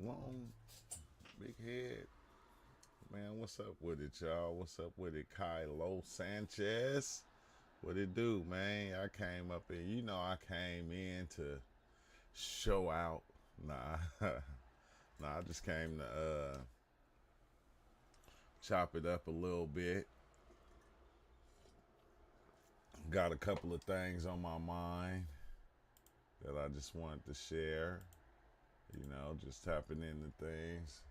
long, big head. Man, what's up with it, y'all? What's up with it, Kylo Sanchez? What it do, man? I came up and I came in to show out. Nah, nah, I just came to chop it up a little bit. Got a couple of things on my mind that I just wanted to share. Just tapping into things.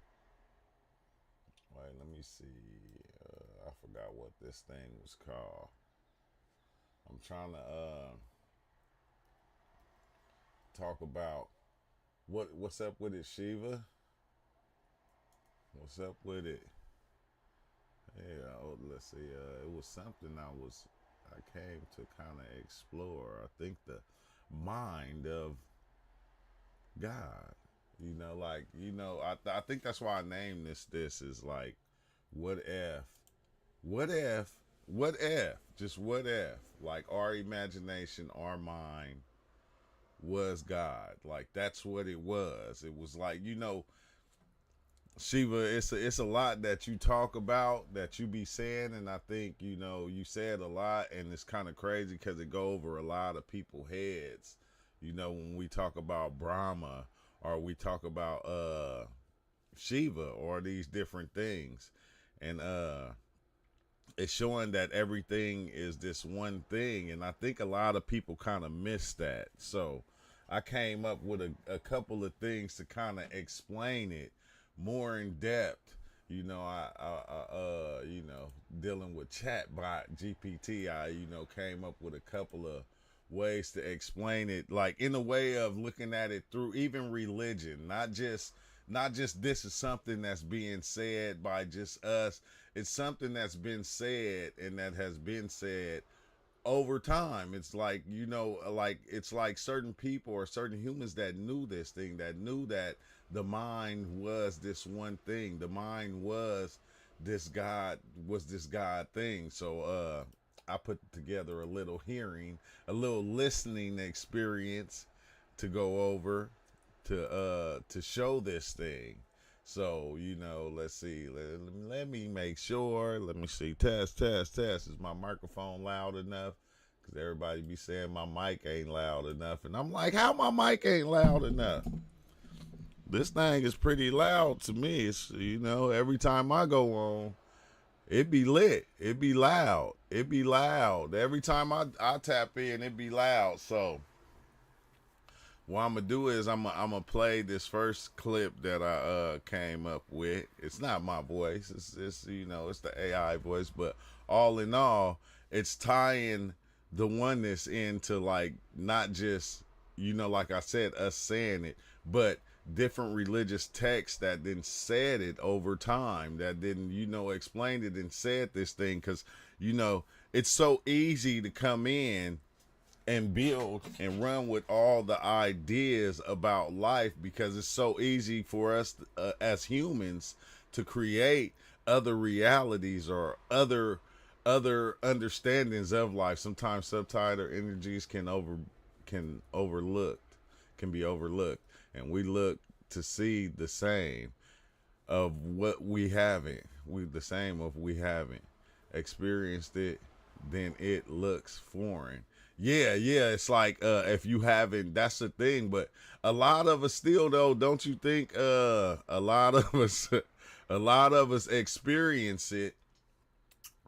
Wait, let me see. I forgot what this thing was called. I'm trying to talk about what's up with it, Shiva. What's up with it? Yeah, let's see. It was something I came to kind of explore. I think the mind of God. I think that's why I named this. This is like, what if, what if, what if, just what if, like our imagination, our mind was God. Like that's what it was. It was like Shiva. It's a lot that you talk about that you be saying, and I think you said a lot, and it's kind of crazy because it go over a lot of people heads. When we talk about Brahma or we talk about Shiva or these different things, and it's showing that everything is this one thing, and I think a lot of people kind of miss that. So I came up with a couple of things to kind of explain it more in depth. Dealing with chatbot GPT, I came up with a couple of ways to explain it, like in a way of looking at it through even religion, not just this is something that's being said by just us. It's something that's been said and that has been said over time. It's like it's like certain people or certain humans that knew this thing, that knew that the mind was this one thing. The mind was this god thing. So I put together a little hearing, a little listening experience to go over to show this thing. So let's see. Let me make sure. Let me see. Test. Is my microphone loud enough? Because everybody be saying my mic ain't loud enough, and I'm like, how my mic ain't loud enough? This thing is pretty loud to me. It's every time I go on, it be lit. It be loud. It be loud. Every time I tap in, it be loud. So what I'm gonna do is I'm gonna play this first clip that I came up with. It's not my voice. It's the AI voice, but all in all, it's tying the oneness into like not just like I said, us saying it, but different religious texts that then said it over time, that then explained it and said this thing, because it's so easy to come in and build and run with all the ideas about life, because it's so easy for us as humans to create other realities or other understandings of life. Sometimes subtitle energies can be overlooked, and we look to see the same of what we haven't we haven't experienced it, then it looks foreign. Yeah, it's like if you haven't, that's the thing. But a lot of us still, though, don't you think a lot of us a lot of us experience it,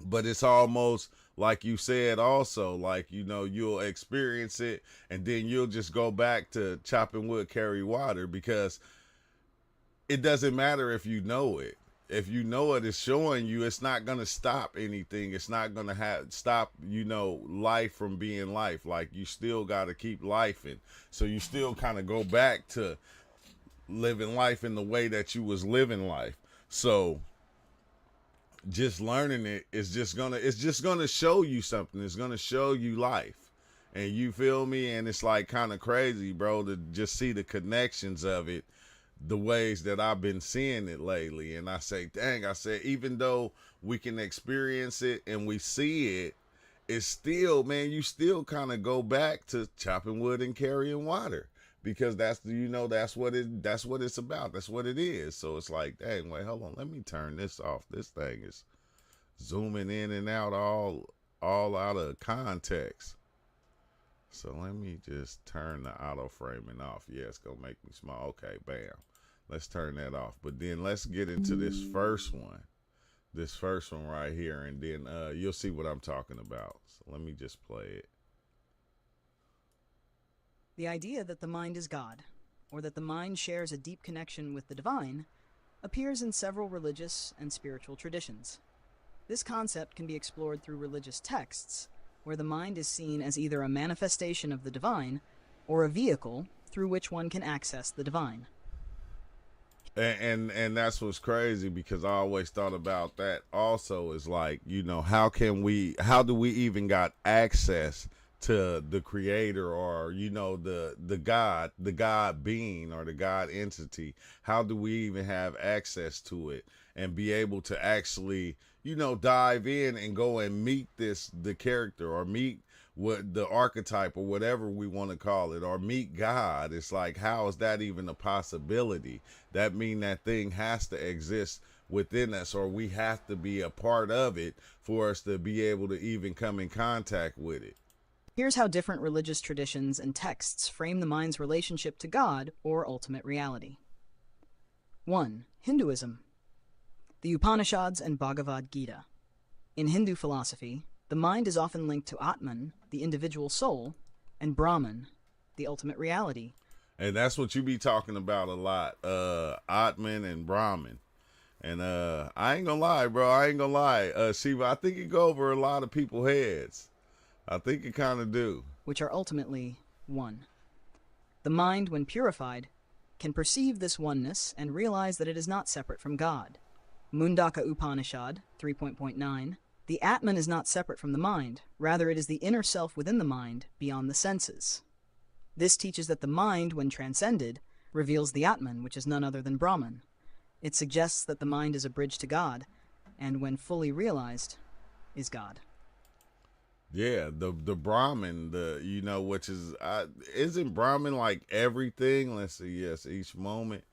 but it's almost like you said also, like you'll experience it and then you'll just go back to chopping wood, carry water, because it doesn't matter if you know it. If you know it is showing you, it's not gonna stop anything. It's not gonna stop life from being life. Like you still gotta keep life in. So you still kind of go back to living life in the way that you was living life. So just learning it's just gonna show you something. It's gonna show you life. And you feel me? And it's like kind of crazy, bro, to just see the connections of it, the ways that I've been seeing it lately. And I say, dang, I said, even though we can experience it and we see it, it's still, man, you still kind of go back to chopping wood and carrying water, because that's what it's about. That's what it is. So it's like, dang, wait, hold on, let me turn this off. This thing is zooming in and out all out of context. So let me just turn the auto framing off. Yeah, it's gonna make me small. Okay, bam. Let's turn that off. But then let's get into this first one. This first one right here, and then you'll see what I'm talking about. So let me just play it. The idea that the mind is God, or that the mind shares a deep connection with the divine, appears in several religious and spiritual traditions. This concept can be explored through religious texts, where the mind is seen as either a manifestation of the divine or a vehicle through which one can access the divine. And that's what's crazy, because I always thought about that also, is like, how do we even got access to the creator, or the God being, or the God entity? How do we even have access to it and be able to actually dive in and go and meet the character, or meet what the archetype, or whatever we want to call it, or meet God? It's like, how is that even a possibility? That mean that thing has to exist within us, or we have to be a part of it for us to be able to even come in contact with it. Here's how different religious traditions and texts frame the mind's relationship to God or ultimate reality. 1. Hinduism. The Upanishads and Bhagavad Gita. In Hindu philosophy, the mind is often linked to Atman, the individual soul, and Brahman, the ultimate reality. And that's what you be talking about a lot, Atman and Brahman. And I ain't gonna lie, bro. I ain't gonna lie, Shiva. I think it go over a lot of people's heads. I think it kind of do. Which are ultimately one. The mind, when purified, can perceive this oneness and realize that it is not separate from God. Mundaka Upanishad 3.9. The Atman is not separate from the mind, rather it is the inner self within the mind, beyond the senses. This teaches that the mind, when transcended, reveals the Atman, which is none other than Brahman. It suggests that the mind is a bridge to God, and when fully realized, is God. Yeah, the Brahman, which is, isn't Brahman like everything? Let's see, yes, each moment,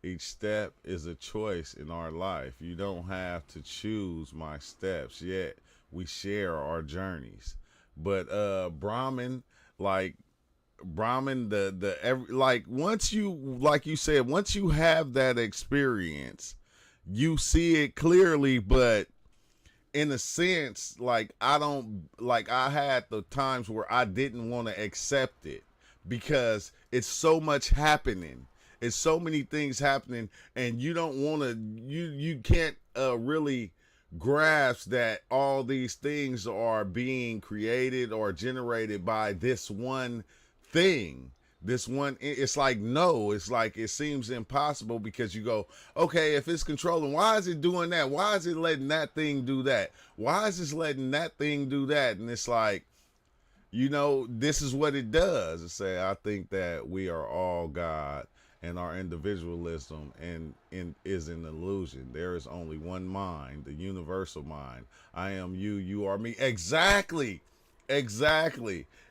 each step is a choice in our life. You don't have to choose my steps, yet we share our journeys. But Brahman, once you, like you said, once you have that experience, you see it clearly. But in a sense, I had the times where I didn't want to accept it, because it's so much happening. It's so many things happening, and you don't want to, you can't really grasp that all these things are being created or generated by this one thing. It's like, no, it's like, it seems impossible, because you go, okay, if it's controlling, why is it doing that? Why is it letting that thing do that? Why is it letting that thing do that? And it's like, this is what it does. It say, I think that we are all God, and our individualism is an illusion. There is only one mind, the universal mind. I am you, you are me. Exactly.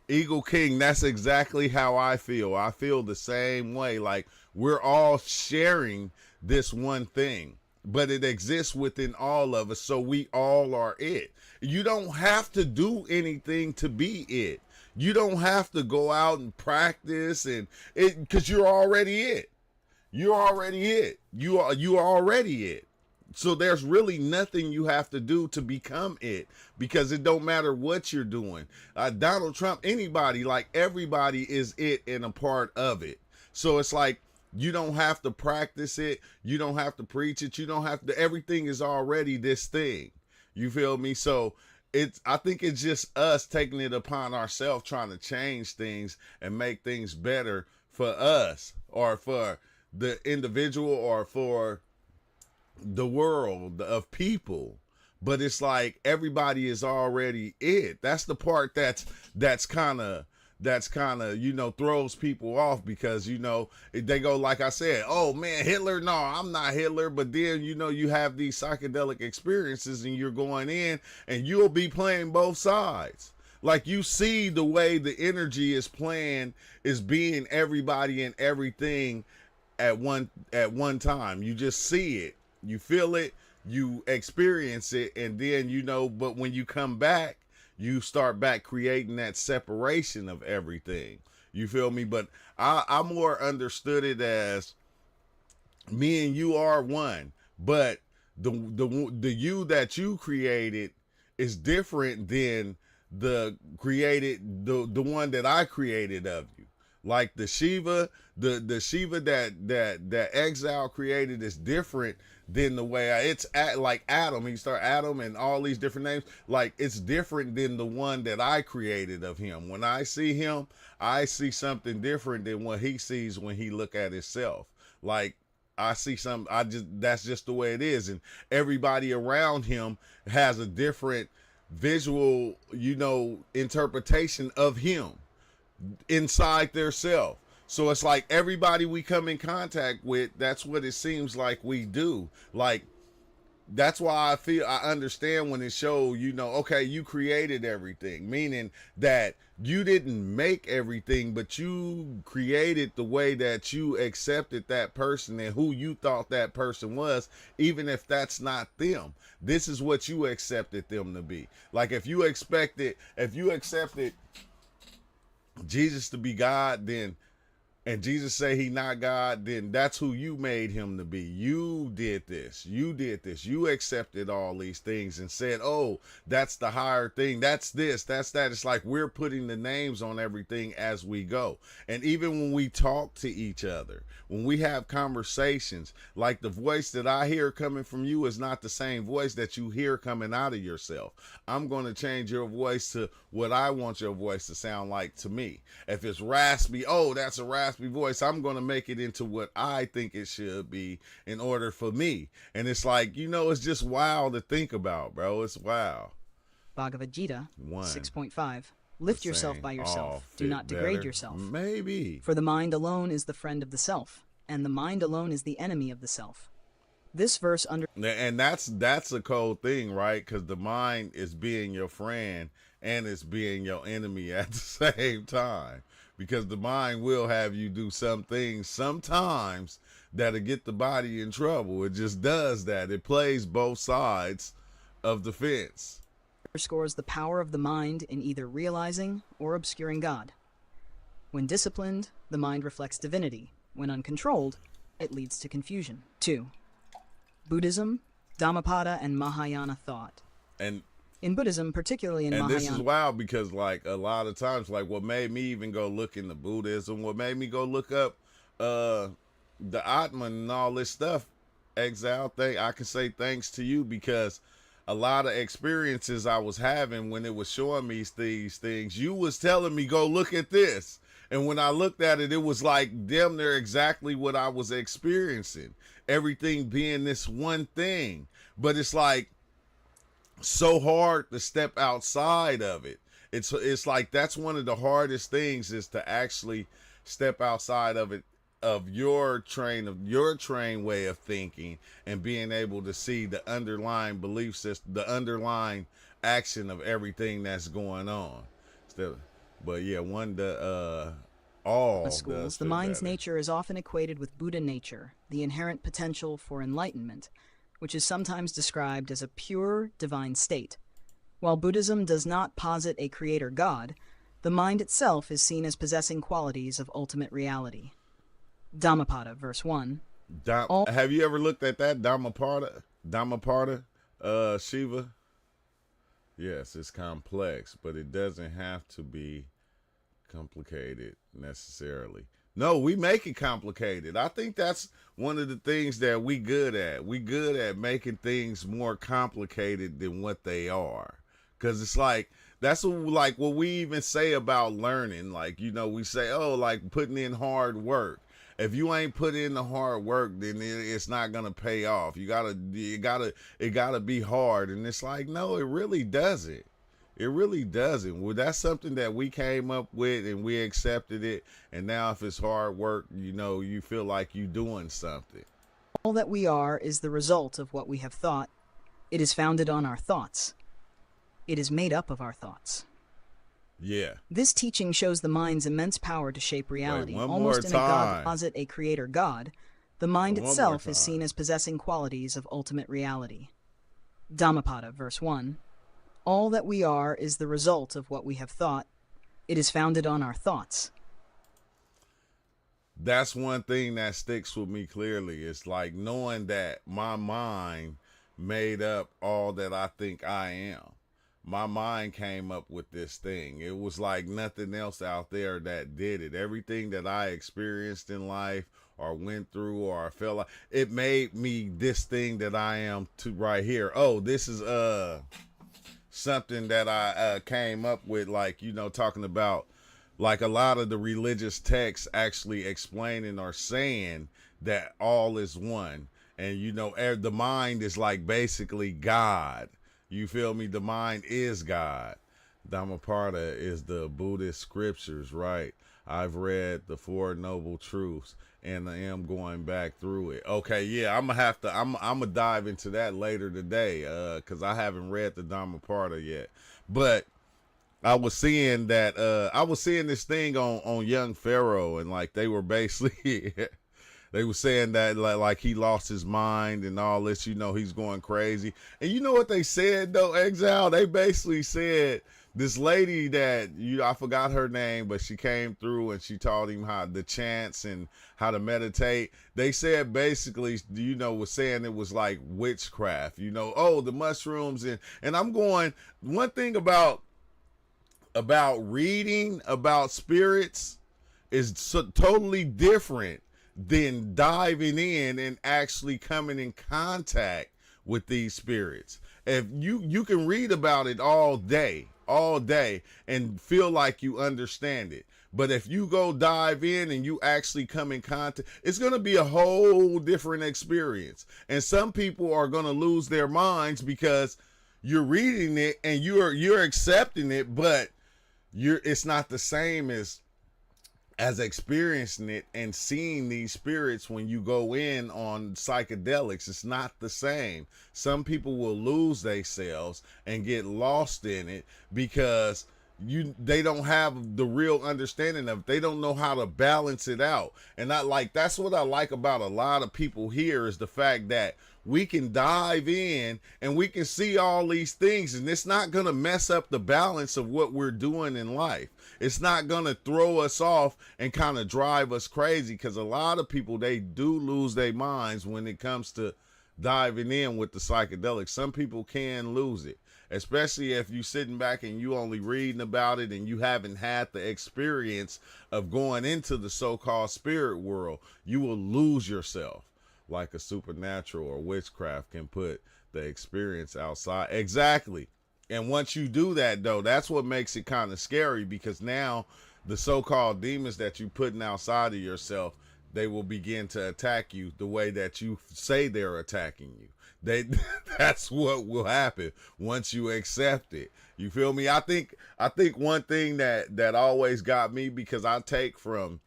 Eagle King, that's exactly how I feel. I feel the same way. Like, we're all sharing this one thing, but it exists within all of us, so we all are it. You don't have to do anything to be it. You don't have to go out and practice because you're already it. You're already it. You are already it. So there's really nothing you have to do to become it, because it don't matter what you're doing. Donald Trump, anybody, like, everybody is it and a part of it. So it's like, you don't have to practice it. You don't have to preach it. You don't have to, everything is already this thing. You feel me? So I think it's just us taking it upon ourselves, trying to change things and make things better for us, or for the individual, or for the world of people. But it's like, everybody is already it. That's the part that's kind of throws people off, because they go, like I said, oh man, Hitler, no, I'm not Hitler. But then you have these psychedelic experiences, and you're going in, and you'll be playing both sides. Like you see the way the energy is playing, is being everybody and everything at one time. You just see it, you feel it, you experience it, and then but when you come back, you start back creating that separation of everything. You feel me? But I more understood it as me and you are one, but the you that you created is different than the one that I created of you. Like the Shiva, the Shiva that Exile created is different than the way like Adam. He start Adam and all these different names. Like it's different than the one that I created of him. When I see him, I see something different than what he sees when he look at himself. Like I see some. That's just the way it is, and everybody around him has a different visual, interpretation of him inside their self. So it's like everybody we come in contact with, that's what it seems like we do. Like that's why I understand when it shows, okay, you created everything, meaning that you didn't make everything, but you created the way that you accepted that person and who you thought that person was, even if that's not them. This is what you accepted them to be. Like if you accepted Jesus to be God, and Jesus say he not God, then that's who you made him to be. You did this. You accepted all these things and said, oh, that's the higher thing. That's this, that's that. It's like we're putting the names on everything as we go. And even when we talk to each other, when we have conversations, like the voice that I hear coming from you is not the same voice that you hear coming out of yourself. I'm going to change your voice to what I want your voice to sound like to me. If it's raspy, oh, that's a raspy voice. I'm going to make it into what I think it should be in order for me. And it's like, it's just wild to think about, bro. It's wild. Bhagavad Gita 1. 6.5. Lift yourself by yourself. Do not degrade yourself. Maybe. For the mind alone is the friend of the self, and the mind alone is the enemy of the self. This verse and that's a cold thing, right? Because the mind is being your friend and it's being your enemy at the same time. Because the mind will have you do some things sometimes that'll get the body in trouble. It just does that. It plays both sides of the fence. underscores the power of the mind in either realizing or obscuring God. When disciplined, the mind reflects divinity. When uncontrolled, it leads to confusion. 2. Buddhism, Dhammapada, and Mahayana thought. And in Buddhism, particularly in and Mahayana... this is wild because, like, a lot of times, like, what made me even go look into Buddhism, what made me go look up the Atman and all this stuff, Exile thing, I can say thanks to you, because a lot of experiences I was having when it was showing me these things, you was telling me, go look at this. And when I looked at it, it was like damn near exactly what I was experiencing. Everything being this one thing. But it's like so hard to step outside of it. It's like that's one of the hardest things, is to actually step outside of it, of your train way of thinking, and being able to see the underlying belief system, the underlying action of everything that's going on. But yeah, all schools, the mind's nature is often equated with Buddha nature, the inherent potential for enlightenment, which is sometimes described as a pure divine state. While Buddhism does not posit a creator God, the mind itself is seen as possessing qualities of ultimate reality. Dhammapada, verse 1. Have you ever looked at that Dhammapada, Shiva? Yes, it's complex, but it doesn't have to be complicated necessarily. No, we make it complicated. I think that's one of the things that we good at. We good at making things more complicated than what they are. Because it's like, that's what we even say about learning. Like, we say, oh, like putting in hard work. If you ain't put in the hard work, then it's not gonna pay off. It gotta be hard. And it's like, no, it really doesn't. It really doesn't. Well, that's something that we came up with and we accepted it. And now if it's hard work, you feel like you're doing something. All that we are is the result of what we have thought. It is founded on our thoughts. It is made up of our thoughts. Yeah. This teaching shows the mind's immense power to shape reality. One more Almost in a time. God-posit a creator God, the mind One more itself is time. seen as possessing qualities of ultimate reality. Dhammapada, verse 1. All that we are is the result of what we have thought. It is founded on our thoughts. That's one thing that sticks with me clearly. It's like knowing that my mind made up all that I think I am. My mind came up with this thing. It was like nothing else out there that did it. Everything that I experienced in life or went through or I felt like, it made me this thing that I am to right here. Oh, this is something that I came up with, like, you know, talking about like a lot of the religious texts actually explaining or saying that all is one. And, you know, the mind is like basically God. You feel me? The mind is God. Dhammapada is the Buddhist scriptures, right? I've read the Four Noble Truths and I am going back through it. Okay, yeah, I'm gonna dive into that later today, because I haven't read the Dhammapada yet. But I was seeing that I was seeing this thing on Young Pharaoh, and like they were basically they were saying that like he lost his mind and all this, you know, he's going crazy. And you know what they said though, Exile? They basically said this lady that I forgot her name, but she came through and she taught him how the chants and how to meditate. They said basically, you know, was saying it was like witchcraft, you know, oh, the mushrooms. And I'm going, one thing about reading about spirits is totally different than diving in and actually coming in contact with these spirits. If you can read about it all day and feel like you understand it, but if you go dive in and you actually come in contact, it's going to be a whole different experience. And some people are going to lose their minds because you're reading it and you're accepting it, but it's not the same as experiencing it and seeing these spirits when you go in on psychedelics. It's not the same. Some people will lose themselves and get lost in it because they don't have the real understanding of it. They don't know how to balance it out. And that's what I like about a lot of people here, is the fact that we can dive in and we can see all these things, and it's not going to mess up the balance of what we're doing in life. It's not going to throw us off and kind of drive us crazy, because a lot of people, they do lose their minds when it comes to diving in with the psychedelics. Some people can lose it, especially if you're sitting back and you only reading about it and you haven't had the experience of going into the so-called spirit world. You will lose yourself like a supernatural or witchcraft can put the experience outside. Exactly. And once you do that, though, that's what makes it kind of scary, because now the so-called demons that you're putting outside of yourself, they will begin to attack you the way that you say they're attacking you. That's what will happen once you accept it. You feel me? I think one thing that always got me, because I take from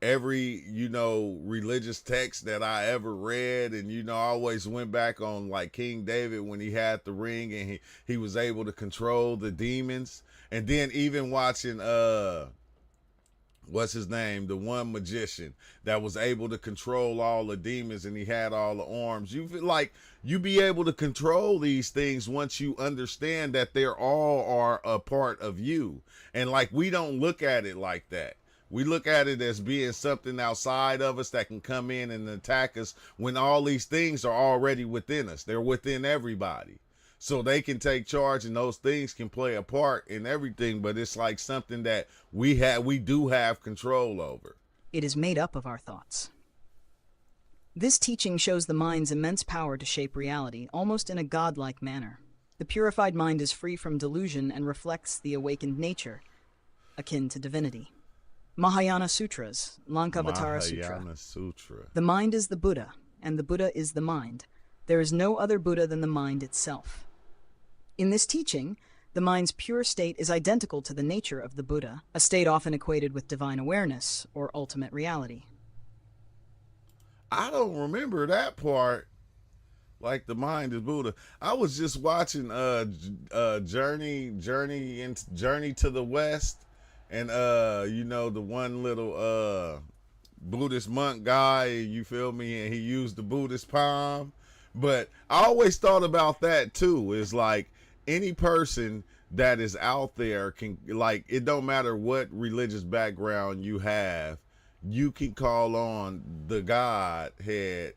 every, you know, religious text that I ever read, and, you know, I always went back on like King David when he had the ring and he was able to control the demons. And then even watching what's his name, the one magician that was able to control all the demons and he had all the arms. You feel like you be able to control these things once you understand that they're all are a part of you. And like, we don't look at it like that. We look at it as being something outside of us that can come in and attack us, when all these things are already within us. They're within everybody. So they can take charge, and those things can play a part in everything, but it's like something that we do have control over. It is made up of our thoughts. This teaching shows the mind's immense power to shape reality, almost in a godlike manner. The purified mind is free from delusion and reflects the awakened nature, akin to divinity. Mahayana Sutras, Lankavatara Sutra. Mahayana Sutra. The mind is the Buddha, and the Buddha is the mind. There is no other Buddha than the mind itself. In this teaching, the mind's pure state is identical to the nature of the Buddha, a state often equated with divine awareness or ultimate reality. I don't remember that part. Like the mind is Buddha. I was just watching Journey to the West, and you know, the one little Buddhist monk guy, you feel me, and he used the Buddhist palm. But I always thought about that too. Is like any person that is out there can, like, it don't matter what religious background you have, you can call on the Godhead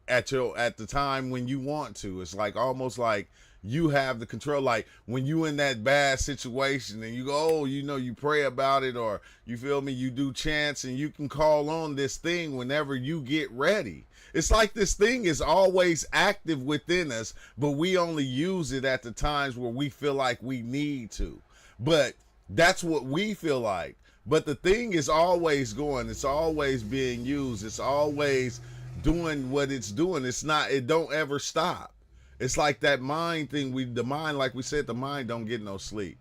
at the time when you want to. It's like almost like you have the control. Like when you in that bad situation and you go, oh, you know, you pray about it, or you feel me, you do chants, and you can call on this thing whenever you get ready. It's like this thing is always active within us, but we only use it at the times where we feel like we need to. But that's what we feel like. But the thing is always going, it's always being used, it's always doing what it's doing. It's not, it don't ever stop. It's like that mind thing. The mind, like we said, the mind don't get no sleep.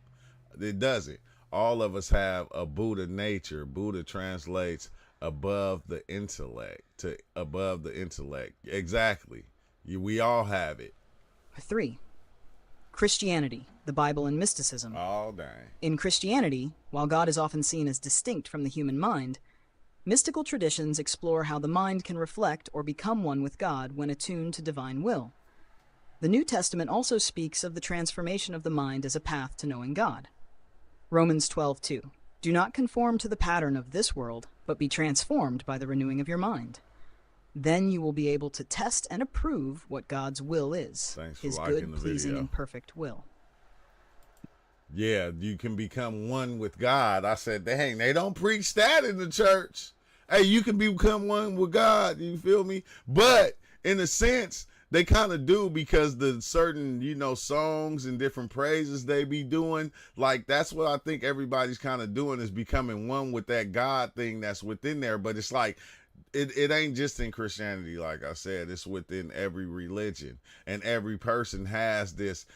It doesn't. All of us have a Buddha nature. Buddha translates above the intellect, to above the intellect. Exactly. We all have it. 3. Christianity, the Bible, and mysticism. Oh, dang. In Christianity, while God is often seen as distinct from the human mind, mystical traditions explore how the mind can reflect or become one with God when attuned to divine will. The New Testament also speaks of the transformation of the mind as a path to knowing God. Romans 12:2. Do not conform to the pattern of this world, but be transformed by the renewing of your mind. Then you will be able to test and approve what God's will is, Thanks for his liking good, the pleasing, video. and perfect will. Yeah, you can become one with God. I said, dang, they don't preach that in the church. Hey, you can become one with God. You feel me? But in a sense, they kind of do, because the certain, you know, songs and different praises they be doing, like that's what I think everybody's kind of doing, is becoming one with that God thing that's within there. But it's like, it ain't just in Christianity. Like I said, it's within every religion, and every person has this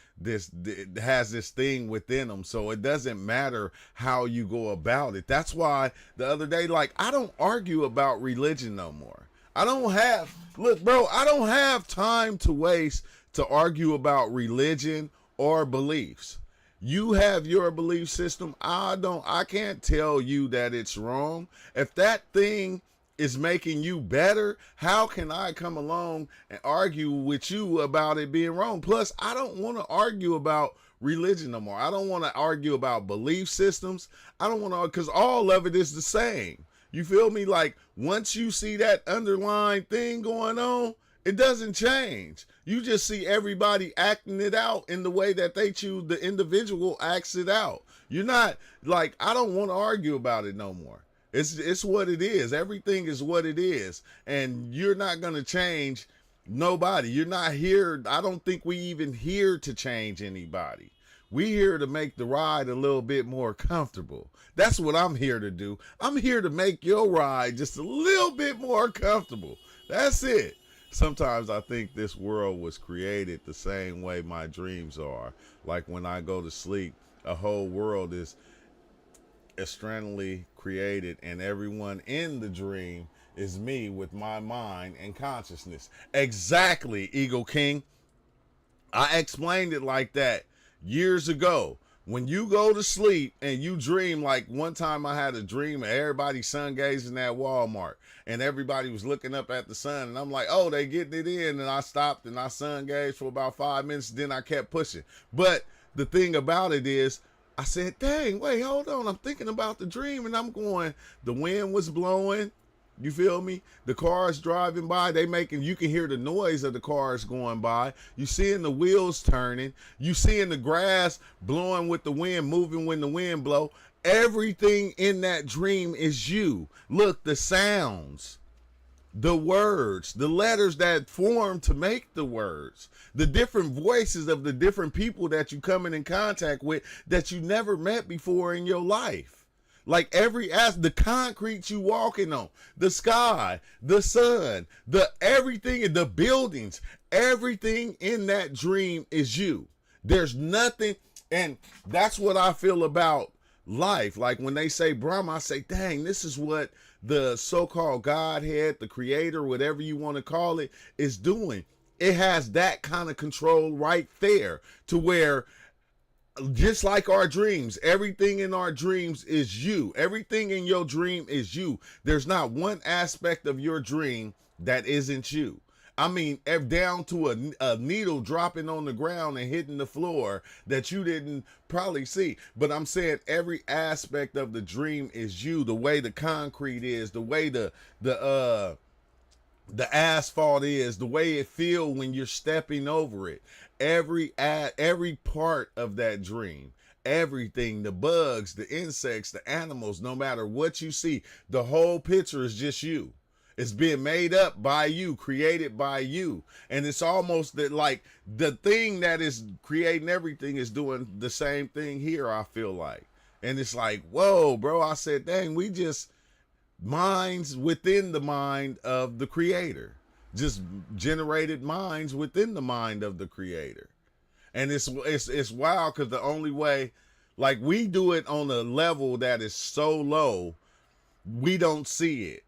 thing within them. So it doesn't matter how you go about it. That's why the other day, like, I don't argue about religion no more. I don't have time to waste to argue about religion or beliefs. You have your belief system. I can't tell you that it's wrong. If that thing is making you better, how can I come along and argue with you about it being wrong? Plus, I don't want to argue about religion no more. I don't want to argue about belief systems. I don't want to, because all of it is the same. You feel me? Like, once you see that underlying thing going on, it doesn't change. You just see everybody acting it out in the way that they choose. The individual acts it out. You're not, like, I don't want to argue about it no more. It's what it is. Everything is what it is. And you're not going to change nobody. You're not here. I don't think we even here to change anybody. We here to make the ride a little bit more comfortable. That's what I'm here to do. I'm here to make your ride just a little bit more comfortable. That's it. Sometimes I think this world was created the same way my dreams are. Like when I go to sleep, a whole world is externally created, and everyone in the dream is me with my mind and consciousness. Exactly, Eagle King. I explained it like that years ago. When you go to sleep and you dream, like one time I had a dream of everybody sun gazing at Walmart, and everybody was looking up at the sun, and I'm like, oh, they getting it in, and I stopped and I sun gazed for about 5 minutes, then I kept pushing. But the thing about it is, I said, dang, wait, hold on, I'm thinking about the dream, and I'm going, the wind was blowing, you feel me? The cars driving by, you can hear the noise of the cars going by. You seeing the wheels turning. You seeing the grass blowing with the wind, moving when the wind blow. Everything in that dream is you. Look, the sounds, the words, the letters that form to make the words, the different voices of the different people that you come in contact with that you never met before in your life. Like the concrete you walking on, the sky, the sun, the everything, the buildings, everything in that dream is you. There's nothing. And that's what I feel about life. Like when they say Brahma, I say, dang, this is what the so-called Godhead, the creator, whatever you want to call it, is doing. It has that kind of control right there, to where just like our dreams, everything in our dreams is you. Everything in your dream is you. There's not one aspect of your dream that isn't you. I mean, down to a needle dropping on the ground and hitting the floor that you didn't probably see. But I'm saying every aspect of the dream is you. The way the concrete is, the way the asphalt is, the way it feel when you're stepping over it. Every part of that dream, everything, the bugs, the insects, the animals, no matter what you see, the whole picture is just you. It's being made up by you, created by you. And it's almost that like the thing that is creating everything is doing the same thing here, I feel like. And it's like, whoa, bro. I said, dang, we just minds within the mind of the creator. Just generated minds within the mind of the creator. And it's wild, because the only way, like, we do it on a level that is so low, we don't see it.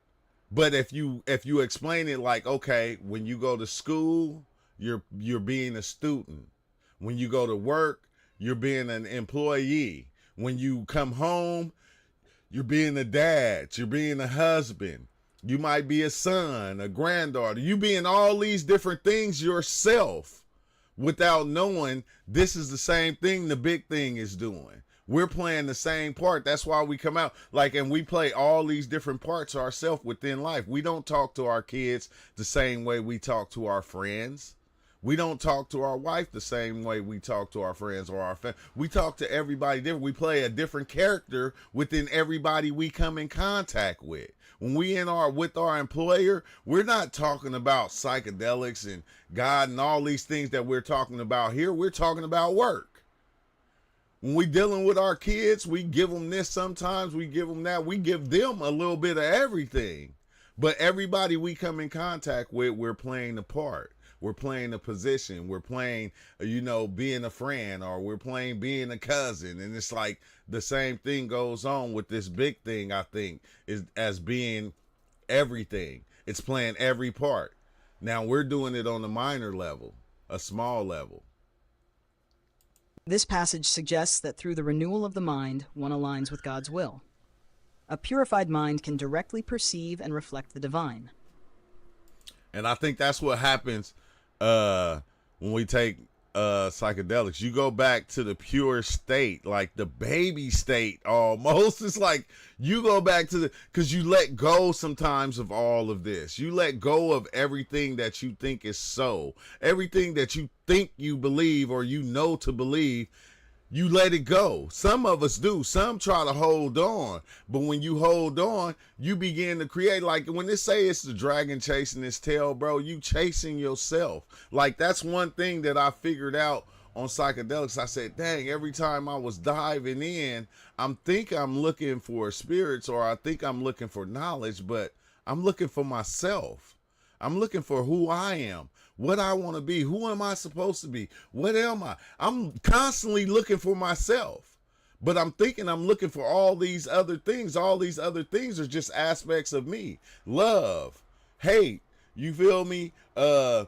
But if you explain it like, okay, when you go to school, you're being a student. When you go to work, you're being an employee. When you come home, you're being a dad, you're being a husband. You might be a son, a granddaughter. You being all these different things yourself without knowing this is the same thing the big thing is doing. We're playing the same part. That's why we come out like, and we play all these different parts ourselves within life. We don't talk to our kids the same way we talk to our friends. We don't talk to our wife the same way we talk to our friends or our family. We talk to everybody different. We play a different character within everybody we come in contact with. When we with our employer, we're not talking about psychedelics and God and all these things that we're talking about here. We're talking about work. When we dealing with our kids, we give them this sometimes, we give them that. We give them a little bit of everything. But everybody we come in contact with, we're playing a part. We're playing a position. We're playing, being a friend, or we're playing being a cousin. And it's like the same thing goes on with this big thing, I think, is as being everything. It's playing every part. Now we're doing it on a minor level, a small level. This passage suggests that through the renewal of the mind, one aligns with God's will. A purified mind can directly perceive and reflect the divine. And I think that's what happens when we take psychedelics. You go back to the pure state, like the baby state almost. It's like you go back to because you let go sometimes of all of this. You let go of everything that you think is so. Everything that you think you believe or to believe. You let it go. Some of us do. Some try to hold on. But when you hold on, you begin to create. Like when they say it's the dragon chasing its tail, bro, you chasing yourself. Like that's one thing that I figured out on psychedelics. I said, dang, every time I was diving in, I'm looking for spirits, or I think I'm looking for knowledge, but I'm looking for myself. I'm looking for who I am. What I want to be. Who am I supposed to be? What am I? I'm constantly looking for myself. But I'm thinking I'm looking for all these other things. All these other things are just aspects of me. Love, hate, you feel me? They're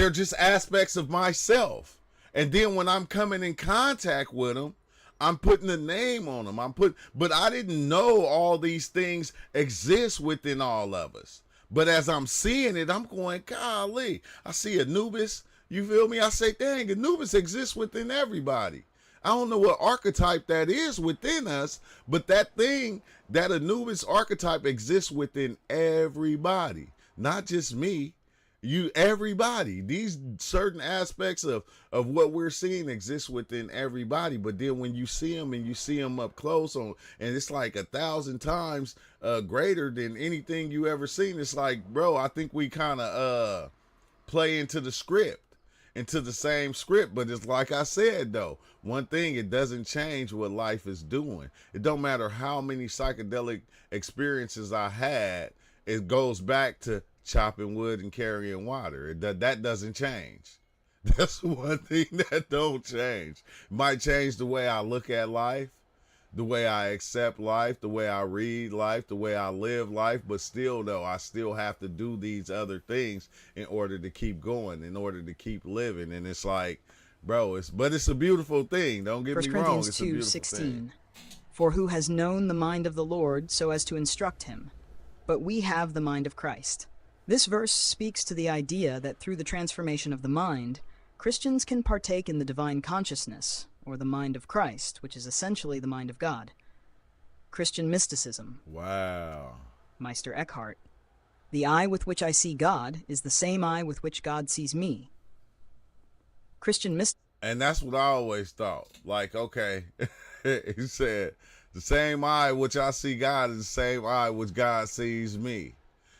just aspects of myself. And then when I'm coming in contact with them, I'm putting a name on them. But I didn't know all these things exist within all of us. But as I'm seeing it, I'm going, golly, I see Anubis. You feel me? I say, dang, Anubis exists within everybody. I don't know what archetype that is within us, but that thing, that Anubis archetype exists within everybody, not just me. Everybody. These certain aspects of what we're seeing exist within everybody. But then when you see them and you see them up close and it's like 1,000 times greater than anything you ever seen. It's like, bro, I think we kind of play into the same script. But it's like I said, though, one thing, it doesn't change what life is doing. It don't matter how many psychedelic experiences I had. It goes back to chopping wood and carrying water. That doesn't change. That's one thing that don't change. Might change the way I look at life, the way I accept life, the way I read life, the way I live life, but still though, I still have to do these other things in order to keep going, in order to keep living. And it's like, bro, it's a beautiful thing. Don't get 1 me wrong. Corinthians It's a beautiful 2:16. thing. For who has known the mind of the Lord so as to instruct him? But we have the mind of Christ. This verse speaks to the idea that through the transformation of the mind, Christians can partake in the divine consciousness, or the mind of Christ, which is essentially the mind of God. Christian mysticism. Wow. Meister Eckhart. The eye with which I see God is the same eye with which God sees me. Christian mysticism. And that's what I always thought. Like, okay, he said, the same eye which I see God is the same eye which God sees me.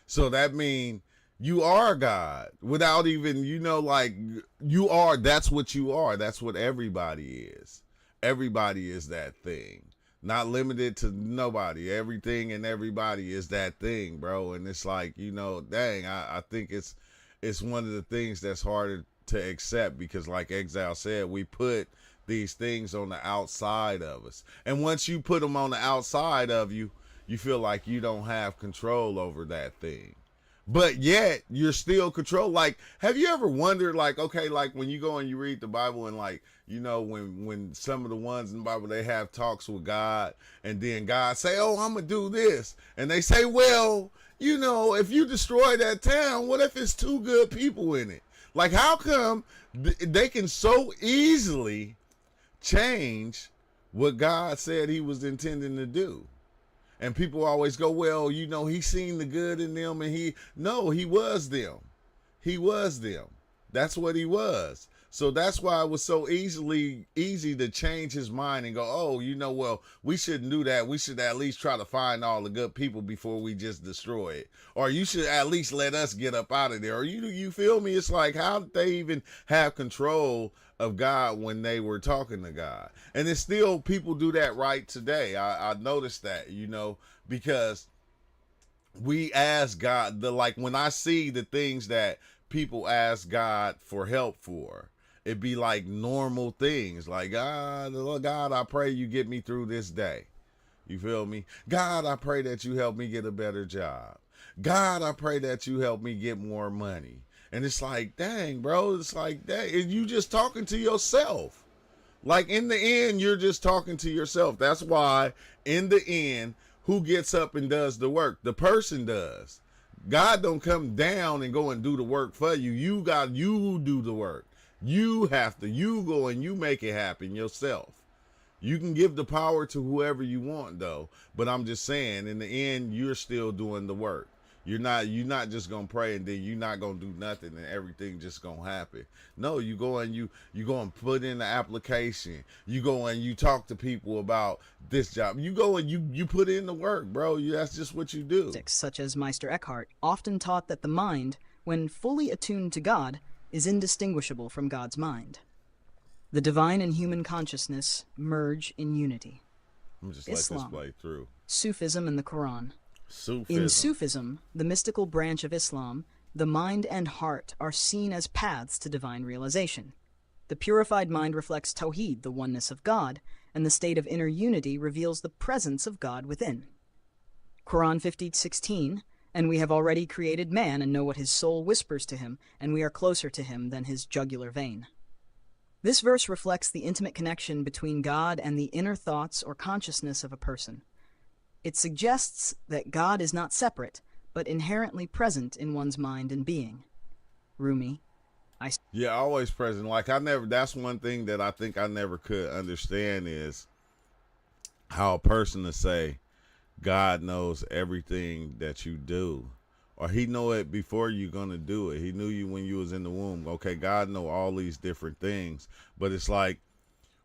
So that means you are God without even, like you are, that's what you are. That's what everybody is. Everybody is that thing. Not limited to nobody. Everything and everybody is that thing, bro. And it's like, dang, I think it's one of the things that's harder to accept because like Exile said, we put these things on the outside of us. And once you put them on the outside of you, you feel like you don't have control over that thing. But yet you're still controlled. Like, have you ever wondered, like, okay, like when you go and you read the Bible and like, when some of the ones in the Bible, they have talks with God and then God say, oh, I'm going to do this. And they say, well, if you destroy that town, what if it's 2 good people in it? Like, how come they can so easily change what God said he was intending to do? And people always go, well, he seen the good in them and he was them. He was them. That's what he was. So that's why it was so easy to change his mind and go, oh, well, we shouldn't do that. We should at least try to find all the good people before we just destroy it. Or you should at least let us get up out of there. Or you feel me? It's like, how did they even have control of God when they were talking to God? And it's still, people do that right today. I noticed that, because we ask God, when I see the things that people ask God for help for, it'd be like normal things. Like, God, I pray you get me through this day. You feel me? God, I pray that you help me get a better job. God, I pray that you help me get more money. And it's like, dang, bro, it's like, dang, you just talking to yourself. Like, in the end, you're just talking to yourself. That's why, in the end, who gets up and does the work? The person does. God don't come down and go and do the work for you. You do the work. You have to, you go and you make it happen yourself. You can give the power to whoever you want though. But I'm just saying, in the end, you're still doing the work. You're not just gonna pray and then you're not gonna do nothing and everything just gonna happen. No, you go and you go and put in the application. You go and you talk to people about this job. You go and you put in the work, bro. That's just what you do. Such as Meister Eckhart often taught that the mind, when fully attuned to God, is indistinguishable from God's mind. The divine and human consciousness merge in unity. I'm just Islam, let this play through. Sufism and the Quran. Sufism. In Sufism, the mystical branch of Islam, the mind and heart are seen as paths to divine realization. The purified mind reflects Tawheed, the oneness of God, and the state of inner unity reveals the presence of God within. Quran 50:16, and we have already created man and know what his soul whispers to him, and we are closer to him than his jugular vein. This verse reflects the intimate connection between God and the inner thoughts or consciousness of a person. It suggests that God is not separate, but inherently present in one's mind and being. Rumi. Yeah, always present. Like, that's one thing that I think I never could understand is how a person to say, God knows everything that you do, or he know it before you're going to do it. He knew you when you was in the womb. Okay, God know all these different things, but it's like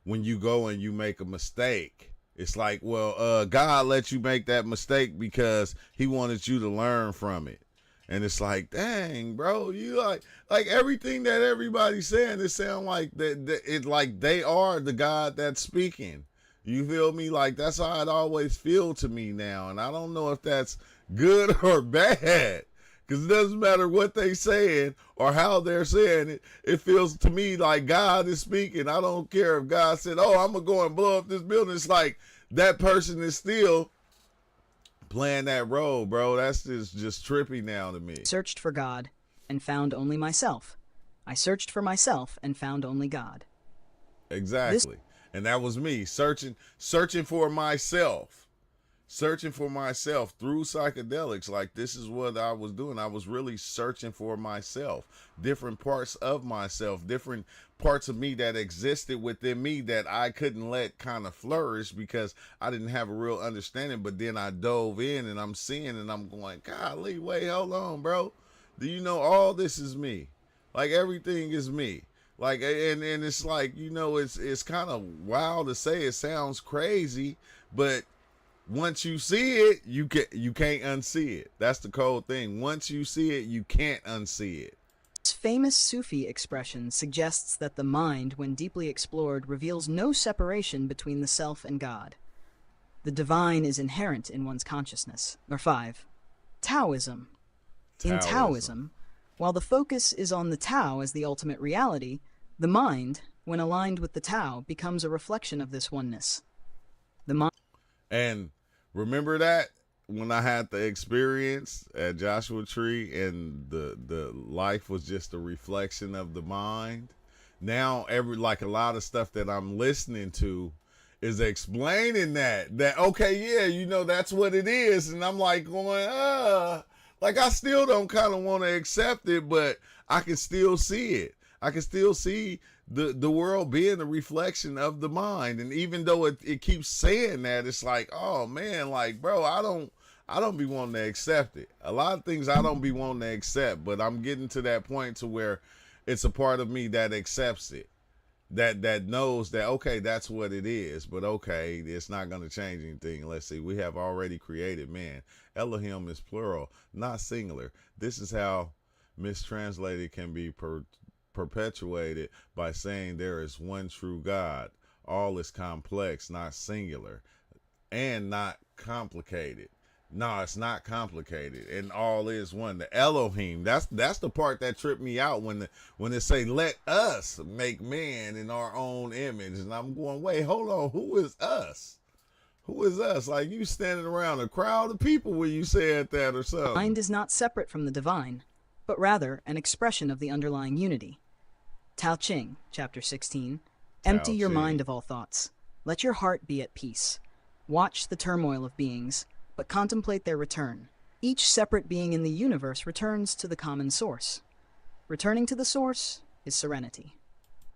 when you go and you make a mistake, it's like, well, God let you make that mistake because he wanted you to learn from it. And it's like, dang, bro, you like everything that everybody's saying, it sound like it like they are the God that's speaking. You feel me? Like, that's how it always feel to me now. And I don't know if that's good or bad, because it doesn't matter what they saying or how they're saying it. It feels to me like God is speaking. I don't care if God said, oh, I'm going to go and blow up this building. It's like, that person is still playing that role, bro. That's just trippy now to me. Searched for God and found only myself. I searched for myself and found only God. Exactly. And that was me searching for myself. Searching for myself through psychedelics. Like, this is what I was doing. I was really searching for myself, different parts of myself, different parts of me that existed within me that I couldn't let kind of flourish because I didn't have a real understanding. But then I dove in and I'm seeing and I'm going, golly, wait, hold on, bro. Do you know all this is me? Like, everything is me. Like, and it's like, you know, it's kind of wild to say. It sounds crazy, but once you see it, you can't unsee it. That's the cold thing. Once you see it, you can't unsee it. This famous Sufi expression suggests that the mind, when deeply explored, reveals no separation between the self and God. The divine is inherent in one's consciousness. Or 5. Taoism. In Taoism, while the focus is on the Tao as the ultimate reality, the mind, when aligned with the Tao, becomes a reflection of this oneness. The mind. And remember that when I had the experience at Joshua Tree and the life was just a reflection of the mind. Now like a lot of stuff that I'm listening to is explaining that okay, yeah, you know, that's what it is. And I'm like going, like, I still don't kind of want to accept it, but I can still see it. I can still see the world being a reflection of the mind. And even though it keeps saying that, it's like, oh man, like, bro, I don't be wanting to accept it. A lot of things I don't be wanting to accept, but I'm getting to that point to where it's a part of me that accepts it. That knows that, okay, that's what it is, but okay, it's not going to change anything. Let's see, we have already created man. Elohim is plural, not singular. This is how mistranslated can be perpetuated by saying there is one true God. All is complex, not singular, and not complicated. No, it's not complicated, and all is one. The Elohim, that's the part that tripped me out when they say, let us make man in our own image. And I'm going, wait, hold on, who is us? Who is us? Like, you standing around a crowd of people when you said that or something. Mind is not separate from the divine, but rather an expression of the underlying unity. Tao Ching, chapter 16. Empty your mind of all thoughts. Let your heart be at peace. Watch the turmoil of beings, but contemplate their return. Each separate being in the universe returns to the common source. Returning to the source is serenity.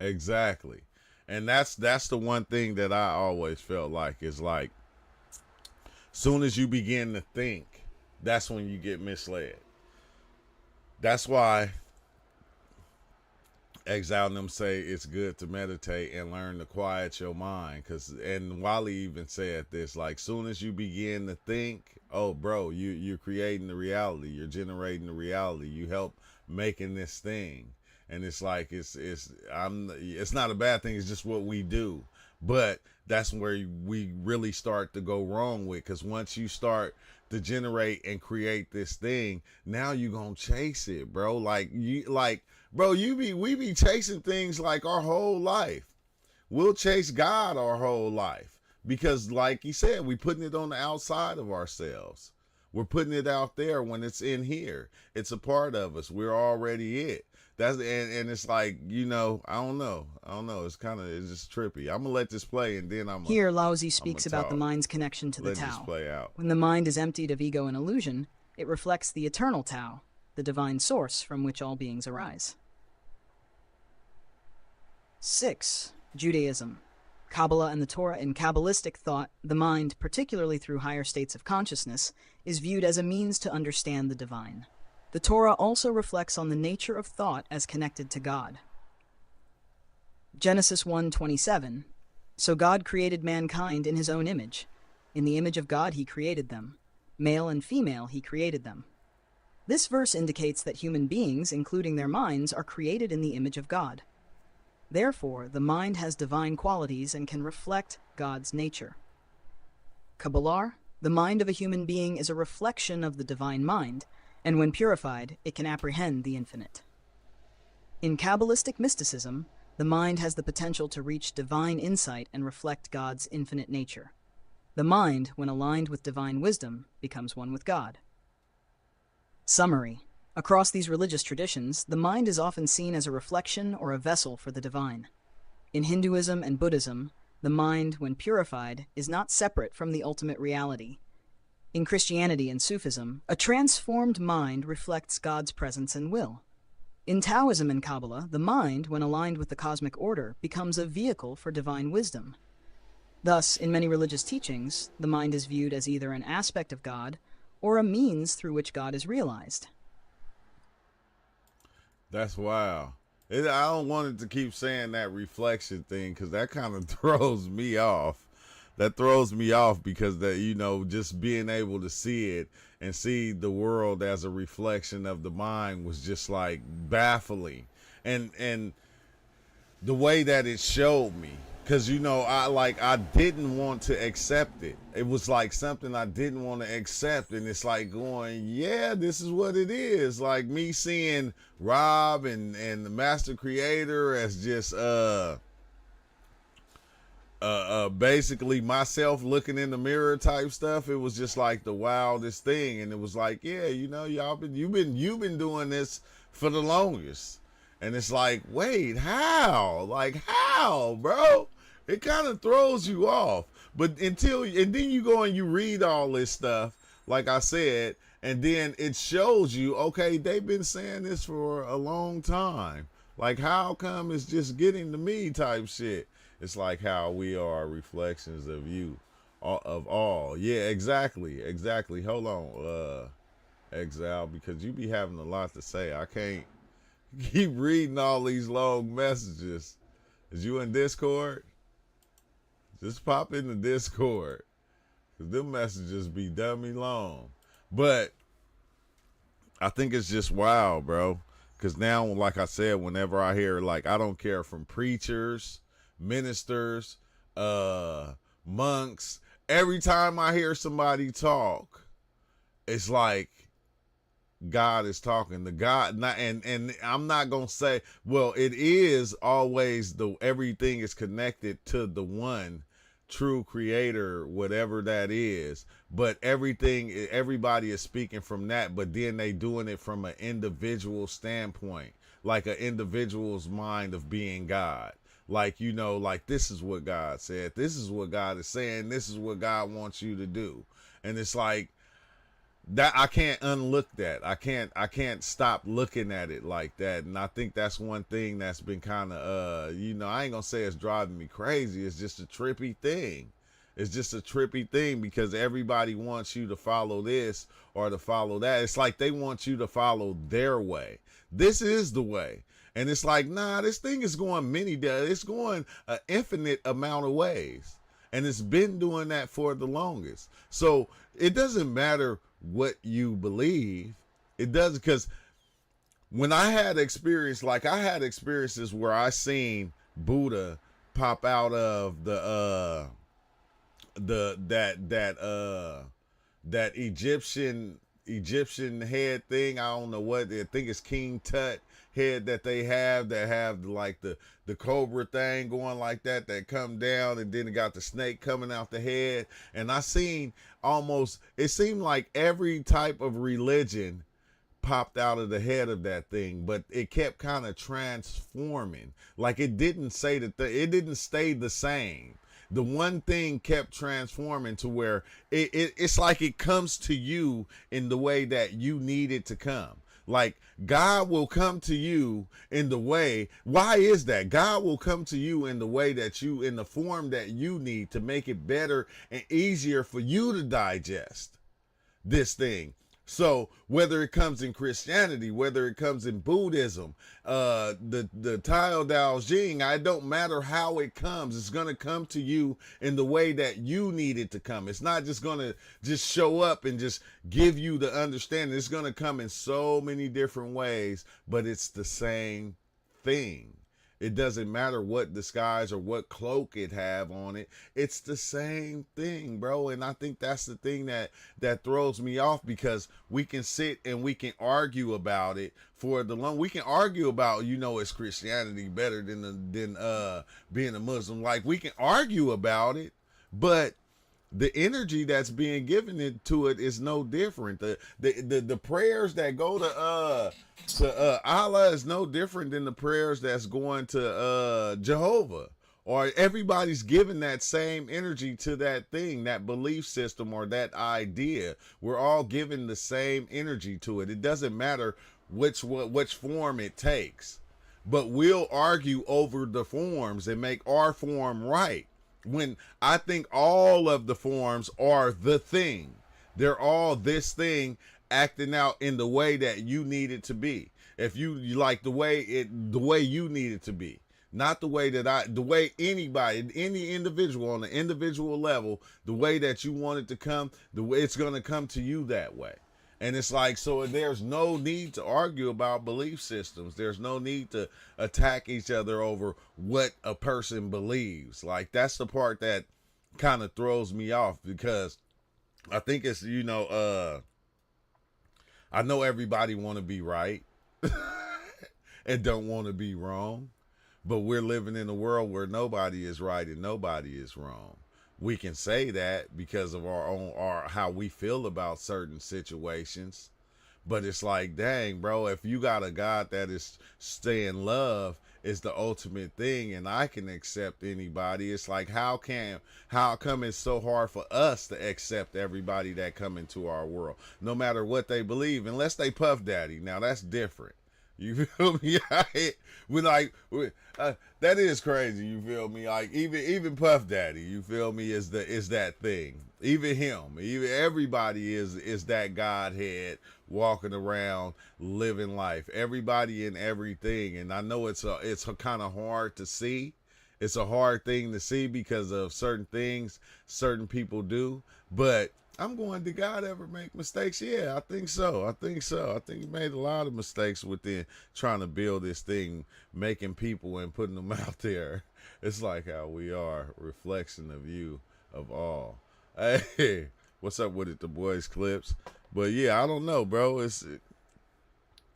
Exactly. And that's the one thing that I always felt like is like, soon as you begin to think, that's when you get misled. That's why Exile and them say it's good to meditate and learn to quiet your mind. And Wally even said this, like, soon as you begin to think, oh, bro, you're creating the reality. You're generating the reality. You help making this thing. And it's like, it's not a bad thing. It's just what we do. But that's where we really start to go wrong with, because once you start to generate and create this thing, now you're going to chase it, bro. We be chasing things like our whole life. We'll chase God our whole life because, like he said, we putting it on the outside of ourselves. We're putting it out there when it's in here. It's a part of us. We're already it. And it's like, you know, I don't know. It's just trippy. I'm gonna let this play, and then Here, Laozi speaks about the mind's connection to the Tao. Let this play out. When the mind is emptied of ego and illusion, it reflects the eternal Tao, the divine source from which all beings arise. 6. Judaism. Kabbalah and the Torah. In Kabbalistic thought, the mind, particularly through higher states of consciousness, is viewed as a means to understand the divine. The Torah also reflects on the nature of thought as connected to God. Genesis 1:27. So God created mankind in his own image. In the image of God he created them. Male and female he created them. This verse indicates that human beings, including their minds, are created in the image of God. Therefore, the mind has divine qualities and can reflect God's nature. Kabbalah, the mind of a human being is a reflection of the divine mind, and when purified, it can apprehend the infinite. In Kabbalistic mysticism, the mind has the potential to reach divine insight and reflect God's infinite nature. The mind, when aligned with divine wisdom, becomes one with God. Summary. Across these religious traditions, the mind is often seen as a reflection or a vessel for the divine. In Hinduism and Buddhism, the mind, when purified, is not separate from the ultimate reality. In Christianity and Sufism, a transformed mind reflects God's presence and will. In Taoism and Kabbalah, the mind, when aligned with the cosmic order, becomes a vehicle for divine wisdom. Thus, in many religious teachings, the mind is viewed as either an aspect of God or a means through which God is realized. That's wild. I don't want it to keep saying that reflection thing because that kind of throws me off. That throws me off because that, you know, just being able to see it and see the world as a reflection of the mind was just like baffling. And the way that it showed me, because, you know, I didn't want to accept it. It was like something I didn't want to accept. And it's like going, yeah, this is what it is. Like me seeing Rob and the master creator as just basically myself looking in the mirror type stuff. It was just like the wildest thing. And it was like, yeah, you know, you've been doing this for the longest. And it's like, wait, how? Like, how, bro? It kind of throws you off. But and then you go and you read all this stuff, like I said, and then it shows you, okay, they've been saying this for a long time. Like, how come it's just getting to me type shit? It's like how we are reflections of you, of all. Yeah, exactly. Hold on, Exile, because you be having a lot to say. I can't keep reading all these long messages. Is you in Discord? Just pop in the Discord, because them messages be dummy long. But I think it's just wild, bro. Because now, like I said, whenever I hear, like, I don't care, from preachers, ministers, monks, every time I hear somebody talk, it's like God is talking. The God, and I'm not gonna say, well, it is always everything is connected to the one true creator, whatever that is. But everybody is speaking from that, but then they doing it from an individual standpoint, like an individual's mind of being God. Like, you know, like, this is what God said. This is what God is saying. This is what God wants you to do. And it's like, that I can't unlook that. I can't stop looking at it like that. And I think that's one thing that's been kind of, you know, I ain't gonna say it's driving me crazy. It's just a trippy thing. It's just a trippy thing because everybody wants you to follow this or to follow that. It's like they want you to follow their way. This is the way. And it's like, nah, this thing is going it's going an infinite amount of ways. And it's been doing that for the longest. So it doesn't matter what you believe. It does, because when I had experiences where I seen Buddha pop out of that Egyptian head thing. I don't know what, I think it's King Tut head that have like the cobra thing going like that come down, and then it got the snake coming out the head. And I seen it seemed like every type of religion popped out of the head of that thing, but it kept kind of transforming. Like, it didn't say it didn't stay the same. The one thing kept transforming to where it's like it comes to you in the way that you need it to come. Like, God will come to you in the way. Why is that? God will come to you in the way that in the form that you need to make it better and easier for you to digest this thing. So whether it comes in Christianity, whether it comes in Buddhism, the Tao Dao Jing, it don't matter how it comes. It's going to come to you in the way that you need it to come. It's not just going to just show up and just give you the understanding. It's going to come in so many different ways, but it's the same thing. It doesn't matter what disguise or what cloak it have on it. It's the same thing, bro. And I think that's the thing that throws me off, because we can sit and we can argue about it for the long. We can argue about, is Christianity better than being a Muslim? Like, we can argue about it, but the energy that's being given to it is no different. The prayers that go to Allah is no different than the prayers that's going to Jehovah. Or everybody's giving that same energy to that thing, that belief system, or that idea. We're all giving the same energy to it. It doesn't matter which form it takes, but we'll argue over the forms and make our form right. When I think all of the forms are the thing, they're all this thing acting out in the way that you need it to be. If you like the way you need it to be. Not the way the way anybody, any individual on the individual level, the way that you want it to come, the way it's going to come to you that way. And it's like, so there's no need to argue about belief systems. There's no need to attack each other over what a person believes. Like, that's the part that kind of throws me off, because I think it's, I know everybody want to be right and don't want to be wrong. But we're living in a world where nobody is right and nobody is wrong. We can say that because of our how we feel about certain situations. But it's like, dang, bro, if you got a God that is staying love is the ultimate thing, and I can accept anybody. It's like, how come it's so hard for us to accept everybody that come into our world, no matter what they believe, unless they Puff Daddy. Now that's different. You feel me? That is crazy. You feel me? Like, even Puff Daddy, you feel me, is that thing. Even him, even everybody is that Godhead walking around living life. Everybody and everything. And I know it's kind of hard to see. It's a hard thing to see because of certain things certain people do. But I'm going, did God ever make mistakes? Yeah, I think so. I think he made a lot of mistakes within trying to build this thing, making people and putting them out there. It's like how we are, reflection of you, of all. Hey, what's up with it, the boys clips? But yeah, I don't know, bro. It's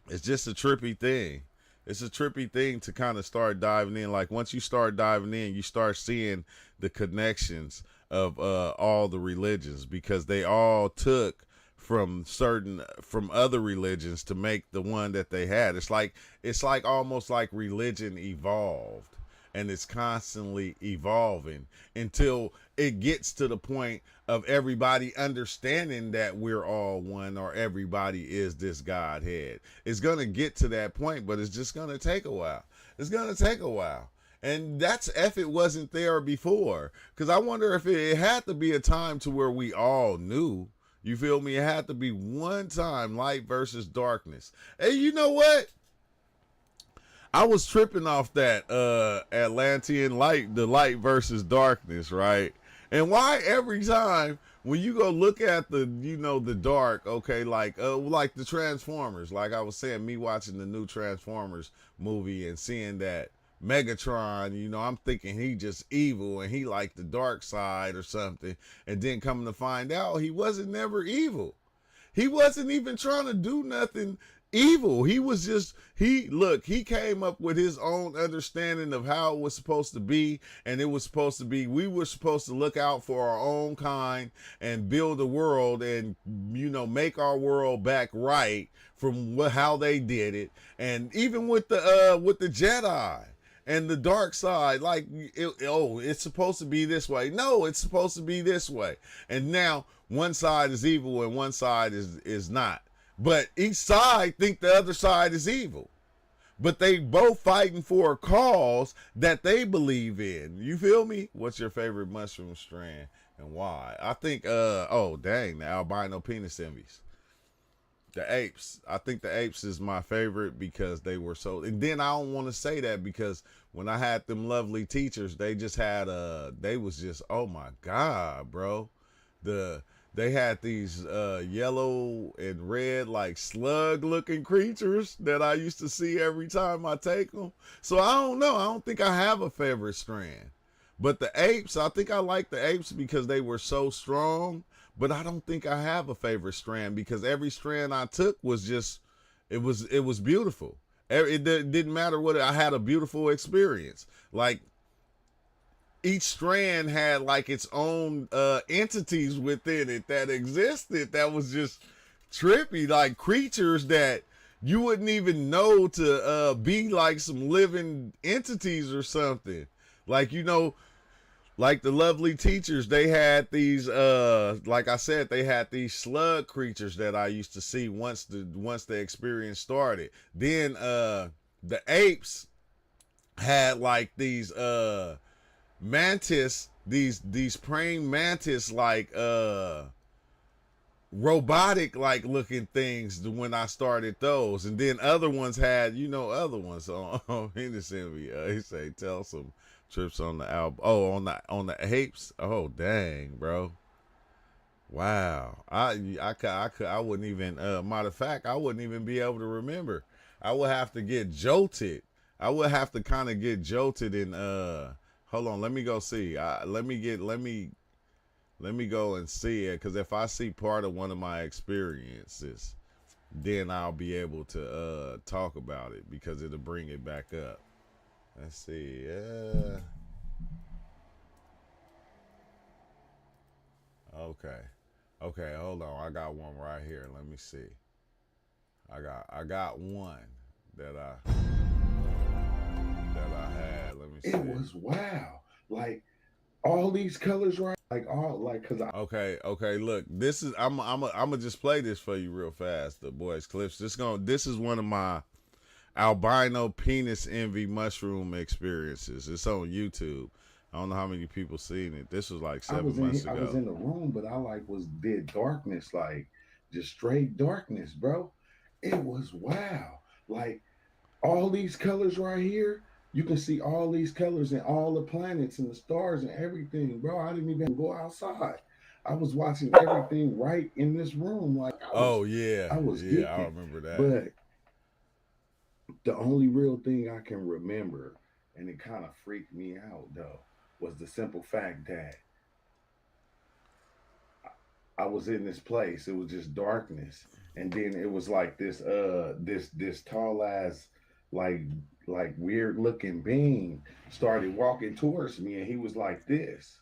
just a trippy thing. It's a trippy thing to kind of start diving in. Like, once you start diving in, you start seeing the connections of all the religions, because they all took from other religions to make the one that they had. It's like almost like religion evolved, and it's constantly evolving until it gets to the point of everybody understanding that we're all one, or everybody is this Godhead. It's gonna get to that point, but it's just gonna take a while. It's gonna take a while. And that's if it wasn't there before. Because I wonder if it had to be a time to where we all knew. You feel me? It had to be one time, light versus darkness. Hey, you know what? I was tripping off that Atlantean light, the light versus darkness, right? And why every time when you go look at the dark, okay, like the Transformers, like I was saying, me watching the new Transformers movie and seeing that Megatron, I'm thinking he just evil and he like the dark side or something, and then coming to find out he wasn't never evil. He wasn't even trying to do nothing evil. He was just, he came up with his own understanding of how it was supposed to be, and it was supposed to be, we were supposed to look out for our own kind and build a world and, make our world back right from how they did it. And even with the Jedi and the dark side, like, it's supposed to be this way. No, it's supposed to be this way. And now one side is evil and one side is not. But each side think the other side is evil. But they both fighting for a cause that they believe in. You feel me? What's your favorite mushroom strand and why? I think, the albino penis envies. The apes. I think the apes is my favorite because they were so, and then I don't want to say that because when I had them lovely teachers, they just had they was just, oh my God, bro. They had these yellow and red, like slug looking creatures that I used to see every time I take them. So I don't know. I don't think I have a favorite strand. But the apes, I think I like the apes because they were so strong. But I don't think I have a favorite strand because every strand I took was just, it was beautiful. It didn't matter what, I had a beautiful experience. Like, each strand had like its own entities within it that existed. That was just trippy, like creatures that you wouldn't even know to be like some living entities or something. Like, you know, like the lovely teachers, they had these like I said, they had these slug creatures that I used to see once the experience started. Then the apes had like these mantis, these praying mantis, like robotic like looking things when I started those. And then other ones had, you know, other ones on Henderson. He say tell some trips on the album. Oh, on the apes. Oh dang, bro. Wow. I wouldn't even matter of fact, I wouldn't even be able to remember. I would have to get jolted. I would have to kind of get jolted and hold on, let me go see. Let me go and see it, because if I see part of one of my experiences, then I'll be able to talk about it, because it'll bring it back up. Let's see. Okay. Okay, hold on. I got one right here. Let me see. I got one that I had. Let me see. It was wow. Like all these colors, right? Like all like because I Okay. Look, this is I'm gonna just play this for you real fast. The boys clips. This is one of my albino penis envy mushroom experiences. It's on YouTube. I don't know how many people seen it. This was like 7 months ago. I was in the room, but I like was did darkness, like just straight darkness, bro. It was wow. Like all these colors right here. You can see all these colors and all the planets and the stars and everything, bro. I didn't even go outside. I was watching everything right in this room. Like Oh yeah, I was yeah, geeking. I remember that. But the only real thing I can remember, and it kind of freaked me out though, was the simple fact that I was in this place. It was just darkness, and then it was like this tall ass like weird looking being started walking towards me, and he was like this,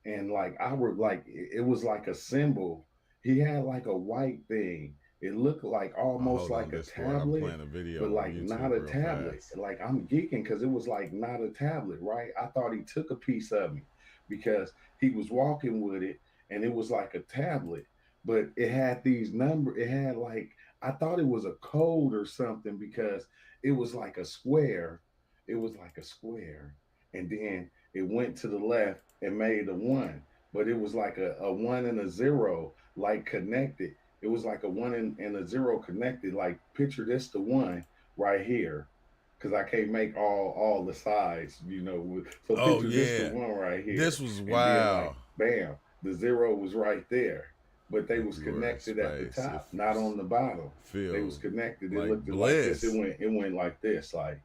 and like I were like it was like a symbol. He had like a white thing. It looked like almost Hold on, like a Discord. I'm tablet, playing a video but on like YouTube not a real tablet. fast. Like I'm geeking because it was like not a tablet, right? I thought he took a piece of me because he was walking with it, and it was like a tablet, but it had these number. It had like I thought it was a code or something because it was like a square. It was like a square, and then it went to the left and made a one, but it was like a one and a zero, like connected. It was like a one and a zero connected. Like picture this the one right here, because I can't make all the sides, you know. So Oh picture this the yeah, one right here, this was and then like wow. bam, the zero was right there, but they If was you were in connected at the space, top, not on the bottom. They was feel connected. It like looked like this. bliss. It went like this, like,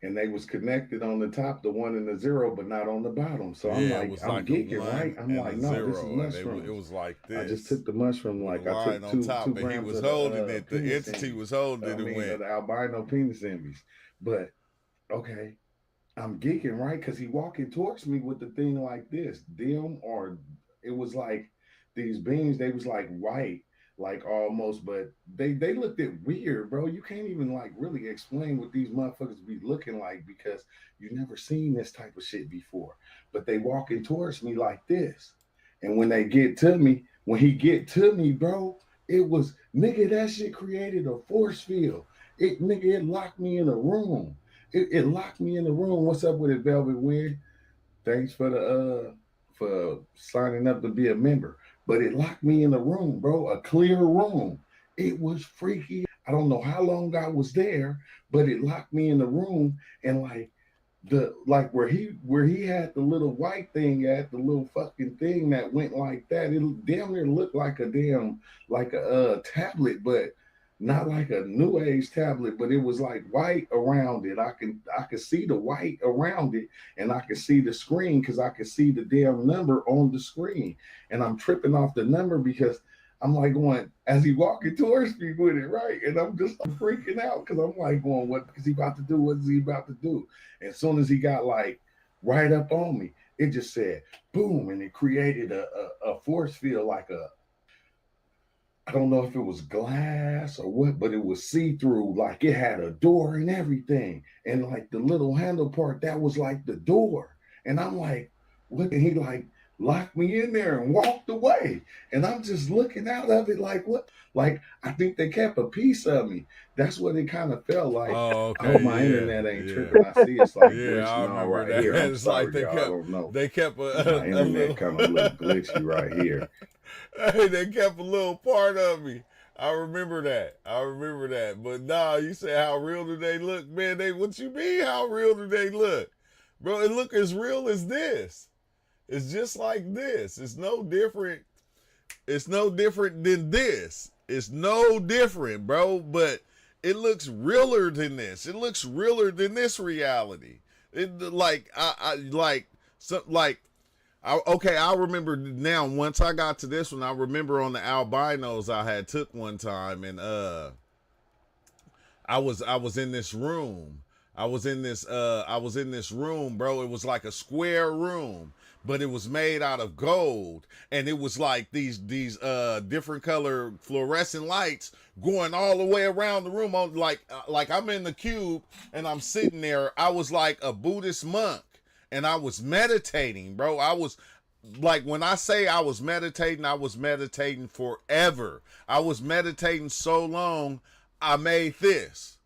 and they was connected on the top, the one and the zero, but not on the bottom. So I'm Yeah, it like, was I'm like a geeking, right? one I'm and like, a no, this is zero, and it mushrooms. was like I just this took the mushroom, with a like I line took on two top, and he grams was of the holding it. The penis entity envy. was holding I it and mean, went, of the albino penis envies. But okay, I'm geeking, right? Because he walking towards me with the thing like this, dim, or it was like these beings. They was like white, like almost, but they looked it weird, bro. You can't even like really explain what these motherfuckers be looking like because you never seen this type of shit before. But they walking towards me like this, and when they get to me, when he get to me, bro, it was nigga that shit created a force field. It nigga it locked me in a room. It locked me in the room. What's up with it, Velvet Wind? Thanks for signing up to be a member. But it locked me in the room, bro. A clear room. It was freaky. I don't know how long I was there, but it locked me in the room, and like the like where he had the little white thing at the little fucking thing that went like that. It damn near looked like a damn like a tablet, but not like a new age tablet, but it was like white around it. I could see the white around it, and I could see the screen because I could see the damn number on the screen, and I'm tripping off the number because I'm like going as he walking towards me with it, right? And I'm just like freaking out because I'm like going, what is he about to do? What is he about to do? And as soon as he got like right up on me, it just said boom, and it created a force field like a, I don't know if it was glass or what, but it was see through. Like it had a door and everything. And like the little handle part, that was like the door. And I'm like, what? And he like locked me in there and walked away. And I'm just looking out of it like, what? Like, I think they kept a piece of me. That's what it kind of felt like. Oh, I hope okay, my yeah, internet ain't yeah, tripping. I see it's like yeah. I glitching all remember right that. here. I'm It's like sorry, y'all. I don't know. they kept My a internet little. kind of look glitchy right here. Hey, they kept a little part of me. I remember that. But nah, you say how real do they look, man? What you mean? How real do they look, bro? It look as real as this. It's just like this. It's no different. It's no different than this. It's no different, bro. But it looks realer than this. It looks realer than this reality. It like I like some like okay, I remember now. Once I got to this one, I remember on the albinos I had took one time, and I was in this room. I was in this room, bro. It was like a square room, but it was made out of gold, and it was like these different color fluorescent lights going all the way around the room. On like I'm in the cube and I'm sitting there. I was like a Buddhist monk, and I was meditating, bro. I was like, when I say I was meditating forever. I was meditating so long, I made this.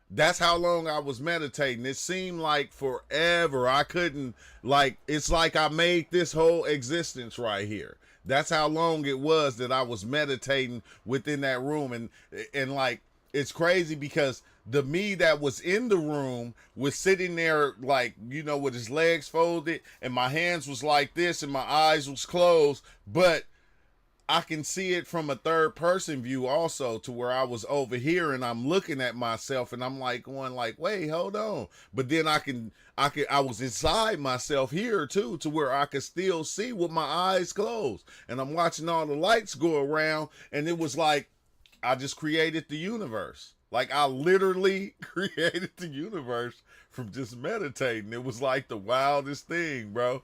That's how long I was meditating. It seemed like forever. I couldn't, like, it's like I made this whole existence right here. That's how long it was that I was meditating within that room. And like, it's crazy because the me that was in the room was sitting there, like, you know, with his legs folded, and my hands was like this and my eyes was closed, but I can see it from a third person view also, to where I was over here and I'm looking at myself and I'm like going like, wait, hold on. But then I was inside myself here too, to where I could still see with my eyes closed, and I'm watching all the lights go around, and it was like, I just created the universe. Like, I literally created the universe from just meditating. It was like the wildest thing, bro.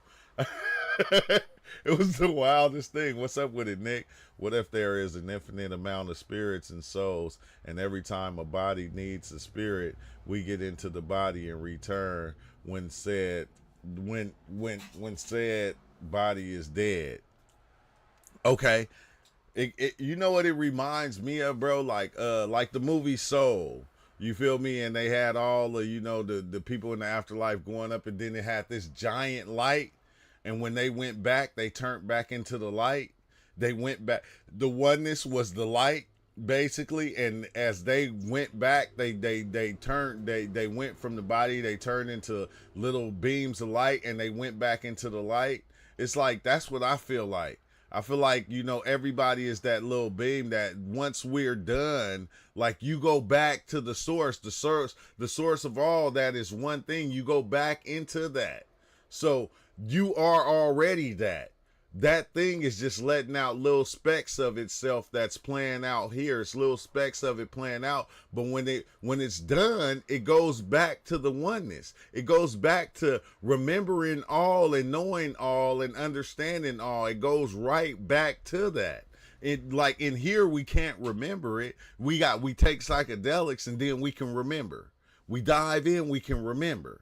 It was the wildest thing. What's up with it, Nick? What if there is an infinite amount of spirits and souls, and every time a body needs a spirit, we get into the body and return when said body is dead? Okay. You know what it reminds me of, bro? Like the movie Soul. You feel me? And they had all the, you know, the people in the afterlife going up, and then it had this giant light. And when they went back, they turned back into the light. They went back. The oneness was the light, basically. And as they went back, they went from the body. They turned into little beams of light, and they went back into the light. It's like, that's what I feel like. I feel like, you know, everybody is that little beam that once we're done, like, you go back to the source of all that is one thing. You go back into that. So you are already that. That thing is just letting out little specks of itself that's playing out here. It's little specks of it playing out. But when it's done, it goes back to the oneness. It goes back to remembering all and knowing all and understanding all. It goes right back to that. It, like, in here, we can't remember it. We take psychedelics and then we can remember. We dive in, we can remember.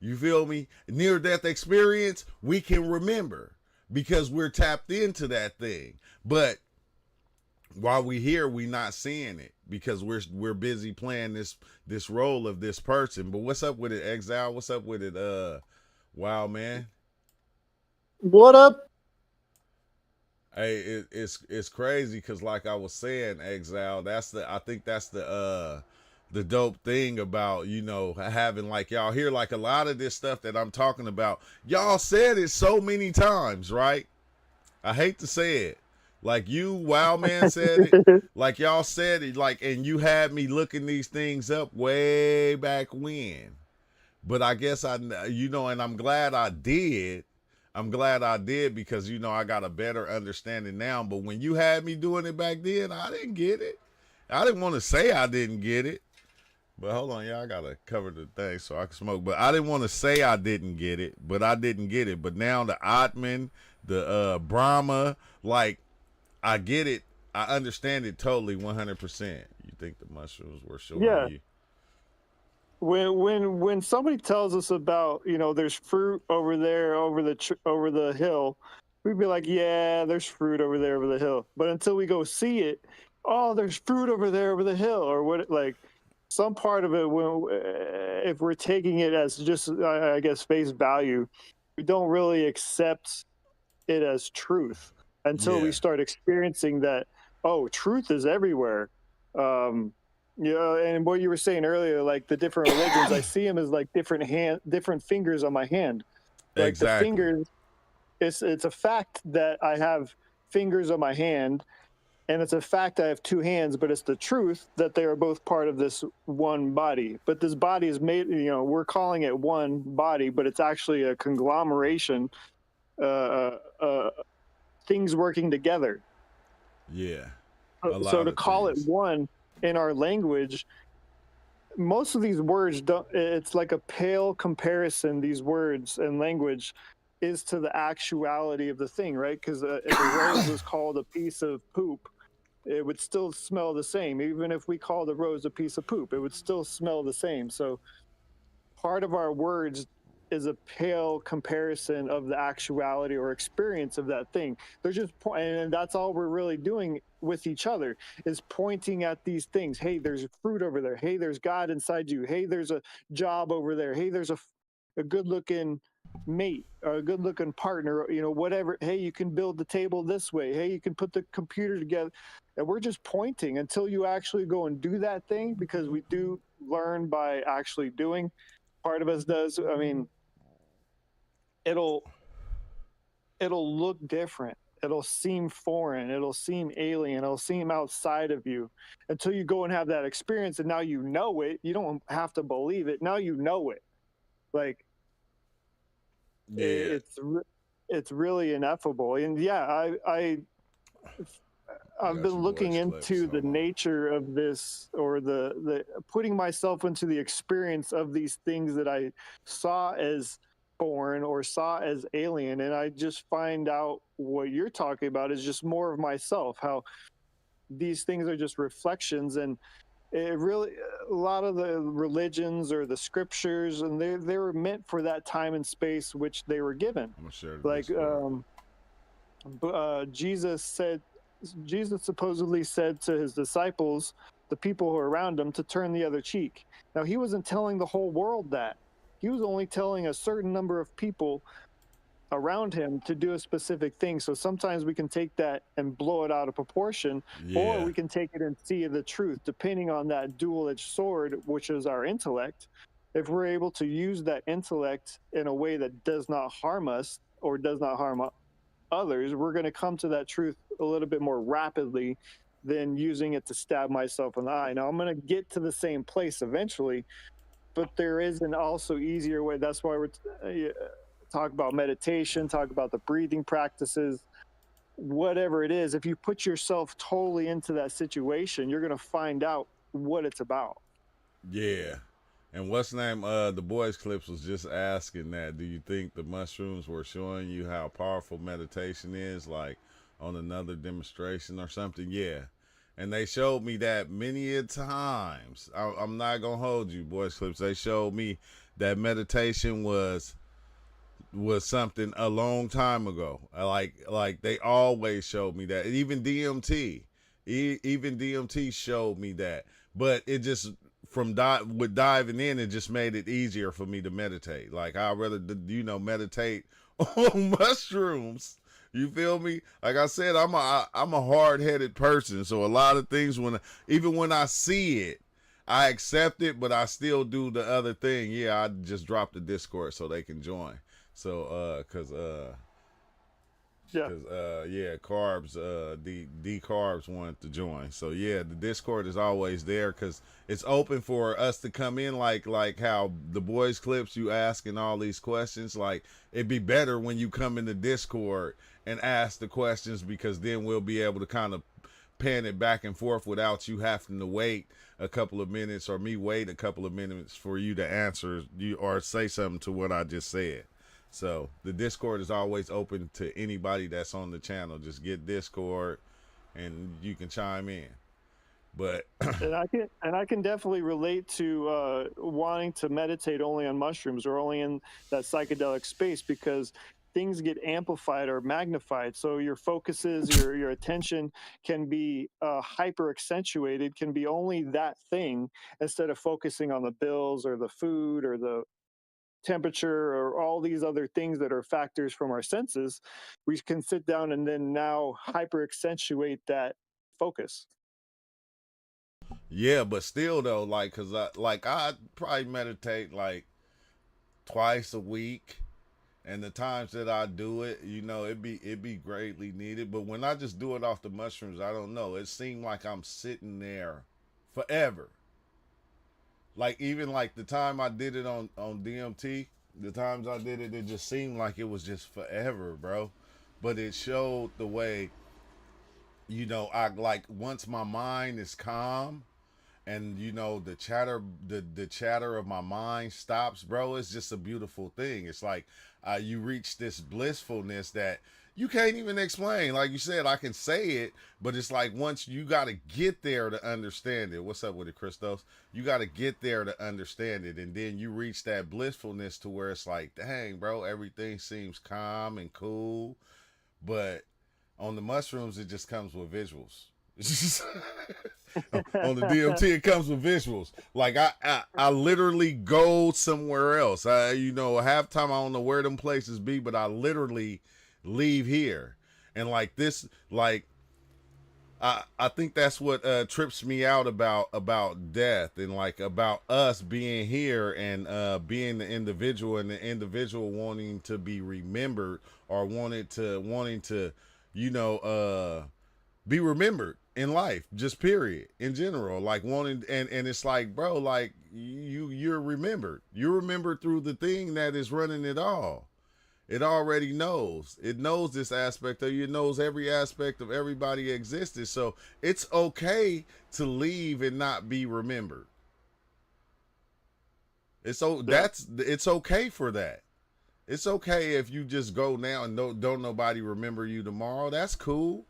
You feel me? Near death experience, we can remember, because we're tapped into that thing. But while we here, we not seeing it because we're busy playing this role of this person. But what's up with it, Exile? What's up with it, wow, man? What up? Hey, it's crazy because, like I was saying, Exile, I think that's the dope thing about, you know, having, like, y'all hear, like, a lot of this stuff that I'm talking about, y'all said it so many times, right? I hate to say it. Like, you, Wow Man, said it. Like, y'all said it, like, and you had me looking these things up way back when. But I guess you know, and I'm glad I did. I'm glad I did because I got a better understanding now. But when you had me doing it back then, I didn't get it. I didn't want to say I didn't get it. But hold on, y'all, I gotta cover the thing so I can smoke. But I didn't want to say I didn't get it, but I didn't get it. But now the Atman, the Brahma, like I get it. I understand it totally 100%. You think the mushrooms were showing you? When somebody tells us about, there's fruit over there over the hill, we'd be like, yeah, there's fruit over there over the hill. But until we go see it, oh, there's fruit over there over the hill, or what? Like some part of it, if we're taking it as just, I guess, face value, we don't really accept it as truth until we start experiencing that. Oh, truth is everywhere. And what you were saying earlier, like the different religions, I see them as like different fingers on my hand. Like Exactly. the fingers, it's a fact that I have fingers on my hand, and it's a fact I have two hands, but it's the truth that they are both part of this one body. But this body is made, we're calling it one body, but it's actually a conglomeration, things working together. Yeah. So to call it one in our language, most of these words don't, it's like a pale comparison, these words and language is to the actuality of the thing, right? Because if a rose was called a piece of poop, it would still smell the same. Even if we called a rose a piece of poop, it would still smell the same. So part of our words is a pale comparison of the actuality or experience of that thing. They're just and that's all we're really doing with each other is pointing at these things. Hey, there's fruit over there. Hey, there's God inside you. Hey, there's a job over there. Hey, there's a good-looking mate or a good-looking partner, whatever. Hey, you can build the table this way. Hey, you can put the computer together. And we're just pointing until you actually go and do that thing, because we do learn by actually doing. Part of us does. I mean, it'll look different. It'll seem foreign. It'll seem alien. It'll seem outside of you until you go and have that experience. And now you know it. You don't have to believe it. Now you know it. Like, it's really ineffable. And yeah, I've been looking into the nature of this, or the putting myself into the experience of these things that I saw as foreign or saw as alien, and I just find out what you're talking about is just more of myself, how these things are just reflections. And it really, a lot of the religions or the scriptures, and they were meant for that time and space which they were given. I'm gonna share like Jesus supposedly said to his disciples, the people who are around him, to turn the other cheek. Now, he wasn't telling the whole world that. He was only telling a certain number of people around him to do a specific thing. So sometimes we can take that and blow it out of proportion, or we can take it and see the truth, depending on that dual-edged sword, which is our intellect. If we're able to use that intellect in a way that does not harm us or does not harm others, we're going to come to that truth a little bit more rapidly than using it to stab myself in the eye. Now, I'm going to get to the same place eventually, but there is an also easier way. That's why we're talk about meditation, talk about the breathing practices, whatever it is. If you put yourself totally into that situation, you're going to find out what it's about. Yeah. And what's name? The Boys Clips was just asking that. Do you think the mushrooms were showing you how powerful meditation is, like on another demonstration or something? Yeah. And they showed me that many a times. I'm not gonna hold you, Boys Clips. They showed me that meditation was something a long time ago. Like they always showed me that. Even DMT, even DMT showed me that. But it just with diving in, it just made it easier for me to meditate. Like I'd rather meditate on mushrooms. You feel me? Like I said, I'm a hard-headed person, so a lot of things even when I see it, I accept it, but I still do the other thing. Yeah, I just drop the Discord so they can join. So, Yeah. Cause yeah, carbs, D carbs wanted to join. So yeah, the Discord is always there because it's open for us to come in, like how the boys clips you asking all these questions. Like it'd be better when you come in the Discord and ask the questions because then we'll be able to kind of pan it back and forth without you having to wait a couple of minutes or me wait a couple of minutes for you to answer you or say something to what I just said. So the Discord is always open to anybody that's on the channel. Just get Discord and you can chime in. But And I can definitely relate to wanting to meditate only on mushrooms or only in that psychedelic space because things get amplified or magnified. So your focuses, your attention can be hyper accentuated, can be only that thing instead of focusing on the bills or the food or the temperature or all these other things that are factors from our senses. We can sit down and then now hyper accentuate that focus. yeah, but still though, cause I probably meditate like twice a week. And the times that I do it, it be greatly needed. But when I just do it off the mushrooms, I don't know. It seemed like I'm sitting there forever. Like even like the time I did it on DMT, the times I did it, it just seemed like it was just forever, bro. But it showed the way, I like once my mind is calm and the chatter of my mind stops, bro. It's just a beautiful thing. It's like you reach this blissfulness that you can't even explain. Like you said, I can say it, but it's like once you got to get there to understand it. What's up with it, Christos? You got to get there to understand it, and then you reach that blissfulness to where it's like, dang, bro, everything seems calm and cool. But on the mushrooms, it just comes with visuals. On the DMT, it comes with visuals. Like I literally go somewhere else. Half time I don't know where them places be, but I literally leave here. And like this, like I think that's what trips me out about death and like about us being here and being the individual and the individual wanting to be remembered or wanting to be remembered in life, just period, in general, like wanting and it's like, bro, like you're remembered through the thing that is running it all. It already knows, it knows this aspect of you, it knows every aspect of everybody existed, so it's okay to leave and not be remembered. It's it's okay for that. It's okay if you just go now and don't nobody remember you tomorrow. That's cool.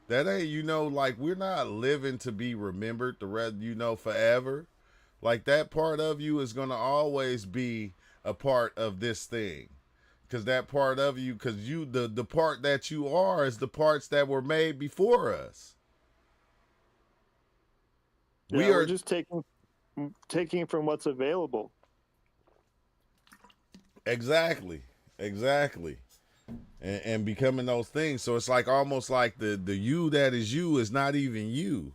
That ain't, like we're not living to be remembered the rest, forever. Like that part of you is going to always be a part of this thing. Cause that part of you, cause the part that you are is the parts that were made before us. Yeah, we're just taking from what's available. Exactly. And becoming those things. So it's like almost like the you that is you is not even you.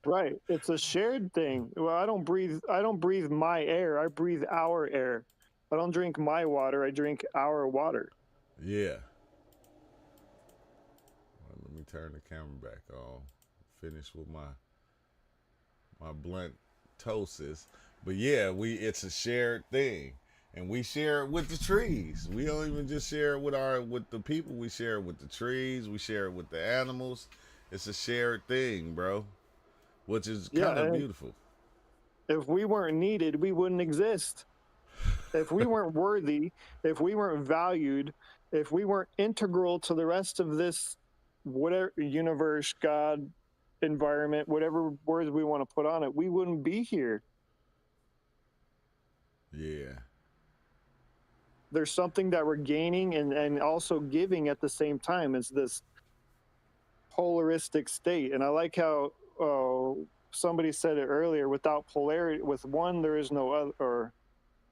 Right. It's a shared thing. Well, I don't breathe my air. I breathe our air. I don't drink my water. I drink our water. Yeah. Well, let me turn the camera back on. Finish with my blunt toasts. But yeah, it's a shared thing. And we share it with the trees. We don't even just share it with the people. We share it with the trees. We share it with the animals. It's a shared thing, bro, which is kind of beautiful. If we weren't needed, we wouldn't exist. If we weren't worthy, if we weren't valued, if we weren't integral to the rest of this, whatever universe, God, environment, whatever words we want to put on it, we wouldn't be here. Yeah. There's something that we're gaining and also giving at the same time. It's this polaristic state. And I like how somebody said it earlier, without polarity, with one, there is no other, or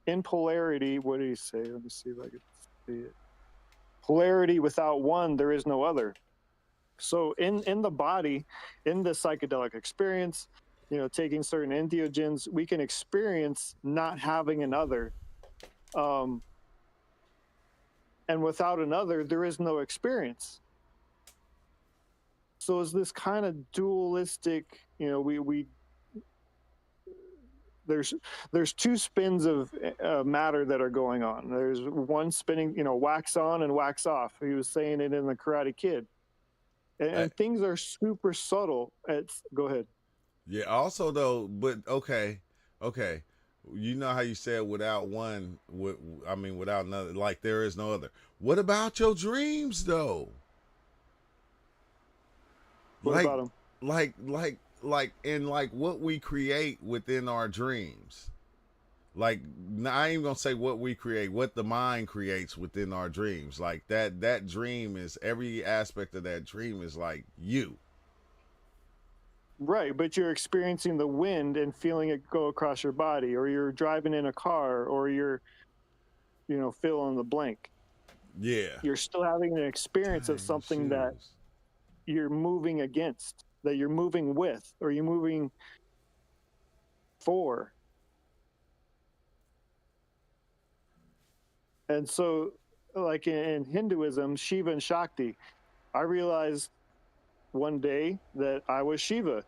in polarity, what did he say? Let me see if I can see it. Polarity without one, there is no other. So in the body, in the psychedelic experience, taking certain entheogens, we can experience not having an other. and without another, there is no experience. So it's this kind of dualistic, we there's two spins of matter that are going on. There's one spinning, wax on and wax off. He was saying it in the Karate Kid, and things are super subtle. Go ahead. Yeah. Also, though, but okay. You know how you said without one, without another, like there is no other. What about your dreams, though? What about them? Like what we create within our dreams. Like, I ain't even gonna say what we create, what the mind creates within our dreams. Like that dream is, every aspect of that dream is like you. Right, but you're experiencing the wind and feeling it go across your body, or you're driving in a car, or you're, fill in the blank. Yeah. You're still having an experience of something that you're moving against, that you're moving with, or you're moving for. And so, like in Hinduism, Shiva and Shakti, I realized one day that I was Shiva.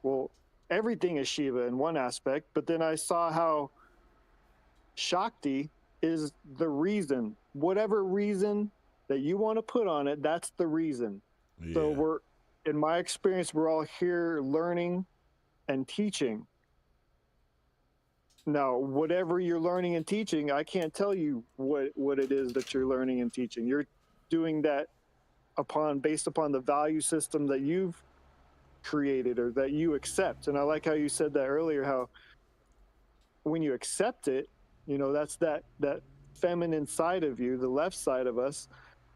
Well, everything is Shiva in one aspect, but then I saw how Shakti is the reason. Whatever reason that you want to put on it, that's the reason. Yeah. So in my experience, we're all here learning and teaching. Now, whatever you're learning and teaching, I can't tell you what it is that you're learning and teaching. You're doing that based upon the value system that you've created or that you accept. And I like how you said that earlier, how when you accept it, that's that feminine side of you, the left side of us,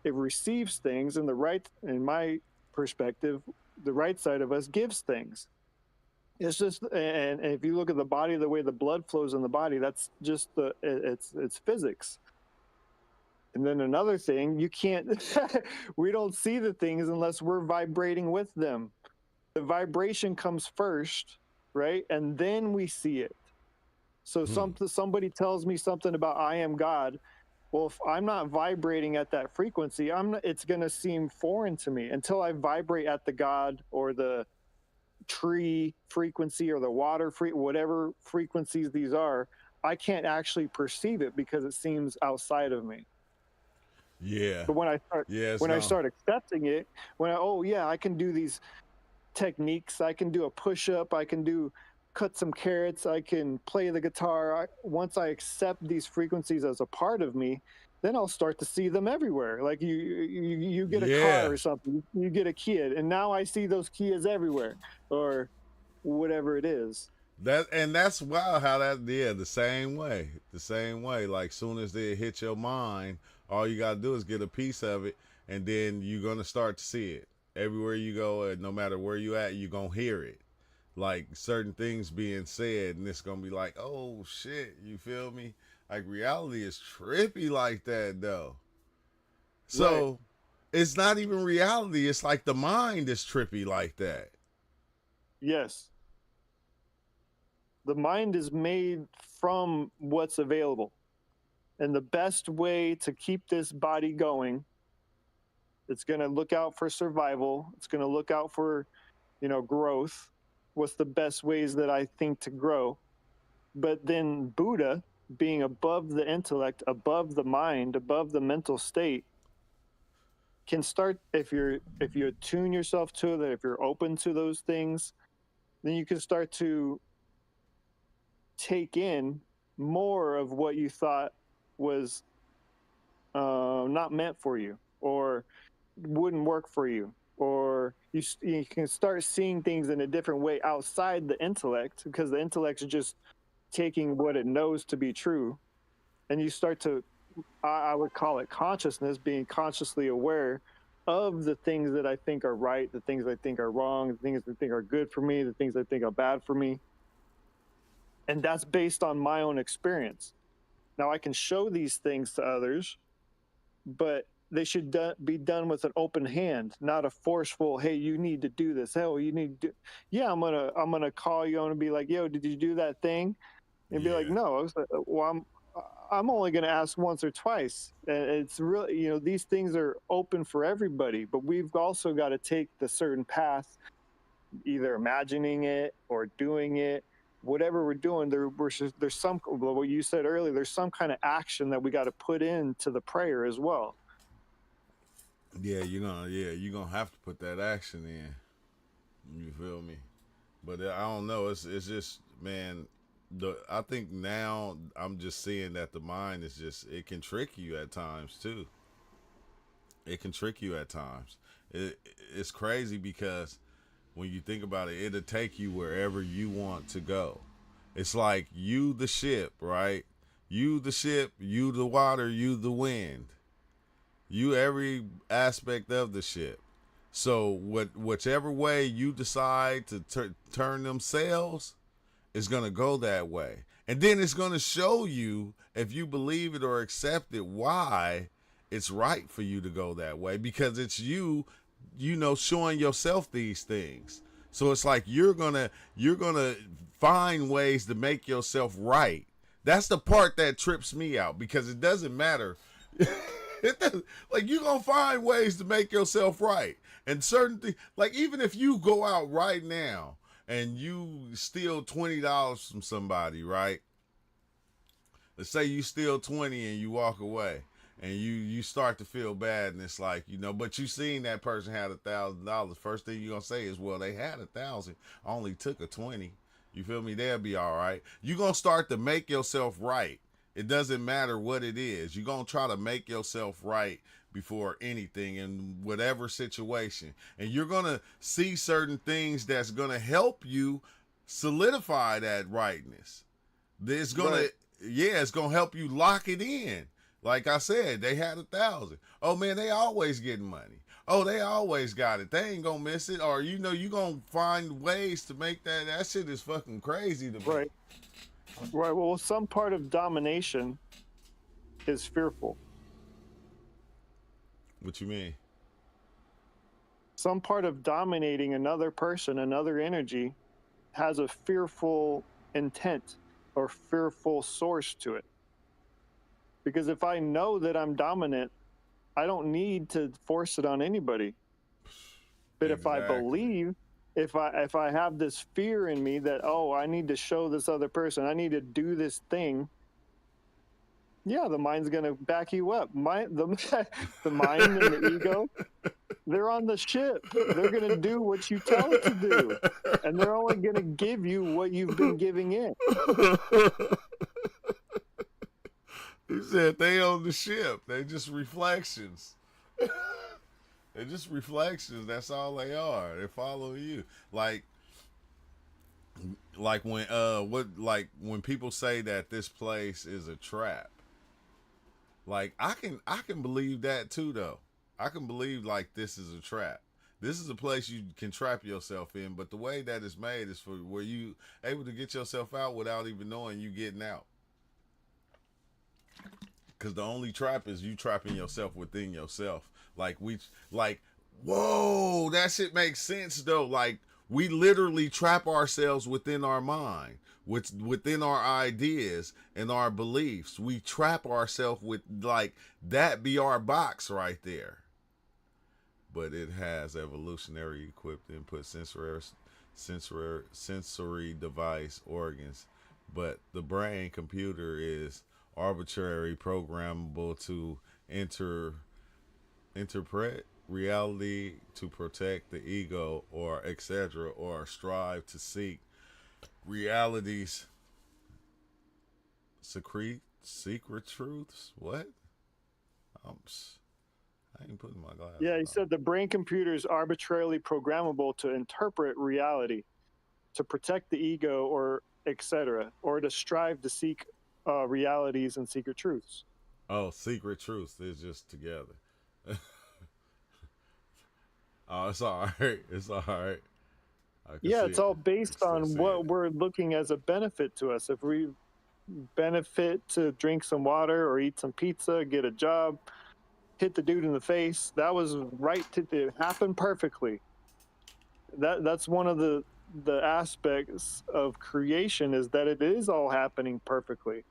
it receives things, and in my perspective, the right side of us gives things. It's just, and if you look at the body, the way the blood flows in the body, that's just it's physics. And then another thing, you can't, we don't see the things unless we're vibrating with them. The vibration comes first, right? And then we see it. So somebody tells me something about I am God. Well, if I'm not vibrating at that frequency, it's going to seem foreign to me until I vibrate at the God or the tree frequency or the water whatever frequencies these are. I can't actually perceive it because it seems outside of me. Yeah. But when I start accepting it, I can do these techniques. I can do a push-up. I can cut some carrots. I can play the guitar. Once I accept these frequencies as a part of me, then I'll start to see them everywhere. Like you get a car or something, you get a Kia, and now I see those Kias everywhere, or whatever it is. That's wild how the same way. Like, soon as they hit your mind, all you gotta do is get a piece of it, and then you're gonna start to see it everywhere you go. No matter where you at, you're gonna hear it. Like certain things being said, and it's gonna be like, oh shit, you feel me? Like, reality is trippy like that, though. So right. It's not even reality. It's like the mind is trippy like that. Yes. The mind is made from what's available. And the best way to keep this body going, it's going to look out for survival. It's going to look out for, growth. What's the best ways that I think to grow? But then Buddha, being above the intellect, above the mind, above the mental state, can start, if you attune yourself to it, if you're open to those things, then you can start to take in more of what you thought was not meant for you, or wouldn't work for you, or you can start seeing things in a different way outside the intellect, because the intellect is just taking what it knows to be true. And you start to, I would call it consciousness, being consciously aware of the things that I think are right, the things I think are wrong, the things I think are good for me, the things I think are bad for me. And that's based on my own experience. Now, I can show these things to others, but they should be done with an open hand, not a forceful, hey, you need to do this. Hell, you need to do. Yeah, I'm gonna call you and be like, yo, did you do that thing? And be like, no. I was like, well, I'm only going to ask once or twice. And it's really, these things are open for everybody, but we've also got to take the certain path, either imagining it or doing it. Whatever we're doing, there's some, what you said earlier, there's some kind of action that we got to put into the prayer as well. Yeah, you're gonna have to put that action in. You feel me? But I don't know. It's just, man. I think now I'm just seeing that the mind is just, it can trick you at times too. It can trick you at times. It's crazy because when you think about it, it'll take you wherever you want to go. It's like you the ship, right? You the ship, you the water, you the wind. You every aspect of the ship. So whichever way you decide to turn them sails, it's going to go that way. And then it's going to show you, if you believe it or accept it, why it's right for you to go that way, because it's you showing yourself these things. So it's like you're going to find ways to make yourself right. That's the part that trips me out, because it doesn't matter. Like, you're going to find ways to make yourself right. And certain things, like even if you go out right now and you steal $20 from somebody, right? Let's say you steal 20 and you walk away, and you start to feel bad, and it's like, but you seen that person had $1,000. First thing you're gonna say is, well, they had 1,000, I only took a 20. You feel me? They'll be all right. You're gonna start to make yourself right. It doesn't matter what it is. You're gonna try to make yourself right before anything in whatever situation. And you're going to see certain things that's going to help you solidify that rightness. It's going to, it's going to help you lock it in. Like I said, they had 1,000. Oh man, they always getting money. Oh, they always got it. They ain't going to miss it. Or, you going to find ways to make that shit is fucking crazy to me. Right. Well, some part of domination is fearful. What you mean? Some part of dominating another person, another energy, has a fearful intent or fearful source to it. Because if I know that I'm dominant, I don't need to force it on anybody. But if I believe, if I have this fear in me that, oh, I need to show this other person, I need to do this thing, yeah, the mind's going to back you up. The mind and the ego, they're on the ship. They're going to do what you tell it to do. And they're only going to give you what you've been giving in. He said they on the ship. They just reflections. They're just reflections. That's all they are. They're following you. Like when people say that this place is a trap. Like I can believe that too, though. I can believe like this is a trap. This is a place you can trap yourself in, but the way that it's made is for where you able to get yourself out without even knowing you getting out. Because the only trap is you trapping yourself within yourself. Whoa, that shit makes sense though. Like we literally trap ourselves within our mind. Within our ideas and our beliefs, we trap ourselves with, like, that be our box right there. But it has evolutionary equipped input sensory device organs. But the brain computer is arbitrary programmable to interpret reality, to protect the ego, or etc., or strive to seek realities, secret truths. What? I ain't putting my glasses. Yeah, he said the brain computer is arbitrarily programmable to interpret reality, to protect the ego, or etc., or to strive to seek realities and secret truths. Oh, secret truths. They're just together. Oh, it's all right. It's all right. Yeah, it's all based on what we're looking as a benefit to us. If we benefit to drink some water or eat some pizza, get a job, hit the dude in the face, that was right to happen perfectly. That's one of the aspects of creation, is that it is all happening perfectly.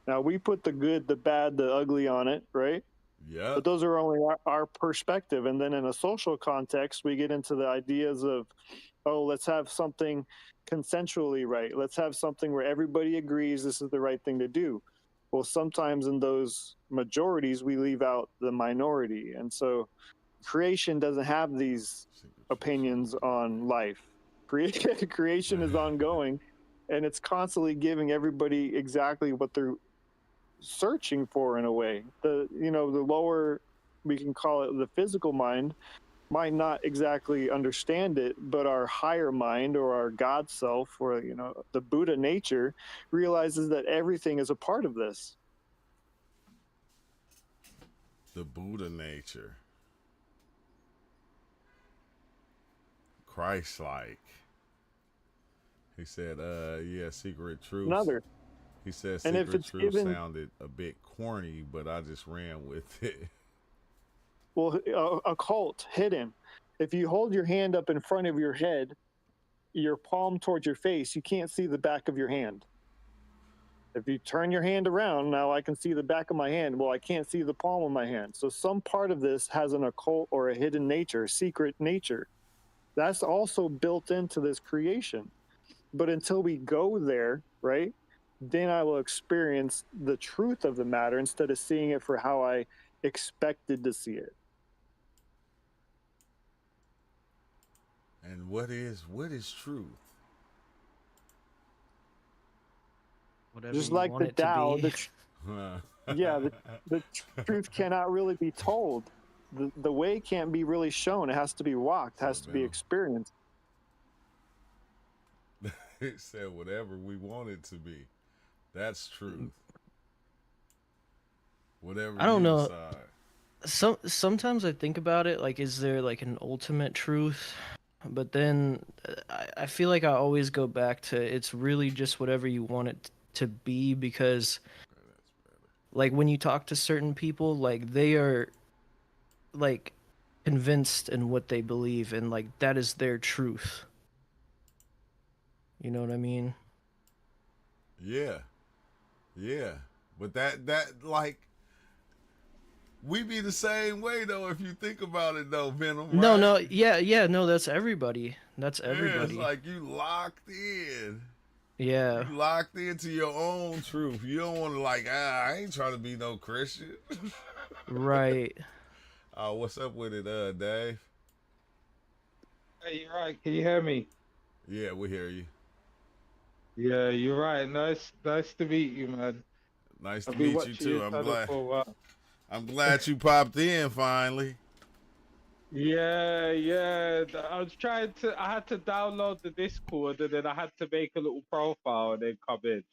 Now we put the good, the bad, the ugly on it, right? Yeah. But those are only our perspective. And then in a social context, we get into the ideas of, oh, let's have something consensually right. Let's have something where everybody agrees this is the right thing to do. Well, sometimes in those majorities, we leave out the minority. And so creation doesn't have these opinions on life. Creation is ongoing, and it's constantly giving everybody exactly what they're searching for in a way. The lower, we can call it the physical mind, might not exactly understand it, but our higher mind or our God self or the Buddha nature realizes that everything is a part of this. The Buddha nature. Christ-like. He said, yeah, secret truth. Another. He said And if secret it's truth given- sounded a bit corny, but I just ran with it. Well, occult, hidden. If you hold your hand up in front of your head, your palm towards your face, you can't see the back of your hand. If you turn your hand around, now I can see the back of my hand. Well, I can't see the palm of my hand. So some part of this has an occult or a hidden nature, secret nature. That's also built into this creation. But until we go there, right, then I will experience the truth of the matter instead of seeing it for how I expected to see it. And what is truth? Whatever Just you like want the it to Tao, be. the truth cannot really be told. The way can't be really shown. It has to be walked, has to be experienced. It said whatever we want it to be. That's truth. Whatever I don't you know. decide. Sometimes I think about it, like, is there like an ultimate truth? But then I feel like I always go back to it's really just whatever you want it to be, because like when you talk to certain people, like they are like convinced in what they believe, and like that is their truth. You know what I mean? Yeah. Yeah. But that like we be the same way though if you think about it though, Venom. No, right? no, yeah, no, that's everybody. That's Yeah, everybody. it's like you locked in. Yeah. You locked into your own truth. You don't want to like, I ain't trying to be no Christian. Right. What's up with it, Dave? Hey, you're right. Can you hear me? Yeah, we hear you. Yeah, you're right. Nice to meet you, man. Nice to I've been meet you watching too. your I'm channel glad. for a while. I'm glad you popped in finally. Yeah. I was trying to. I had to download the Discord, and then I had to make a little profile and then come in.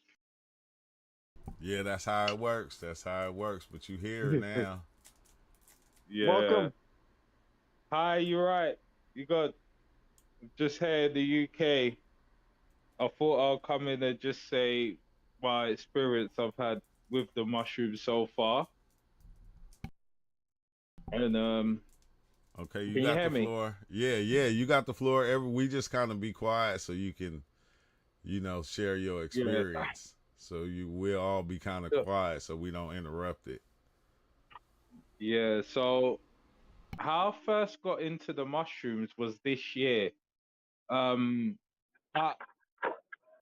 Yeah, that's how it works. That's how it works. But you here now. Yeah. Welcome. Hi, you're right. You got just here in the UK. I thought I'll come in and just say my experience I've had with the mushrooms so far. And Okay, you Can you got hear the me? floor. Yeah, you got the floor. We just kind of be quiet so you can, share your experience. So we'll all be kind of Yeah. quiet so we don't interrupt it. Yeah, so how I first got into the mushrooms was this year. I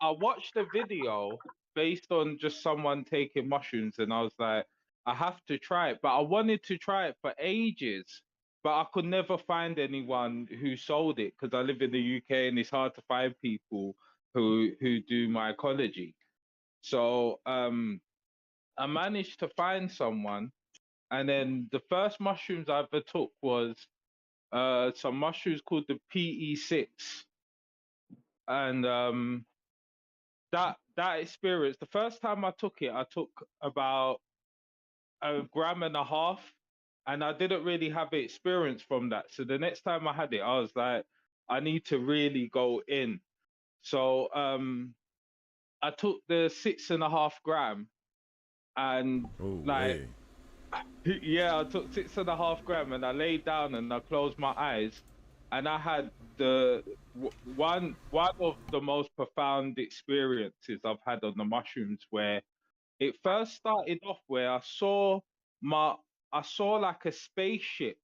I watched a video based on just someone taking mushrooms, and I was like, I have to try it. But I wanted to try it for ages, but I could never find anyone who sold it because I live in the UK and it's hard to find people who do mycology. So I managed to find someone, and then the first mushrooms I ever took was some mushrooms called the PE6, and that experience. The first time I took it, I took about 1.5 grams, and I didn't really have experience from that. So the next time I had it, I was like, I need to really go in. So I took the 6.5 gram, and Oh, like. hey. Yeah, I took 6.5 grams, and I laid down and I closed my eyes, and I had one of the most profound experiences I've had on the mushrooms, where it first started off where I saw like a spaceship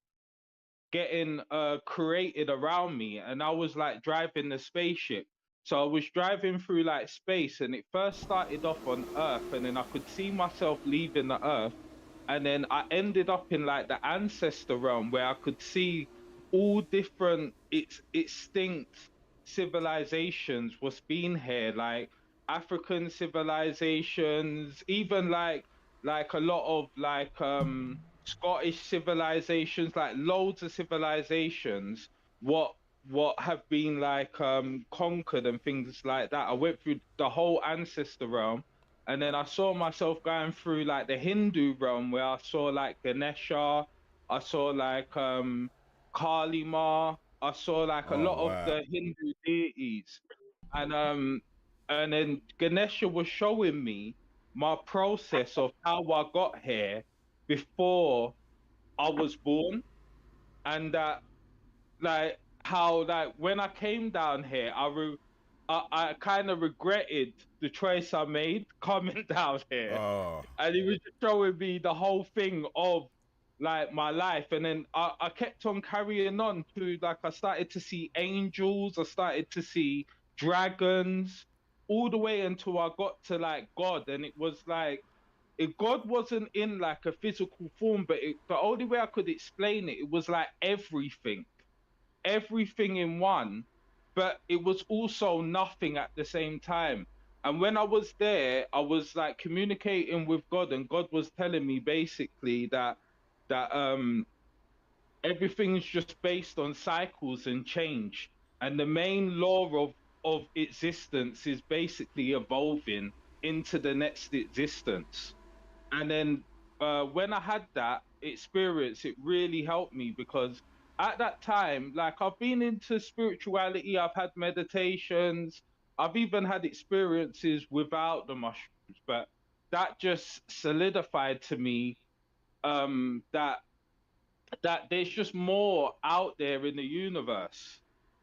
getting created around me, and I was like driving the spaceship. So I was driving through like space, and it first started off on Earth, and then I could see myself leaving the Earth, and then I ended up in like the ancestor realm where I could see all different extinct civilizations what's been here, like African civilizations, even like a lot of like Scottish civilizations, like loads of civilizations, what have been like conquered and things like that. I went through the whole ancestor realm, and then I saw myself going through like the Hindu realm where I saw like Ganesha, I saw like Kali Ma, I saw like a Oh lot of wow. the Hindu deities, and then Ganesha was showing me my process of how I got here before I was born, and that like how like when I came down here, I kind of regretted the choice I made coming down here, Oh. and he was just showing me the whole thing of like my life, and then I kept on carrying on to like I started to see angels, I started to see dragons, all the way until I got to like God, and it was like God wasn't in like a physical form, but the only way I could explain it, it was like everything in one, but it was also nothing at the same time. And when I was there, I was like communicating with God, and God was telling me basically that everything's just based on cycles and change, and the main law of existence is basically evolving into the next existence. And then when I had that experience, it really helped me because at that time, like I've been into spirituality, I've had meditations, I've even had experiences without the mushrooms, but that just solidified to me that there's just more out there in the universe.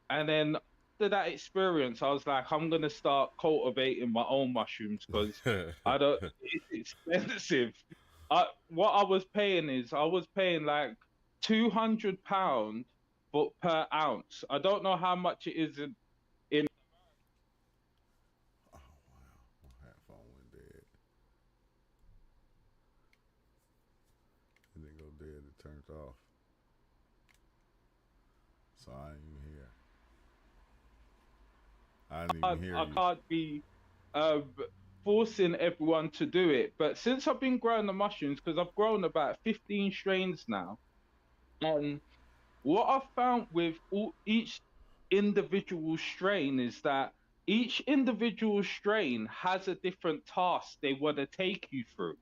And then after that experience, I was like, I'm gonna start cultivating my own mushrooms because I don't. It's expensive. What I was paying is I was paying like £200 for per ounce. I don't know how much it is in. Oh wow. My headphone went dead. It didn't go dead, it turned off. So I didn't even hear. I didn't even hear I you. can't be uh, forcing everyone to do it. But since I've been growing the mushrooms, because I've grown about 15 strains now, and what I've found with each individual strain is that each individual strain has a different task they want to take you through.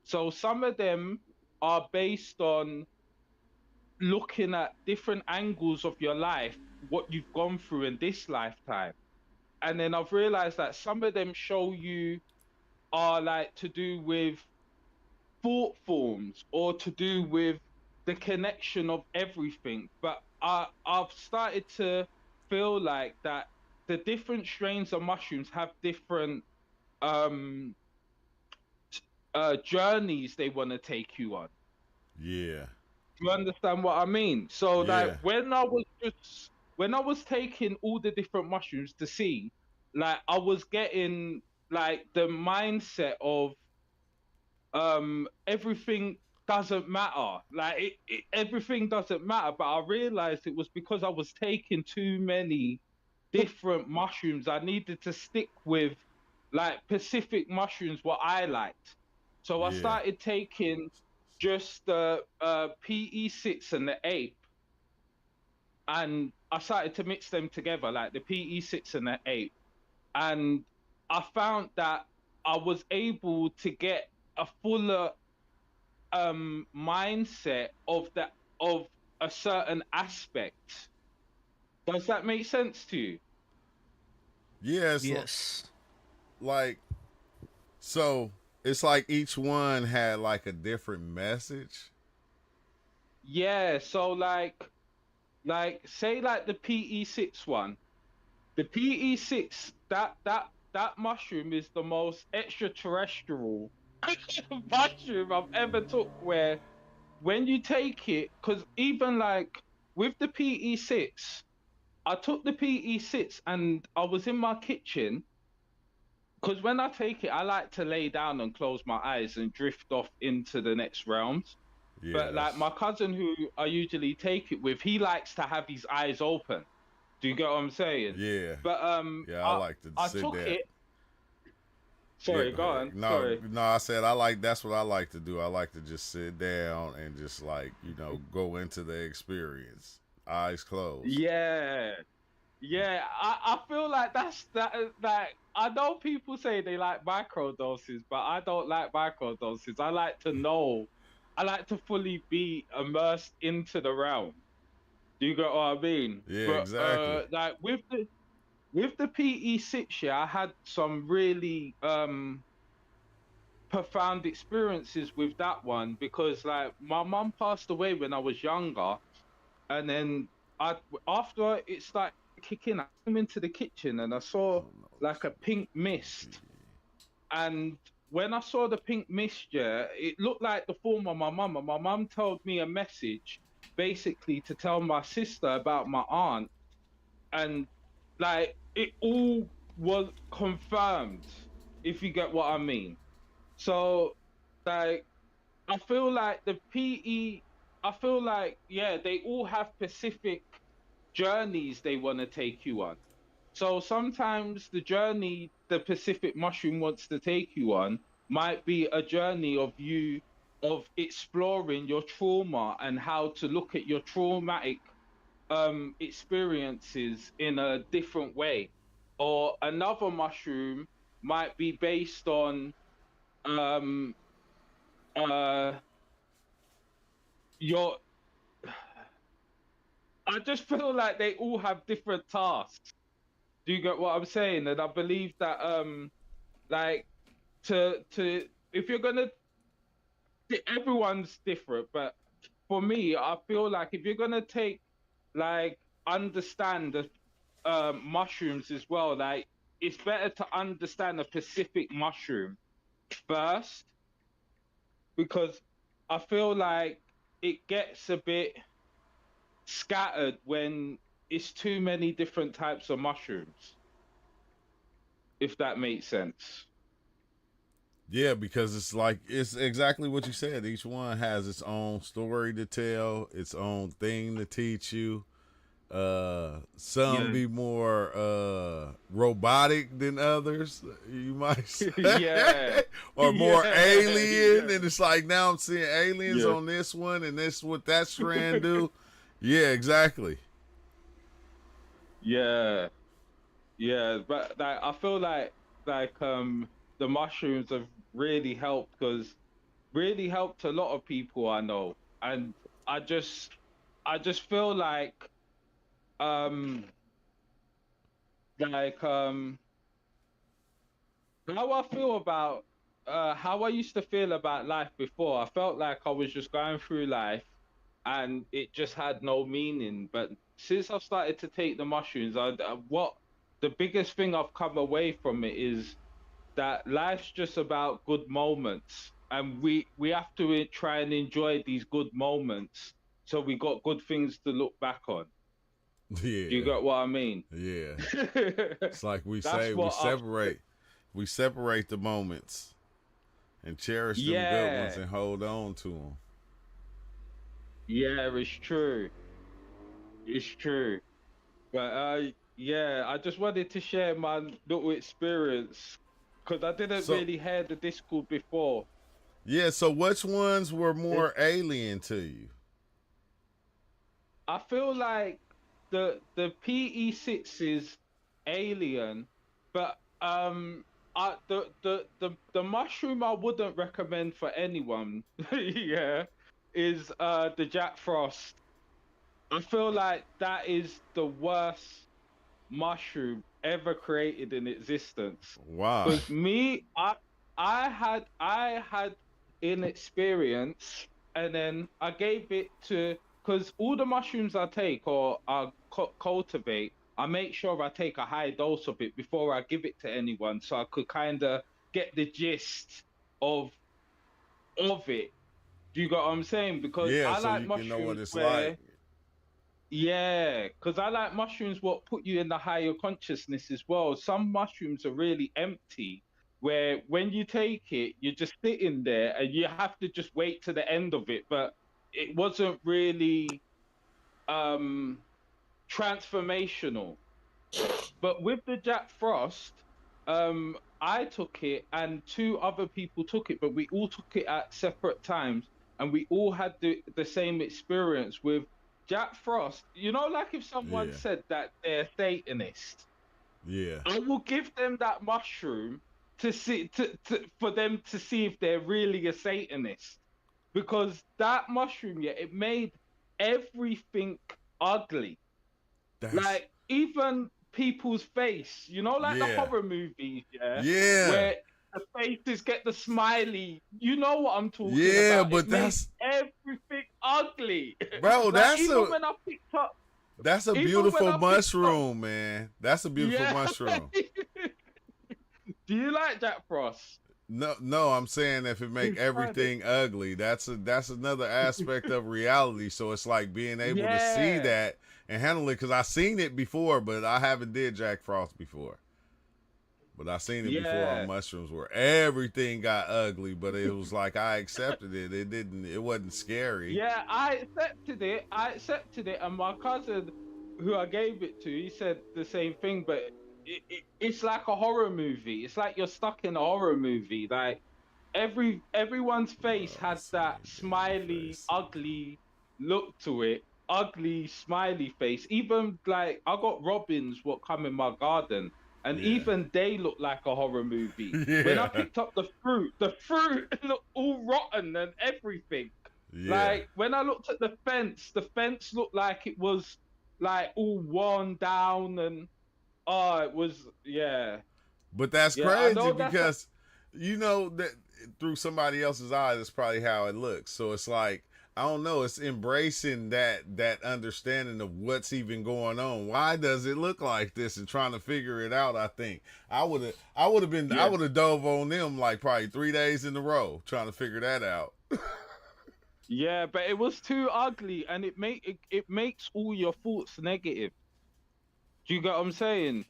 So some of them are based on looking at different angles of your life, what you've gone through in this lifetime. And then I've realized that some of them show you are like to do with thought forms or to do with the connection of everything. But I've started to feel like that the different strains of mushrooms have different um journeys they want to take you on. Yeah. Do you understand what I mean? So like Yeah. when I was taking all the different mushrooms to see, like I was getting like the mindset of everything doesn't matter. Like everything doesn't matter. But I realized it was because I was taking too many different mushrooms. I needed to stick with like Pacific mushrooms, what I liked. So I Yeah. started taking just the PE6 and the ape, and I started to mix them together, like the PE6 and the ape. And I found that I was able to get a fuller mindset of a certain aspect. Does that make sense to you? Yeah, it's Yes. like so it's like each one had like a different message. Yeah, so like say like the PE6 one. The PE6, that mushroom is the most extraterrestrial mushroom I've ever took where when you take it, because even like with the PE6, I took the PE6 and I was in my kitchen. Because when I take it, I like to lay down and close my eyes and drift off into the next realms. But like Yes. my cousin who I usually take it with, he likes to have his eyes open. Do you get what I'm saying? Yeah. But Yeah, I like to I sit took that. it. Yeah, Sorry, go go ahead. on. No, Sorry. no, I said I like that's what I like to do. I like to just sit down and just like, go into the experience. Eyes closed. Yeah. Yeah, I feel like like I know people say they like micro doses, but I don't like micro doses. I like to know, I like to fully be immersed into the realm. Do you get what I mean? Yeah, But exactly. like with the PE6, yeah, I had some really profound experiences with that one because like my mum passed away when I was younger, and then I after it started kicking, I came into the kitchen and I saw Oh, no, like a pink mist. And when I saw the pink mist, yeah, it looked like the form of my mum. And my mum told me a message basically to tell my sister about my aunt. And like it all was confirmed, if you get what I mean. So like I feel like the PE, I feel like, yeah, they all have specific journeys they want to take you on. So sometimes the journey the Pacific mushroom wants to take you on might be a journey of you of exploring your trauma and how to look at your traumatic experiences in a different way. Or another mushroom might be based on um uh your I just feel like they all have different tasks. Do you get what I'm saying? And I believe that like to if you're gonna everyone's different, but for me, I feel like if you're gonna take like understand the mushrooms as well, like it's better to understand a specific mushroom first because I feel like it gets a bit scattered when it's too many different types of mushrooms, if that makes sense. Yeah, because it's like it's exactly what you said. Each one has its own story to tell, its own thing to teach you. Some Yeah. be more robotic than others, you might say, Yeah. or more alien. Yeah. And it's like now I'm seeing aliens Yeah. on this one, and this what that strand do. Yeah, exactly. Yeah. Yeah. But like I feel like the mushrooms have really helped a lot of people I know. And I just I just feel um like how I feel about how I used to feel about life before. I felt like I was just going through life and it just had no meaning. But since I've started to take the mushrooms, what the biggest thing I've come away from it is that life's just about good moments, and we have to try and enjoy these good moments so we got good things to look back on. Do you Yeah, get what I mean? yeah. It's like we That's say what I've. we separate the moments and cherish them good ones Yeah, and hold on to them. yeah, it's true. It's true. But yeah, I just wanted to share my little experience because I didn't So really hear the Discord before. yeah, so which ones were It, more alien to you? I feel like the PE6 is alien, but the mushroom I wouldn't recommend for anyone, yeah, is the Jack Frost. I feel like that is the worst mushroom ever created in existence. Why? Because me, I had an experience, and then I gave it to because all the mushrooms I take or I cultivate, I make sure I take a high dose of it before I give it to anyone, so I could kind of get the gist of of it. Do you get what I'm saying? Because Yeah, I so like you can know what mushrooms it's where, like. yeah, because I like mushrooms what put you in the higher consciousness as well. Some mushrooms are really empty, where when you take it, you're just sitting there and you have to just wait to the end of it. But it wasn't really transformational. But with the Jack Frost, I took it and two other people took it, but we all took it at separate times, and we all had the same experience with Jack Frost. You know, like if someone Yeah. said that they're Satanist, Yeah. I will give them that mushroom to see for them to see if they're really a Satanist, because that mushroom, yeah, it made everything ugly. That's Like even people's face, you know, like the Yeah. horror movies, yeah, yeah. where the faces get the smiley. You know what I'm talking Yeah, about? but It made that's everything ugly. bro, Like, that's even a when I picked up, that's a even when I beautiful picked up- mushroom, man. That's a beautiful yeah. mushroom. Do you like Jack Frost? No, I'm saying if it make You've tried everything ugly, that's another aspect of reality. So it's like being able to see Yeah. that and handle it, because I seen it before, but I haven't did Jack Frost before. But I seen it before Yeah. on mushrooms where everything got ugly, but it was like I accepted it. It wasn't scary. Yeah, I accepted it. And my cousin, who I gave it to, he said the same thing. But it's like a horror movie. It's like you're stuck in a horror movie. Like everyone's face Oh, had it's that so smiley, face. ugly look to it. Ugly, smiley face. Even like I got robins what come in my garden, and Yeah. even they look like a horror movie. When I Yeah. picked up the fruit looked all rotten and everything. Yeah. Like when I looked at the fence looked like it was like all worn down, and it was, yeah. But that's Yeah, I crazy know that's because you know that through somebody else's eyes, it's probably how it looks. So it's like, I don't know, it's embracing that understanding of what's even going on. Why does it look like this, and trying to figure it out. I think I would have dove on them like probably 3 days in a row trying to figure that out. Yeah, but it was too ugly, and it makes all your thoughts negative. Do you get what I'm saying?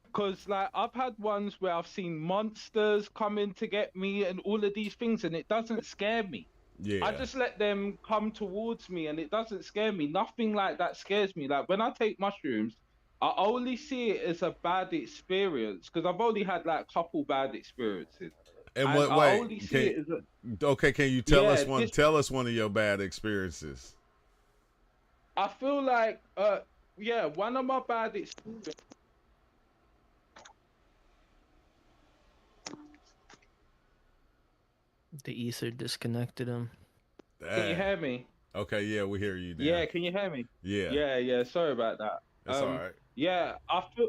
Because like I've had ones where I've seen monsters coming to get me and all of these things, and it doesn't scare me. Yeah. I just let them come towards me, and it doesn't scare me. Nothing like that scares me. Like when I take mushrooms, I only see it as a bad experience, because I've only had like a couple bad experiences. And And what I way? only see it as a, Okay, can you tell Yeah, us one? this- Tell us one of your bad experiences. I feel like, yeah, one of my bad experiences. The ether disconnected him. Can you hear me? Okay, yeah, we hear you now. Yeah, can you hear me? Yeah. Yeah. Sorry about that. That's all right. Yeah, I feel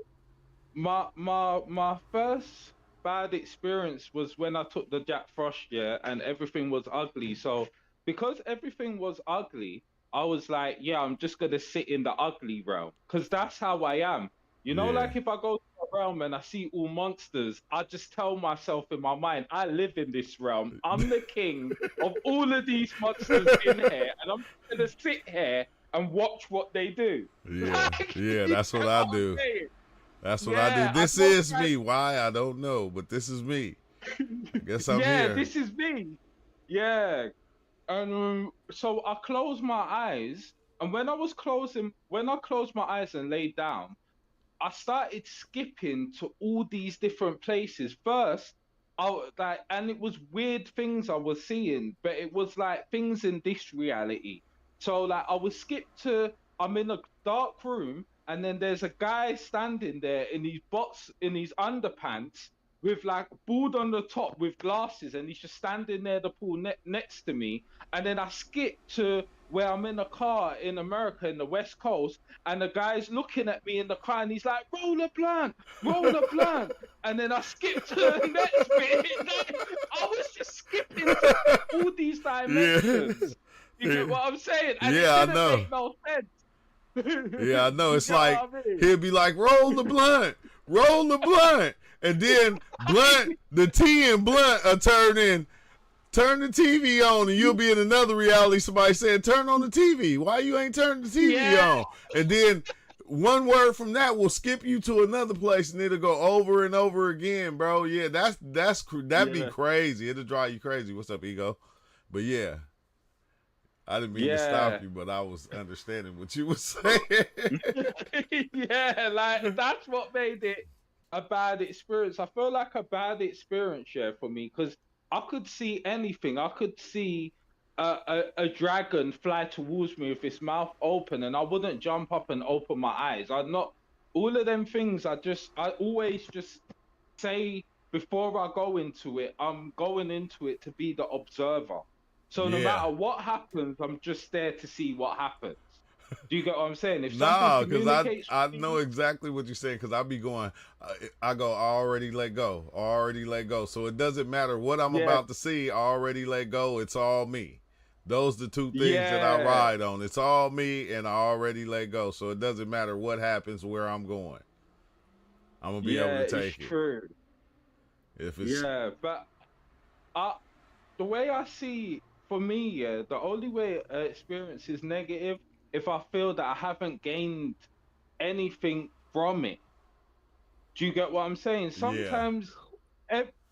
my first bad experience was when I took the Jack Frost, yeah, and everything was ugly. So because everything was ugly, I was like, yeah, I'm just gonna sit in the ugly realm, because that's how I am. You know, Yeah. like if I go to a realm and I see all monsters, I just tell myself in my mind, I live in this realm. I'm the king of all of these monsters in here, and I'm gonna sit here and watch what they do. Yeah, yeah, that's what I do. That's what I Yeah, do. This I is thought me. Why? I don't know, but this is me. I guess I'm yeah, here. this is me. Yeah. And so I closed my eyes, and when I closed my eyes and laid down, I started skipping to all these different places. First, and it was weird things I was seeing, but it was like things in this reality. So like I was skipped to, I'm in a dark room, and then there's a guy standing there in his underpants with like board on the top with glasses, and he's just standing near the pool next to me. And then I skip to where I'm in a car in America in the West Coast, and the guy's looking at me in the car, and he's like, roll a blunt. And then I skip to the next bit. I was just skipping to all these dimensions. You get what I'm saying? And Yeah, I it didn't know. make no sense. Yeah, I know. You It's get like what I mean? he'll be like, roll the blunt, and then blunt, the T in blunt are turning turn the TV on, and you'll be in another reality. Somebody said, turn on the TV. Why you ain't turning the TV on? And then one word from that will skip you to another place, and it'll go over and over again, bro. Yeah, that'd be crazy. It'll drive you crazy. What's up, Ego? But yeah, I didn't mean to stop you, but I was understanding what you were saying. Yeah, like that's what made it a bad experience. I feel like a bad experience, yeah, for me, because I could see anything. I could see a dragon fly towards me with its mouth open, and I wouldn't jump up and open my eyes. I'd not all of them things. I always just say before I go into it, I'm going into it to be the observer. So no matter what happens, I'm just there to see what happens. Do you get what I'm saying? If Nah, because I know exactly what you're saying, because I be going, I already let go. So it doesn't matter what I'm about to see, I already let go. It's all me. Those the two things that I ride on. It's all me, and I already let go. So it doesn't matter what happens, where I'm going. I'm going to be able to take it. True. If it's but the way I see, for me, the only way experience is negative if I feel that I haven't gained anything from it. Do you get what I'm saying? Sometimes,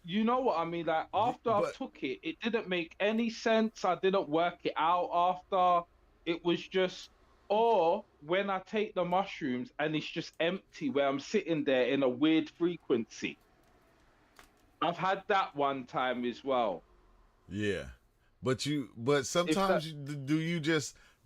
you know what I mean? Like, after I took it, it didn't make any sense. I didn't work it out after. It was just, or when I take the mushrooms and it's just empty, where I'm sitting there in a weird frequency. I've had that one time as well. Yeah. But sometimes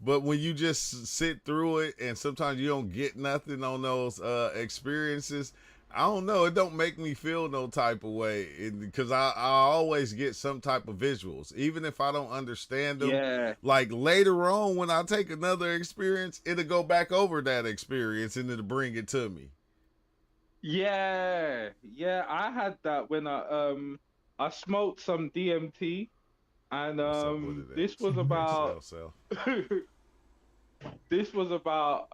but when you just sit through it, and sometimes you don't get nothing on those experiences, I don't know, it don't make me feel no type of way, because I always get some type of visuals, even if I don't understand them. Yeah. Like later on, when I take another experience, it'll go back over that experience and it'll bring it to me. Yeah, I had that when I smoked some DMT, and this was about this was about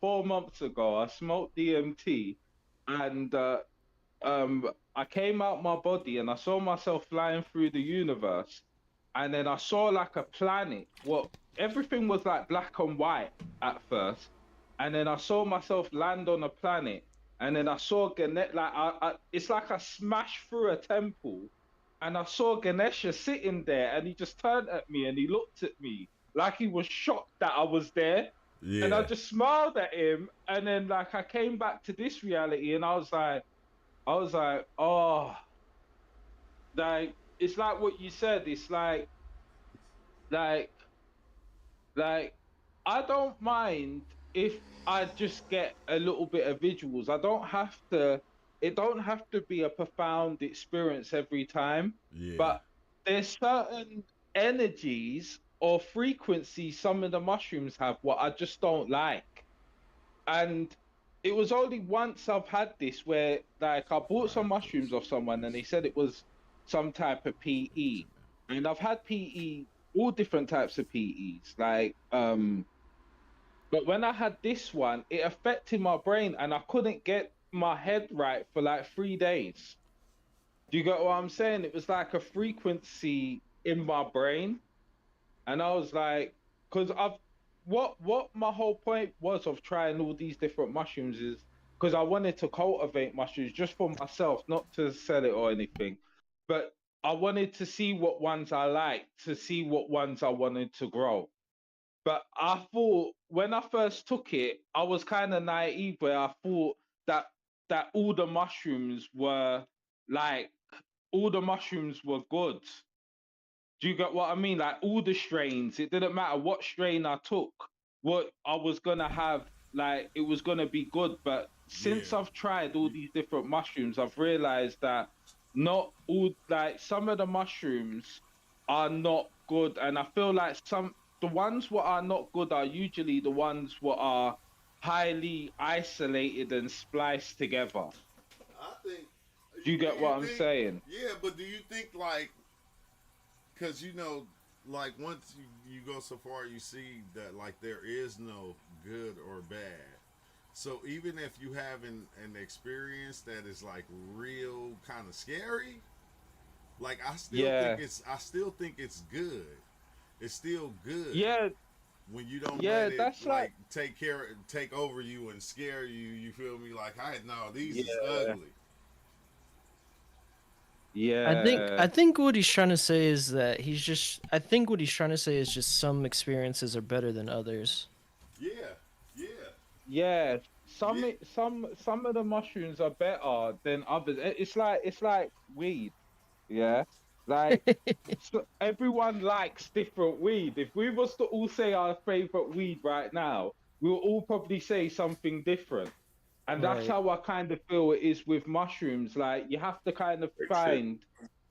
4 months ago. I smoked DMT, and I came out my body and I saw myself flying through the universe, and then I saw like a planet. Well, everything was like black and white at first, and then I saw myself land on a planet, and then I saw Ganesh. Like it's like I smashed through a temple, and I saw Ganesha sitting there, and he just turned at me and he looked at me like he was shocked that I was there. Yeah. And I just smiled at him, and then like I came back to this reality, and I was like, oh, like it's like what you said. It's like I don't mind if I just get a little bit of visuals. It don't have to be a profound experience every time. Yeah. But there's certain energies or frequencies some of the mushrooms have what I just don't like. And it was only once I've had this where like I bought some mushrooms off someone and they said it was some type of PE. And I've had PE, all different types of PEs, like but when I had this one, it affected my brain and I couldn't get my head right for like 3 days. Do you get what I'm saying? It was like a frequency in my brain. And I was like, because what my whole point was of trying all these different mushrooms is because I wanted to cultivate mushrooms just for myself, not to sell it or anything. But I wanted to see what ones I liked, to see what ones I wanted to grow. But I thought when I first took it, I was kind of naive where I thought that all the mushrooms were like all the mushrooms were good. Do you get what I mean? Like all the strains, it didn't matter what strain I took, what I was gonna have, like it was gonna be good. But since I've tried all these different mushrooms, I've realized that not all, like some of the mushrooms are not good, and I feel like the ones what are not good are usually the ones what are highly isolated and spliced together. I think. Do you get what I'm saying? Yeah, but do you think like, because you know, like once you go so far, you see that like there is no good or bad. So even if you have an experience that is like real kind of scary, Like I Yeah. still think it's good. It's still good Yeah, when you don't yeah, let it that's like, like take over you and scare you. You feel me? Like no, these is yeah, ugly. yeah, I think what he's trying to say is that I think what he's trying to say is just some experiences are better than others. Yeah, yeah, yeah. yeah. Some of the mushrooms are better than others. It's like weed. Yeah, like so everyone likes different weed. If we was to all say our favorite weed right now, we'll all probably say something different. And that's Right. how I kind of feel it is with mushrooms. Like you have to kind of Very true. find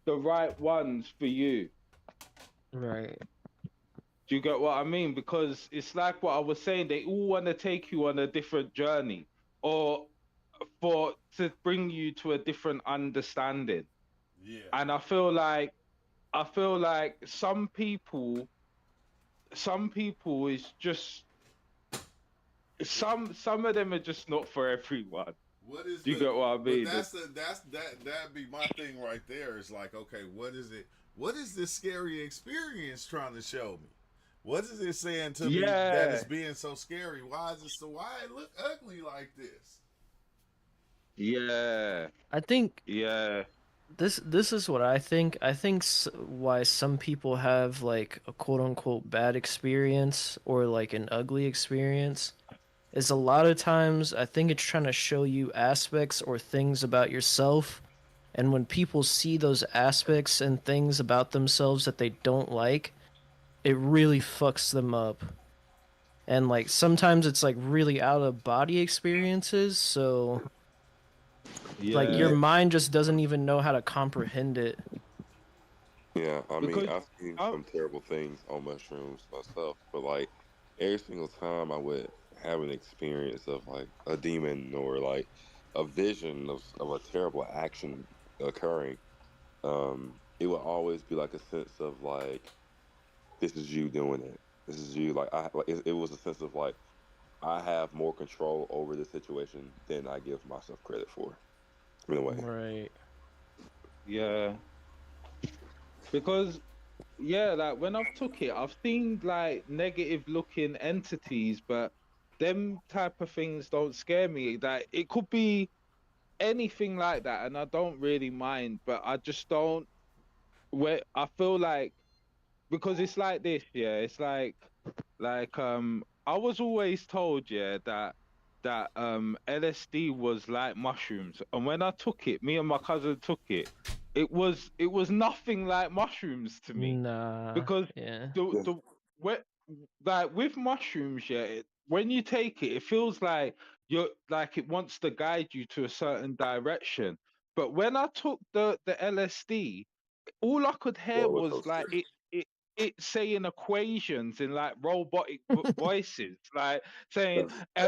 the right ones for you. Right. Do you get what I mean? Because it's like what I was saying, they all want to take you on a different journey or for to bring you to a different understanding. Yeah. And I feel like some people is just some of them are just not for everyone. What is Do you the? get what I But mean? that'd be my thing right there. Is like, okay, what is it? What is this scary experience trying to show me? What is it saying to me that Yeah, it's being so scary? Why is it so? Why it look ugly like this? yeah, I think yeah, this is what I think. I think why some people have like a quote unquote bad experience or like an ugly experience is a lot of times I think it's trying to show you aspects or things about yourself. And when people see those aspects and things about themselves that they don't like, it really fucks them up. And like sometimes it's like really out of body experiences, so like your yeah. Yeah, mind just doesn't even know how to comprehend it. yeah. I mean, Because I've seen I, some terrible things on mushrooms myself, but like every single time I would have an experience of like a demon or like a vision of a terrible action occurring, it would always be like a sense of like this is you doing it. This is you. It was a sense of like I have more control over this situation than I give myself credit for. In a way. Right. yeah, because yeah, like when I've took it, I've seen like negative looking entities, but them type of things don't scare me. Like it could be anything like that, and I don't really mind, but I just don't. Where I feel like because it's like this, yeah, it's like I was always told, yeah, that LSD was like mushrooms, and when I took it, me and my cousin took it, it was nothing like mushrooms to me Nah. because Yeah. the Yeah. the where, like with mushrooms, yeah, when you take it, it feels like you're like it wants to guide you to a certain direction. But when I took the LSD, all I could hear Roller was coaster. like it saying equations in like robotic voices, like saying Yeah.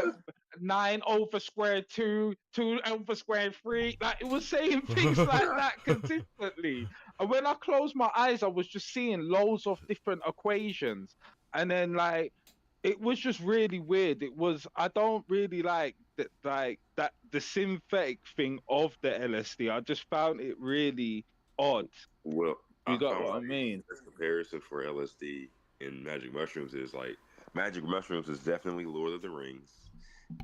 9 over square 2, 2 over square 3. Like it was saying things like that consistently. And when I closed my eyes, I was just seeing loads of different equations. And then like it was just really weird. It was I don't really like that the synthetic thing of the LSD. I just found it really odd. Well, You I got found what I like mean? the comparison for LSD and magic mushrooms is like magic mushrooms is definitely Lord of the Rings,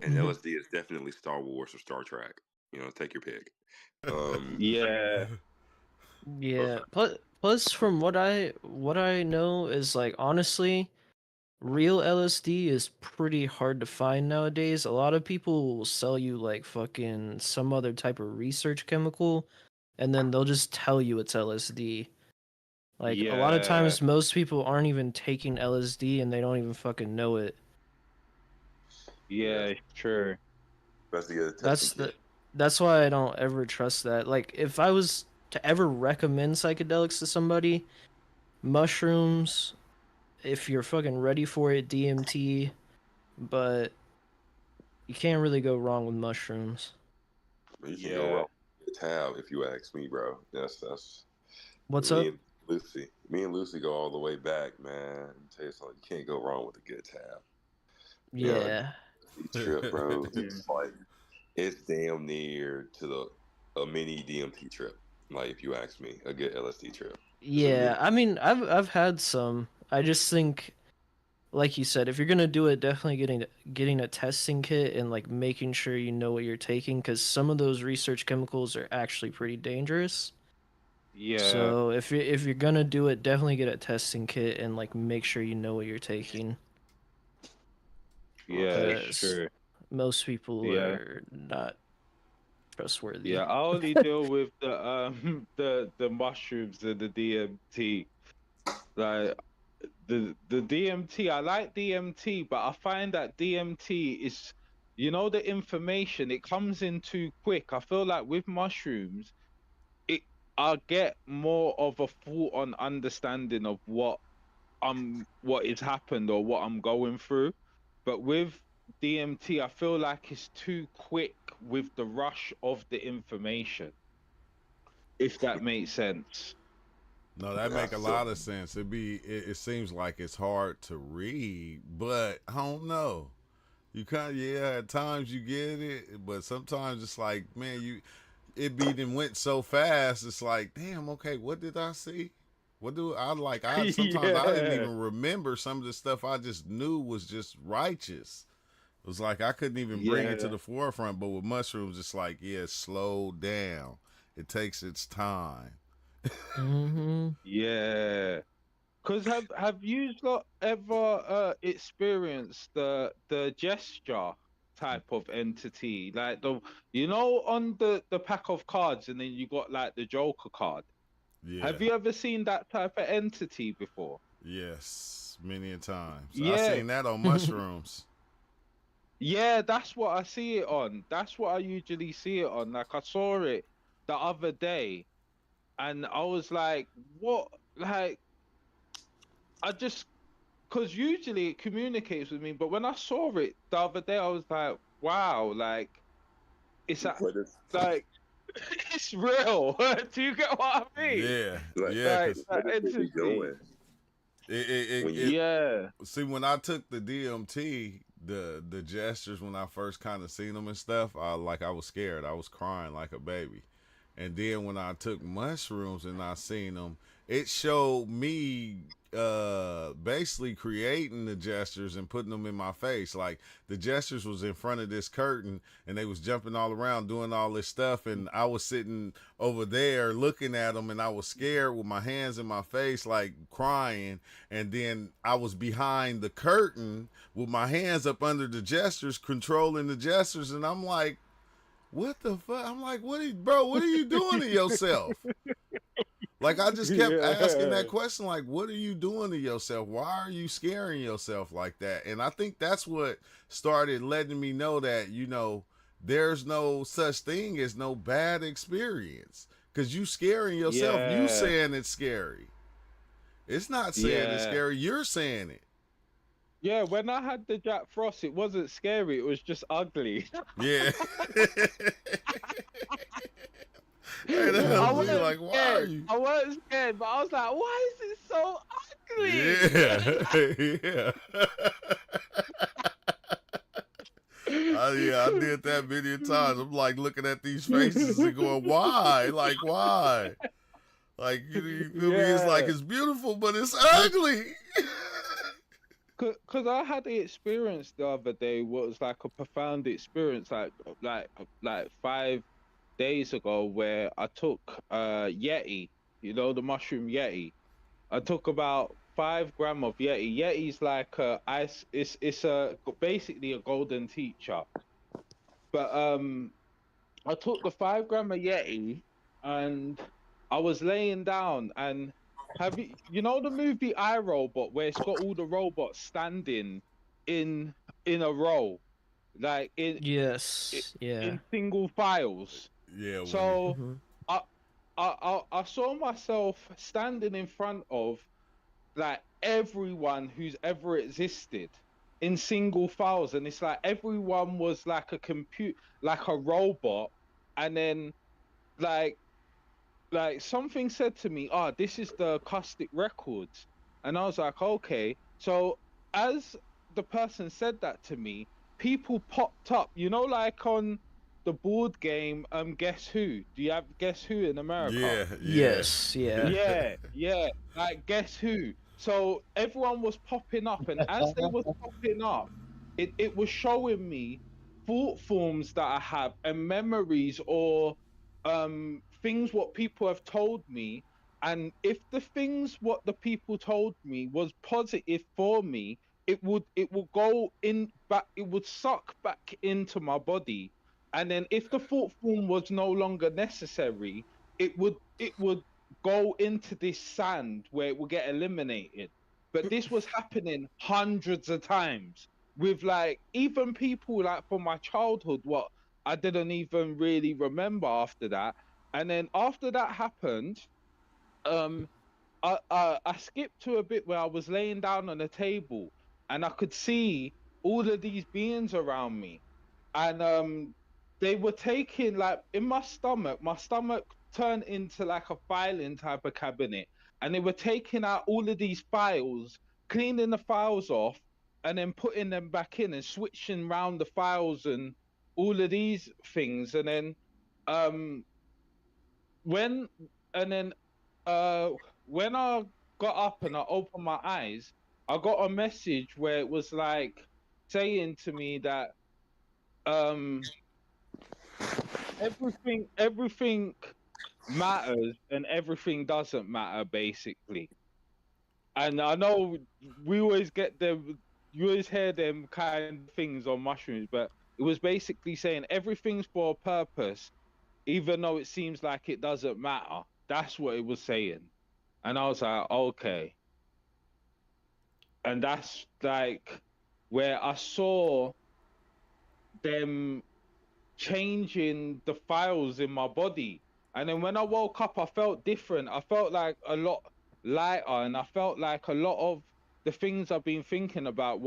and LSD is definitely Star Wars or Star Trek. You know, take your pick. Um, Yeah, Yeah. Plus from what I know is like honestly, real LSD is pretty hard to find nowadays. A lot of people will sell you like fucking some other type of research chemical and then they'll just tell you it's LSD. Like a lot of yeah, times most people aren't even taking LSD and they don't even fucking know it. yeah, yeah, sure. that's the testing That's kit. that's why I don't ever trust that. Like if I was to ever recommend psychedelics to somebody, mushrooms, if you're fucking ready for it, DMT, but you can't really go wrong with mushrooms. But you can go Yeah, wrong with a tab if you ask me, bro. That's What's me up? and Lucy. Me and Lucy go all the way back, man. Let me tell you something. You can't go wrong with a good tab. You know, Yeah. a trip, bro. yeah, It's like it's damn near to the a mini DMT trip. Like if you ask me, a good LSD trip. Yeah, I mean, I've had some. I just think, like you said, if you're gonna do it, definitely getting a testing kit and like making sure you know what you're taking, because some of those research chemicals are actually pretty dangerous. Yeah, So if you're gonna do it, definitely get a testing kit and like make sure you know what you're taking, yeah, it's because true. most people Yeah. are not trustworthy. Yeah, I only deal with the mushrooms and the DMT. Like the DMT, I like DMT, but I find that DMT is, the information, it comes in too quick. I feel like with mushrooms, it I get more of a full on understanding of what is happened or what I'm going through. But with DMT, I feel like it's too quick with the rush of the information, if that makes sense. No, that I make a feel lot of sense. It seems like it's hard to read, but I don't know. You kind of, yeah, at times you get it, but sometimes it's like, man, it beat and went so fast. It's like, damn, okay, what did I see? What do I like? I sometimes I didn't Yeah, even remember some of the stuff I just knew was just righteous. It was like I couldn't even bring it to yeah, the forefront. But with mushrooms, it's like, yeah, slow down. It takes its time. Mm-hmm. yeah. Cause have you lot ever experienced the gesture type of entity, like on the pack of cards, and then you got like the Joker card. Yeah. Have you ever seen that type of entity before? Yes, many a times. I Yeah, seen that on mushrooms. yeah, that's what I see it on. That's what I usually see it on. Like I saw it the other day, and I was like, what? Like I just because usually it communicates with me, but when I saw it the other day, I was like, wow, like what is like it's real. Do you get what I mean? Yeah, like yeah, Like cause that what is it be entity. doing it when you Yeah. see when I took the DMT, the gestures when I first kind of seen them and stuff, I was scared. I was crying like a baby. And then when I took mushrooms and I seen them, it showed me basically creating the gestures and putting them in my face. Like the gestures was in front of this curtain and they was jumping all around doing all this stuff, and I was sitting over there looking at them, and I was scared with my hands in my face like crying. And then I was behind the curtain with my hands up under the gestures controlling the gestures, and I'm like, what the fuck? I'm like, what are you doing to yourself? Like I just kept asking Yeah. that question, like, what are you doing to yourself? Why are you scaring yourself like that? And I think that's what started letting me know that, there's no such thing as no bad experience. Cause you scaring yourself. You Yeah. saying it's scary. It's not saying it's Yeah. scary. You're saying it. Yeah. When I had the Jack Frost, it wasn't scary. It was just ugly. Yeah. Hey, the I hell, you're wasn't like, why are scared. you? I wasn't scared, but I was like, why is it so ugly? Yeah, yeah, I did that many times. I'm like looking at these faces and going, why? Like, why? Like, you feel me? It's like Yeah. it's beautiful, but it's ugly. Cause I had the experience the other day. What was like a profound experience, like 5 days ago, where I took Yeti, the mushroom Yeti. I took about 5 gram of Yeti. Yeti's like ice. It's basically a golden teacher. But I took the 5 gram of Yeti, and I was laying down. And have you know the movie I, Robot, where it's got all the robots standing in a row, like Yes. Yeah. in single files. Yeah, when So Mm-hmm. I I saw myself standing in front of like everyone who's ever existed in single files, and it's like everyone was like a compute, like a robot. And then like something said to me, "Ah, this is the acoustic records," and I was like, "Okay." So as the person said that to me, people popped up, like on the board game Guess Who? Do you have Guess Who in America? Yeah, yeah. Yes, yeah. Yeah, like Guess Who? So everyone was popping up, and as they was popping up, it was showing me thought forms that I have and memories or things what people have told me. And if the things what the people told me was positive for me, it would go in back, it would suck back into my body. And then if the thought form was no longer necessary, it would go into this sand where it will get eliminated. But this was happening hundreds of times with like even people like from my childhood, what I didn't even really remember after that. And then after that happened, um I skipped to a bit where I was laying down on a table and I could see all of these beings around me. And they were taking like in my stomach turned into like a filing type of cabinet. And they were taking out all of these files, cleaning the files off, and then putting them back in and switching around the files and all of these things. And then um when and then uh when I got up and I opened my eyes, I got a message where it was like saying to me that um everything matters and everything doesn't matter basically. And I know we always get them, you always hear them kind of things on mushrooms, but it was basically saying everything's for a purpose, even though it seems like it doesn't matter. That's what it was saying. And I was like, okay. And that's like where I saw them changing the files in my body. And then when I woke up, I felt different. I felt like a lot lighter, and I felt like a lot of the things I've been thinking about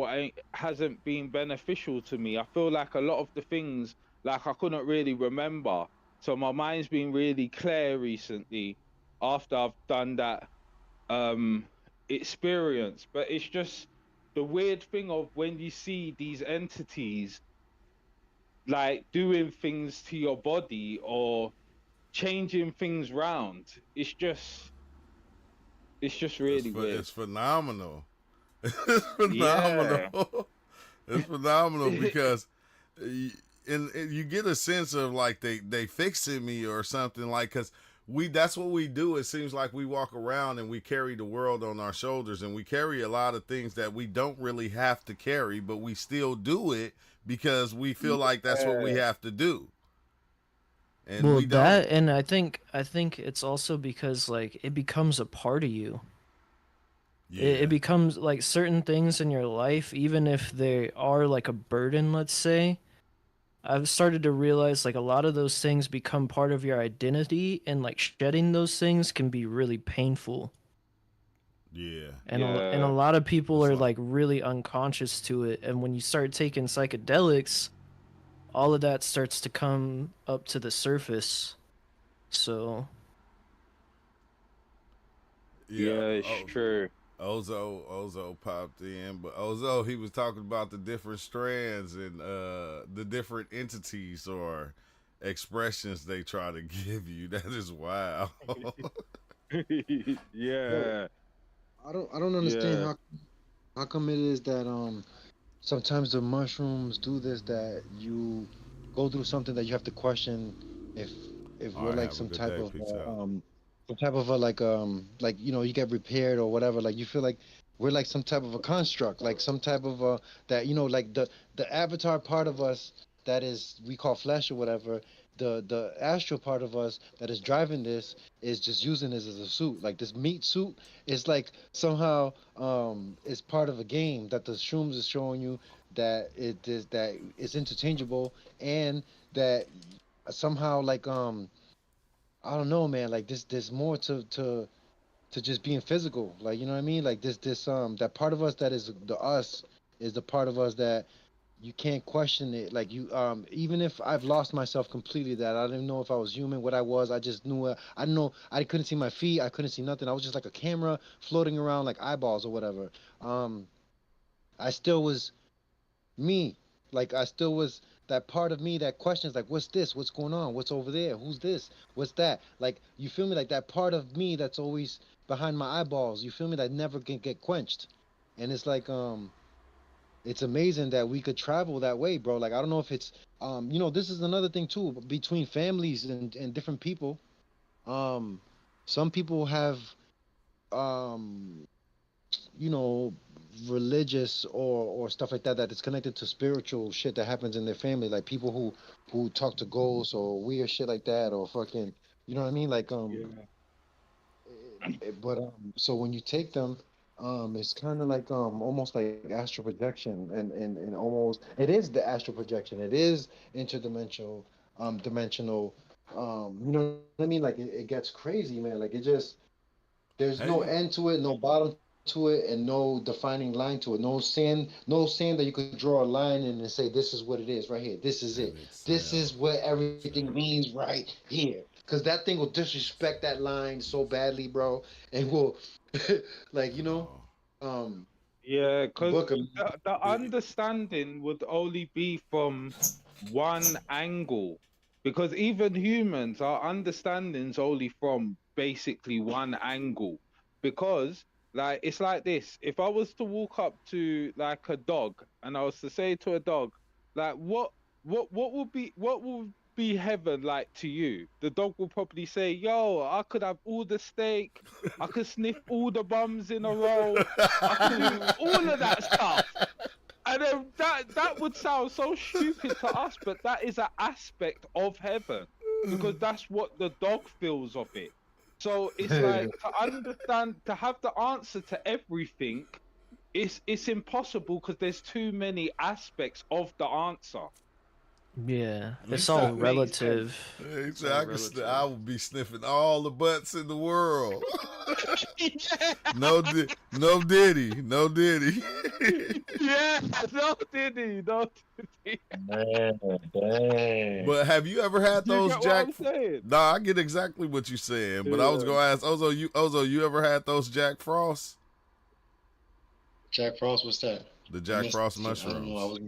hasn't been beneficial to me. I feel like a lot of the things like I couldn't really remember. So my mind's been really clear recently after I've done that experience. But it's just the weird thing of when you see these entities like doing things to your body or changing things round. It's just really weird. It's phenomenal. It's phenomenal. It's phenomenal because and you get a sense of like they fixing me or something, like, because that's what we do. It seems like we walk around and we carry the world on our shoulders, and we carry a lot of things that we don't really have to carry, but we still do it because we feel like that's what we have to do. And Well, we don't. that, and I think it's also because like it becomes a part of you. Yeah. It becomes like certain things in your life, even if they are like a burden, let's say. I've started to realize like a lot of those things become part of your identity, and like shedding those things can be really painful. Yeah. And a lot of people It's are like- like really unconscious to it, and when you start taking psychedelics, all of that starts to come up to the surface. So Yeah, it's true. Ozo popped in, but Ozo, he was talking about the different strands and the different entities or expressions they try to give you. That is wild. Yeah. I don't understand how come it is that sometimes the mushrooms do this, that you go through something that you have to question if All we're right, like have a some good type day. of Peace out. some type of a like you get repaired or whatever, like you feel like we're like some type of a construct, like some type of a that like the avatar part of us that is we call flesh or whatever, the astral part of us that is driving this is just using this as a suit. Like this meat suit is like somehow is part of a game that the shrooms is showing you, that it's interchangeable, and that somehow like I don't know, man, like there's more to just being physical, like, you know what I mean, like this that part of us that is the us is the part of us that you can't question it. Like you even if I've lost myself completely, that I didn't know if I was human, what I was, I just knew I don't know, I couldn't see my feet, I couldn't see nothing, I was just like a camera floating around like eyeballs or whatever. I still was me, like I still was that part of me that questions like, what's this? What's going on? What's over there? Who's this? What's that? Like, you feel me? Like that part of me that's always behind my eyeballs. You feel me? That never can get quenched. And it's like, it's amazing that we could travel that way, bro. Like, I don't know if it's, this is another thing too between families and different people. Some people have, um, you know, religious or stuff like that that is connected to spiritual shit that happens in their family, like people who talk to ghosts or weird shit like that, or fucking, you know what I mean? Like, but so when you take them, it's kind of like almost like astral projection, and almost it is the astral projection. It is interdimensional, dimensional. You know what I mean? Like it gets crazy, man. Like it just there's no Hey, end to it, no bottom to it, and no defining line to it. No saying that you could draw a line and then say this is what it is right here. This is and it. it's This is what everything means right here. Cause that thing will disrespect that line so badly, bro, and will like oh, Yeah, because book 'em. the understanding would only be from one angle. Because even humans, our understanding's only from basically one angle. Because, like, it's like this. If I was to walk up to like a dog and I was to say to a dog, like, what would be heaven like to you? The dog will probably say, "Yo, I could have all the steak, I could sniff all the bums in a row, I could do all of that stuff." And then that would sound so stupid to us, but that is an aspect of heaven because that's what the dog feels of it. So it's like to understand, to have the answer to everything, it's impossible because there's too many aspects of the answer. Yeah, you it's If all said that makes sense. relative. he It's said all I relative. would be sniffing all the butts in the world. Yeah, No Diddy, no Diddy. yeah, no Diddy, no Diddy. Man, dang. But have you ever had Do you those get what Jack? I'm saying? Nah, I get exactly what you're saying, but I was Yeah. gonna ask Ozo, you ever had those Jack Frost? Jack Frost, what's that? The I Jack missed Frost it. I don't know. I mushrooms. was.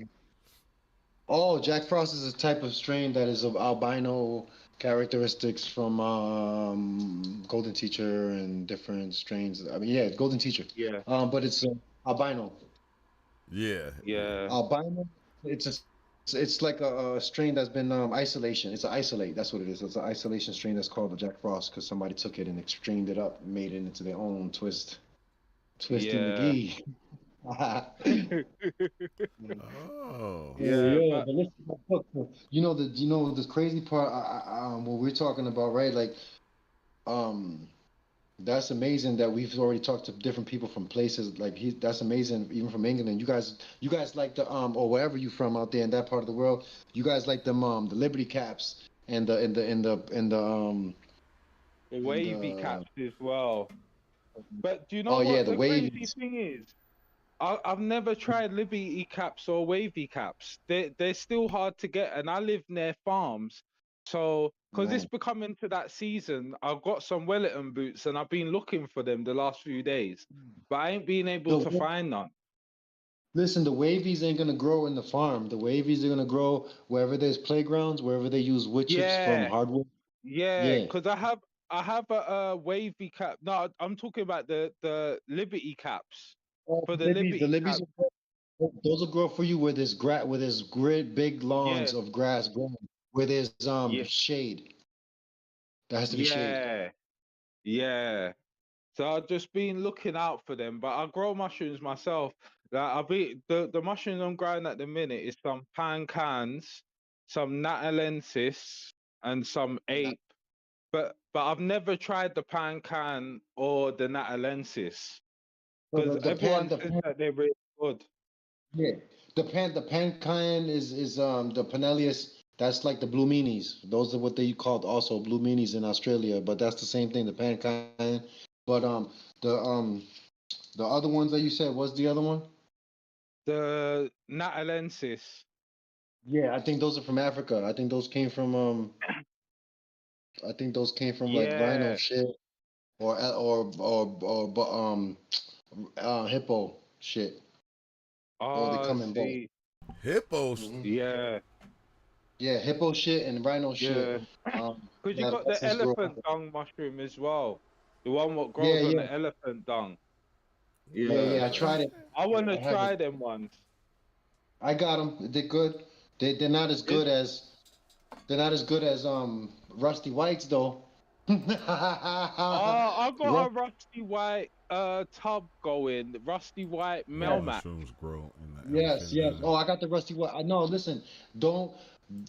Oh, Jack Frost is a type of strain that is of albino characteristics from Golden Teacher and different strains. I mean, yeah, Golden Teacher. Yeah, But it's albino. Yeah, yeah. yeah. Albino. It's a. It's like a strain that's been isolation. It's an isolate. That's what it is. It's an isolation strain that's called the Jack Frost because somebody took it and strained it up, and made it into their own Twisty Yeah. McGee. Oh. Yeah, Yeah, yeah, but but listen, look, you know the crazy part, what we're talking about, right? Like, um, that's amazing that we've already talked to different people from places. Like, that's amazing, even from England. You guys like the or wherever you from out there in that part of the world. You guys like the Liberty Caps and the and wavy the caps as well. But do you know oh yeah, what the the crazy waves. thing is? I've never tried Liberty caps or wavy caps. They're still hard to get, and I live near farms. So, because it's Man. becoming to that season, I've got some Wellington boots, and I've been looking for them the last few days, but I ain't been able to The find none. Listen, the wavies ain't gonna grow in the farm. The wavies are gonna grow wherever there's playgrounds, wherever they use wood chips from Yeah, hardwood. yeah, Yeah. because I have a wavy cap. No, I'm talking about the Liberty caps. For the The Liberty libbies, cap, those will grow for you where there's great big yeah, lawns of grass growing, where there's yeah, shade. There has to be shade. yeah, yeah. So I've just been looking out for them, but I grow mushrooms myself. Like I be the mushrooms I'm growing at the minute is some pancans, some natalensis, and some Not- ape. But I've never tried the pancan or the natalensis So because everyone the says pan, that they're really good. yeah, the pankion is the Panelius. That's like the blue meanies. Those are what they called also blue meanies in Australia, but that's the same thing, the pankion. But the um the other ones that you said, what's the other one? The natalensis, Yeah, I think those are from Africa. I think those came from like rhino yeah. shit or hippo shit. Or they Oh, come in both. see, Hippos. Hmm. yeah. Yeah, hippo shit and rhino shit. Because you That got lets the us grow. elephant dung mushroom as well. The one what Yeah, grows on yeah, the elephant dung. yeah, Yeah. yeah. I tried it. I want to I have try it. them ones. I got them. They're good. They're not as Is good as Rusty Whites though. I got Ru- a rusty white tub going. Rusty white What Melmac. mushrooms grow in the yes, elephant yes. dung? Oh, I got the Rusty White. I know. Listen, don't.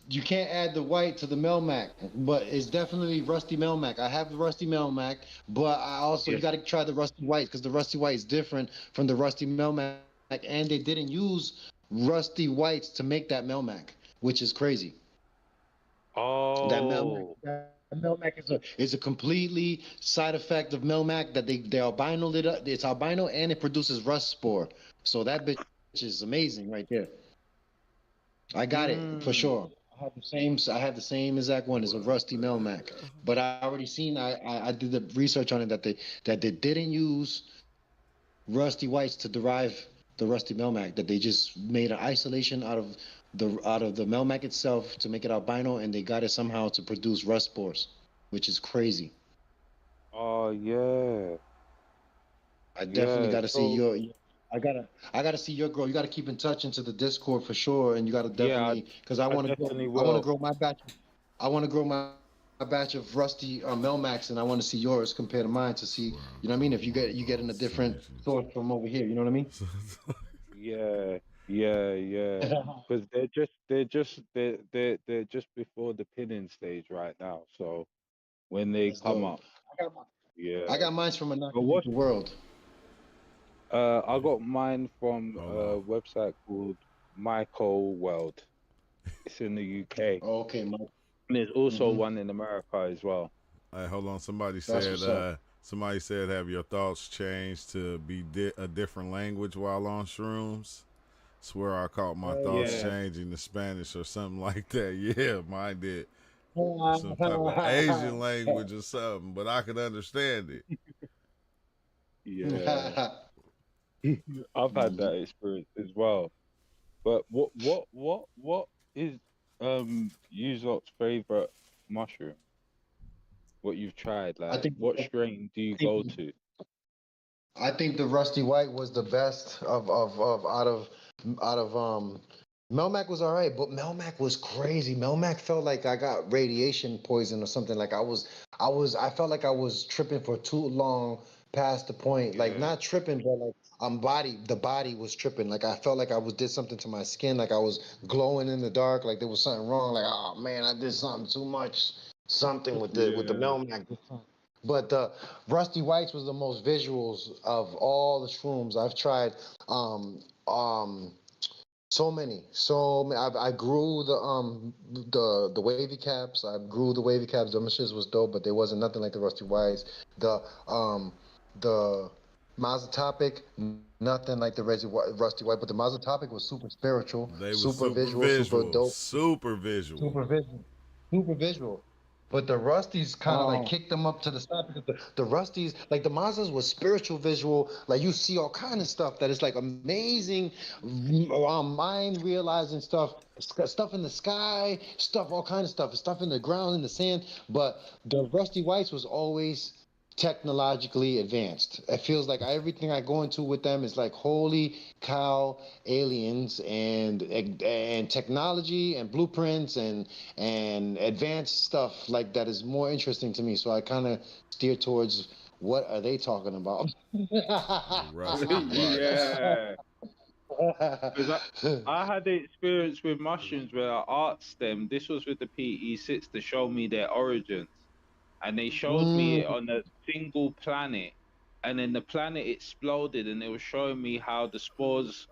You can't add the white to the Melmac, but it's definitely Rusty Melmac. I have the Rusty Melmac, but I also Yeah. you got to try the Rusty White because the Rusty White is different from the Rusty Melmac, and they didn't use Rusty Whites to make that Melmac, which is crazy. That Melmac, Oh. that Melmac is a completely side effect of Melmac that they albino it up. It's albino and it produces rust spore. So that bitch is amazing right there. I got it for Mm. sure. I have the same. I have the same exact one as a rusty Melmac, but I already seen. I did the research on it that they didn't use rusty whites to derive the rusty Melmac. That they just made an isolation out of the Melmac itself to make it albino, and they got it somehow to produce rust spores, which is crazy. Oh yeah. I definitely Yeah. got to see So your. I gotta see your growth. You gotta keep in touch into the Discord for sure, and you gotta yeah, definitely because I I want to grow. definitely I want to will. grow my batch. I want to grow my batch of rusty Melmax, and I want to see yours compared to mine to see. You know what I mean? If you get in a different source from over here, you know what I mean? Yeah. Yeah. Because they're just before the pinning stage right now. So when they That's come dope. up, I got I yeah. got mines from But Anarchy what? the World. I got mine from Hold a on. website called Michael World. It's in the UK. Oh, okay, Mike. And there's also Mm-hmm. one in America as well. Hey, hold on. That's what's up. Somebody said have your thoughts changed to be a different language while on shrooms. Swear I caught my thoughts Yeah. changing to Spanish or something like that. Yeah, mine did. Some type of Asian language or something, but I could understand it. Yeah. I've had that experience as well. But what is Yuzok's favorite mushroom? What you've tried? I Like think what strain do you go to? I think the Rusty White was the best of out of Melmac was all right, but Melmac was crazy. Melmac felt like I got radiation poison or something. Like I felt like I was tripping for too long past the point. Like Yeah. not tripping, but like the body was tripping. Like I felt like I was did something to my skin, like I was glowing in the dark, like there was something wrong. Like, oh man, I did something too much, something with the Yeah. Melmac. But the Rusty Whites was the most visuals of all the shrooms I've tried. Um, I grew the wavy caps. I grew the wavy caps. Them shits was dope, but there wasn't nothing like the Rusty Whites. The Mazotopic, nothing like the Rusty White. But the Mazotopic was super spiritual, They were super super visual, super visual. dope, Super visual. super visual, super visual. But the Rusties kind of like Oh, kicked them up to the side because the Rusties, like the Mazdas was spiritual visual. Like you see all kind of stuff that is like amazing, mind realizing stuff, stuff in the sky, stuff, all kind of stuff in the ground, in the sand. But the Rusty Whites was always technologically advanced. It feels like everything I go into with them is like holy cow, aliens and technology and blueprints and advanced stuff like that is more interesting to me. So I kind of steer towards what are they talking about? Rusty Whites. Yeah. Because I had the experience with mushrooms where I asked them, this was with the PE6 to show me their origins. And they showed me it on a single planet. And then the planet exploded and they were showing me how the spores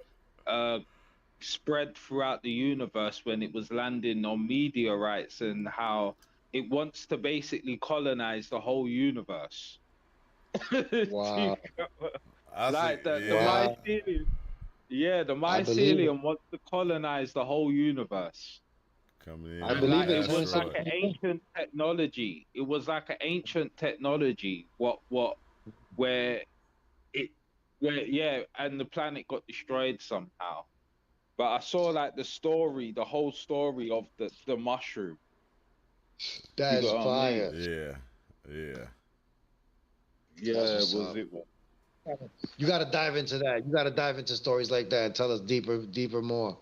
spread throughout the universe when it was landing on meteorites and how it wants to basically colonize the whole universe. Wow. Like the Wow. mycelium. Yeah, the I believe it. mycelium wants to colonize the whole universe. Coming in I on believe the it. It was like asteroid. an ancient technology. It was like an ancient technology. Where it, where yeah, and the planet got destroyed somehow. but I saw like the story, the whole story of the mushroom. You That's got what I mean? fire. Yeah. Yeah, what's was up. it? You got to dive into that. You got to dive into stories like that. Tell us deeper more.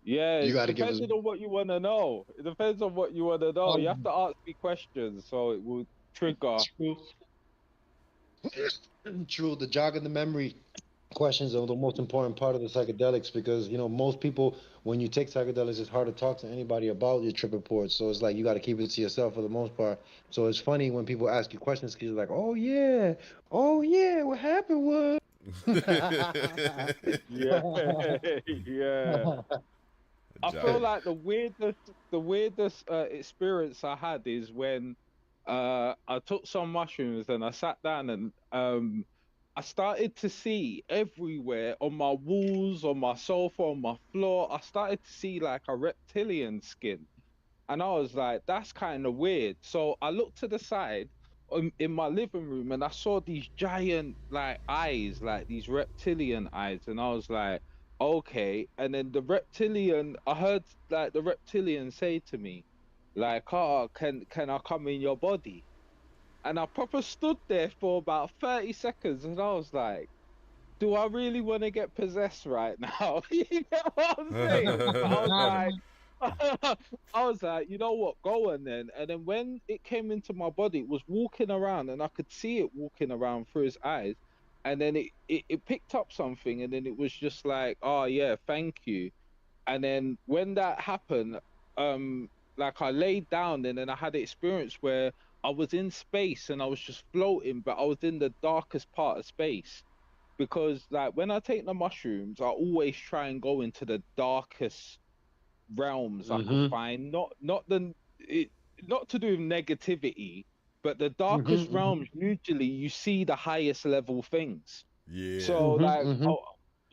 Yeah, You it's got to give us. depending on what you want to know. It depends on what you want to know. You have Um, to ask me questions, so it will trigger. true. True. The jogging the memory questions are the most important part of the psychedelics because most people, when you take psychedelics, it's hard to talk to anybody about your trip reports. So it's like you got to keep it to yourself for the most part. So it's funny when people ask you questions because you're like, oh yeah, what happened was. Yeah, yeah. I feel Jogging. like the weirdest experience I had is when I took some mushrooms and I sat down and I started to see everywhere on my walls, on my sofa, on my floor. I started to see like a reptilian skin, and I was like, "That's kind of weird." So I looked to the side in my living room and I saw these giant like eyes, like these reptilian eyes, and I was like, "Okay." And then I heard like the reptilian say to me, like, "Oh, can I come in your body?" And I proper stood there for about 30 seconds and I was like, do I really want to get possessed right now? You get what I'm saying? But I was like, I was like, you know what, go on then. And then when it came into my body, it was walking around and I could see it walking around through his eyes. And then it picked up something and then it was just like, oh yeah, thank you. And then when that happened, like I laid down and then I had an experience where I was in space and I was just floating, but I was in the darkest part of space. Because like when I take the mushrooms, I always try and go into the darkest realms I could Mm-hmm. find. It, not to do with negativity, but the darkest Mm-hmm. realms usually you see the highest level things. Yeah. So Mm-hmm. like Mm-hmm.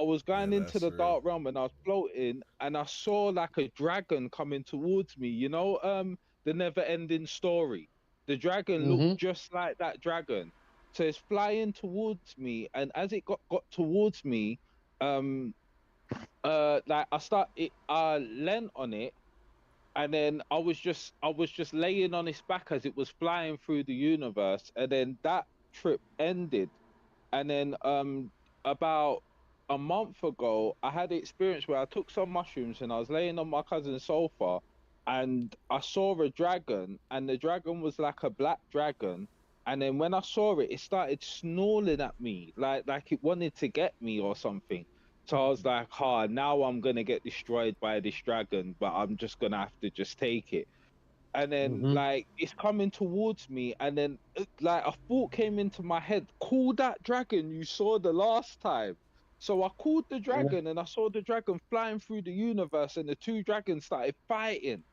I was Yeah, going into that's the real. dark realm and I was floating and I saw like a dragon coming towards me. The never ending story. The dragon looked Mm-hmm. just like that dragon. So it's flying towards me and as it got towards me, um like I leant on it and then I was just laying on its back as it was flying through the universe and then that trip ended and then about a month ago, I had the experience where I took some mushrooms and I was laying on my cousin's sofa and I saw a dragon and the dragon was like a black dragon. And then when I saw it, it started snarling at me like it wanted to get me or something. So I was like, now I'm gonna get destroyed by this dragon, but I'm just gonna have to just take it and then Mm-hmm. like it's coming towards me and then like a thought came into my head, call that dragon you saw the last time. So I called the dragon and I saw the dragon flying through the universe and the two dragons started fighting.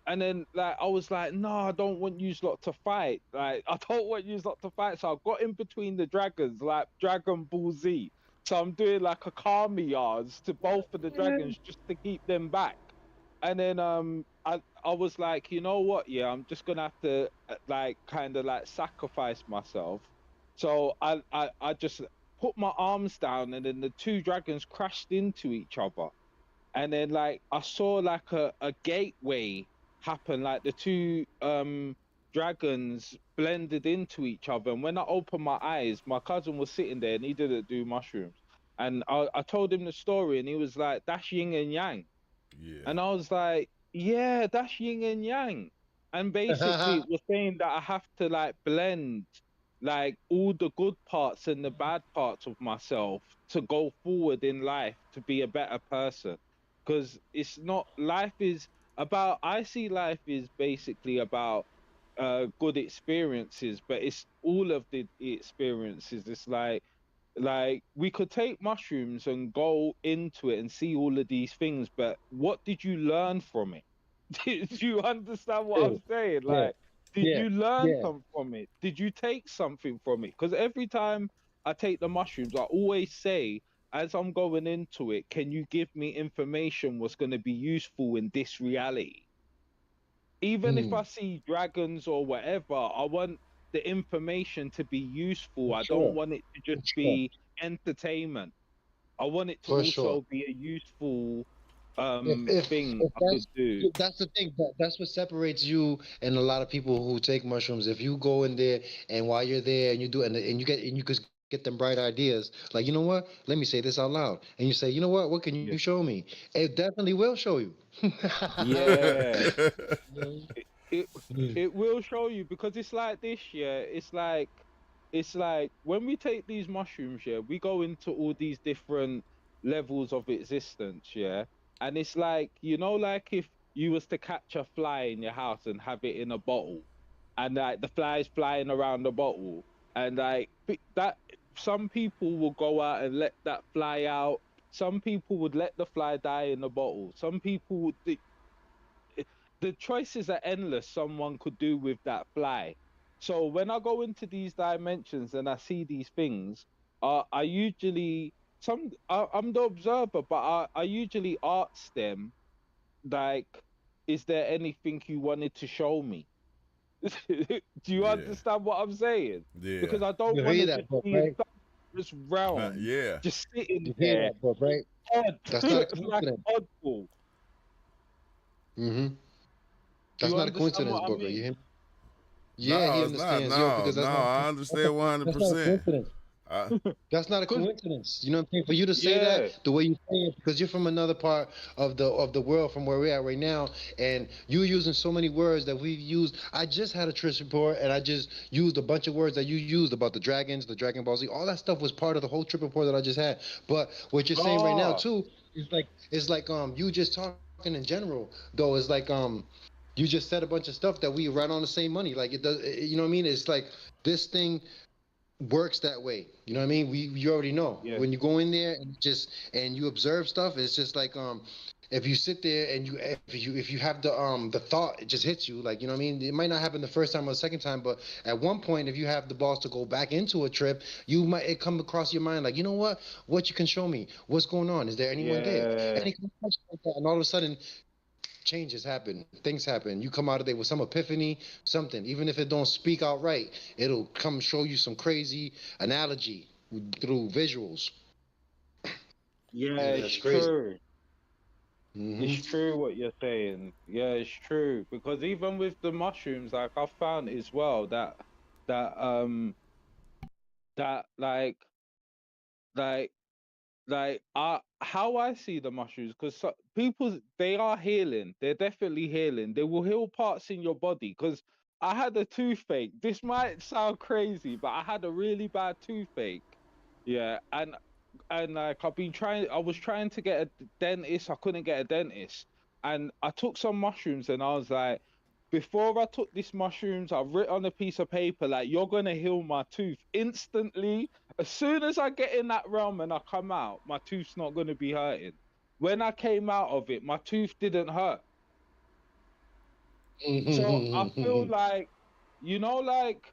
And then like I was like, no, I don't want you lot to fight. Like I don't want you lot to fight. So I got in between the dragons like Dragon Ball Z. So I'm doing like a karma yards to both of the dragons just to keep them back. And then I was like, you know what? Yeah, I'm just gonna have to like kind of like sacrifice myself. So I just put my arms down and then the two dragons crashed into each other and then like I saw like a gateway happen, like the two dragons blended into each other. And when I opened my eyes, my cousin was sitting there and he didn't do mushrooms. And I told him the story and he was like, that's yin and yang. Yeah. And I was like, yeah, that's yin and yang. And basically it was saying that I have to like blend like all the good parts and the bad parts of myself to go forward in life to be a better person. Because it's not, life is about, I see life is basically about good experiences, but it's all of the experiences. It's like we could take mushrooms and go into it and see all of these things, but what did you learn from it? Did you understand what I'm saying? Yeah. Like, did Yeah. you learn Yeah. something from it? Did you take something from it? Because every time I take the mushrooms, I always say, as I'm going into it, can you give me information what's going to be useful in this reality? Even if Mm. I see dragons or whatever, I want the information to be useful. For I don't sure. want it to For just sure. be entertainment. I want it to For also sure. be a useful If thing I could do. that's the thing. That's what separates you and a lot of people who take mushrooms. If you go in there and while you're there and you do and you could get them bright ideas, like you know what? Let me say this out loud, and you say, you know what can you Yeah. show me? It definitely will show you. Yeah. You It know? it will show you because it's like this, yeah. It's like when we take these mushrooms, yeah, we go into all these different levels of existence, yeah. And it's like, like if you was to catch a fly in your house and have it in a bottle, and like the flies flying around the bottle, and like that some people will go out and let that fly out. Some people would let the fly die in the bottle. Some people would the choices are endless someone could do with that fly. So when I go into these dimensions and I see these things, I usually I'm the observer, but I usually ask them like, is there anything you wanted to show me? Do you Yeah. understand what I'm saying? Yeah. Because I don't You want hear to that, just bro, be in right? this realm, Yeah. just sitting You hear there, that, bro, right? odd, That's not a like coincidence. oddball. Hmm. Do That's you not a understand coincidence, what I Booker. You mean? hear me? Yeah, he No, it's not. understands, yo, No, because no, I understand that's not a 100%. coincidence. I, That's not a Cause coincidence. You know what I'm saying? For you to say that yeah, the way you say it, because you're from another part of the world from where we're at right now, and you using so many words that we've used. I just had a Trish report, and I just used a bunch of words that you used about the dragons, the Dragon Ball Z. All that stuff was part of the whole trip report that I just had. But what you're saying right now oh, too is like you just talking in general though is like you just said a bunch of stuff that we right on the same money. Like it does, you know what I mean? It's like this thing works that way. You know what I mean? You already know yeah, when you go in there and you observe stuff. It's just like if you sit there and if you have the thought, it just hits you. Like you know what I mean? It might not happen the first time or the second time, but at one point, if you have the balls to go back into a trip, you might it come across your mind like you know what you can show me what's going on. Is there anyone there? yeah, Any kind of question like that, and all of a sudden changes happen, things happen. You come out of there with some epiphany, something. Even if it don't speak outright, it'll come show you some crazy analogy through visuals. yeah. Yeah, It's that's crazy. true. It's Hmm. true what you're saying. Yeah, it's true because even with the mushrooms, like I found as well that that like how I see the mushrooms because people they are healing. They're definitely healing. They will heal parts in your body because I had a toothache. This might sound crazy, but I had a really bad toothache. Yeah, and like I was trying to get a dentist. I couldn't get a dentist, and I took some mushrooms, and I was like, before I took these mushrooms, I wrote on a piece of paper like, you're gonna heal my tooth instantly. As soon as I get in that realm and I come out, my tooth's not gonna be hurting. When I came out of it, my tooth didn't hurt. So I feel like, like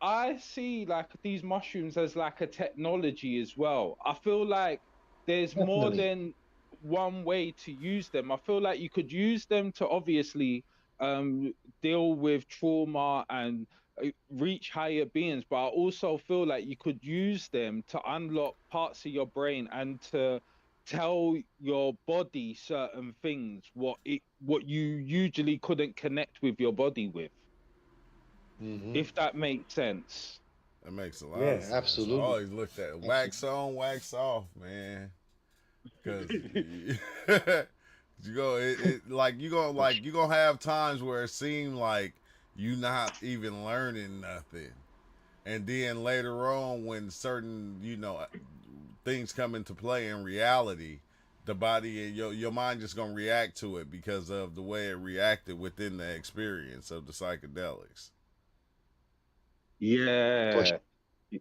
I see like these mushrooms as like a technology as well. I feel like there's more Definitely. than one way to use them. I feel like you could use them to obviously deal with trauma and reach higher beings, but I also feel like you could use them to unlock parts of your brain and to tell your body certain things what you usually couldn't connect with your body with, Hmm. if that makes sense. that makes a lot of Yeah, sense. I absolutely. always looked at wax Absolutely. on, wax off, man. Cause you like you gonna have times where it seems like you not even learning nothing, and then later on when certain things come into play in reality, the body and your mind just gonna react to it because of the way it reacted within the experience of the psychedelics. For sure. Yeah,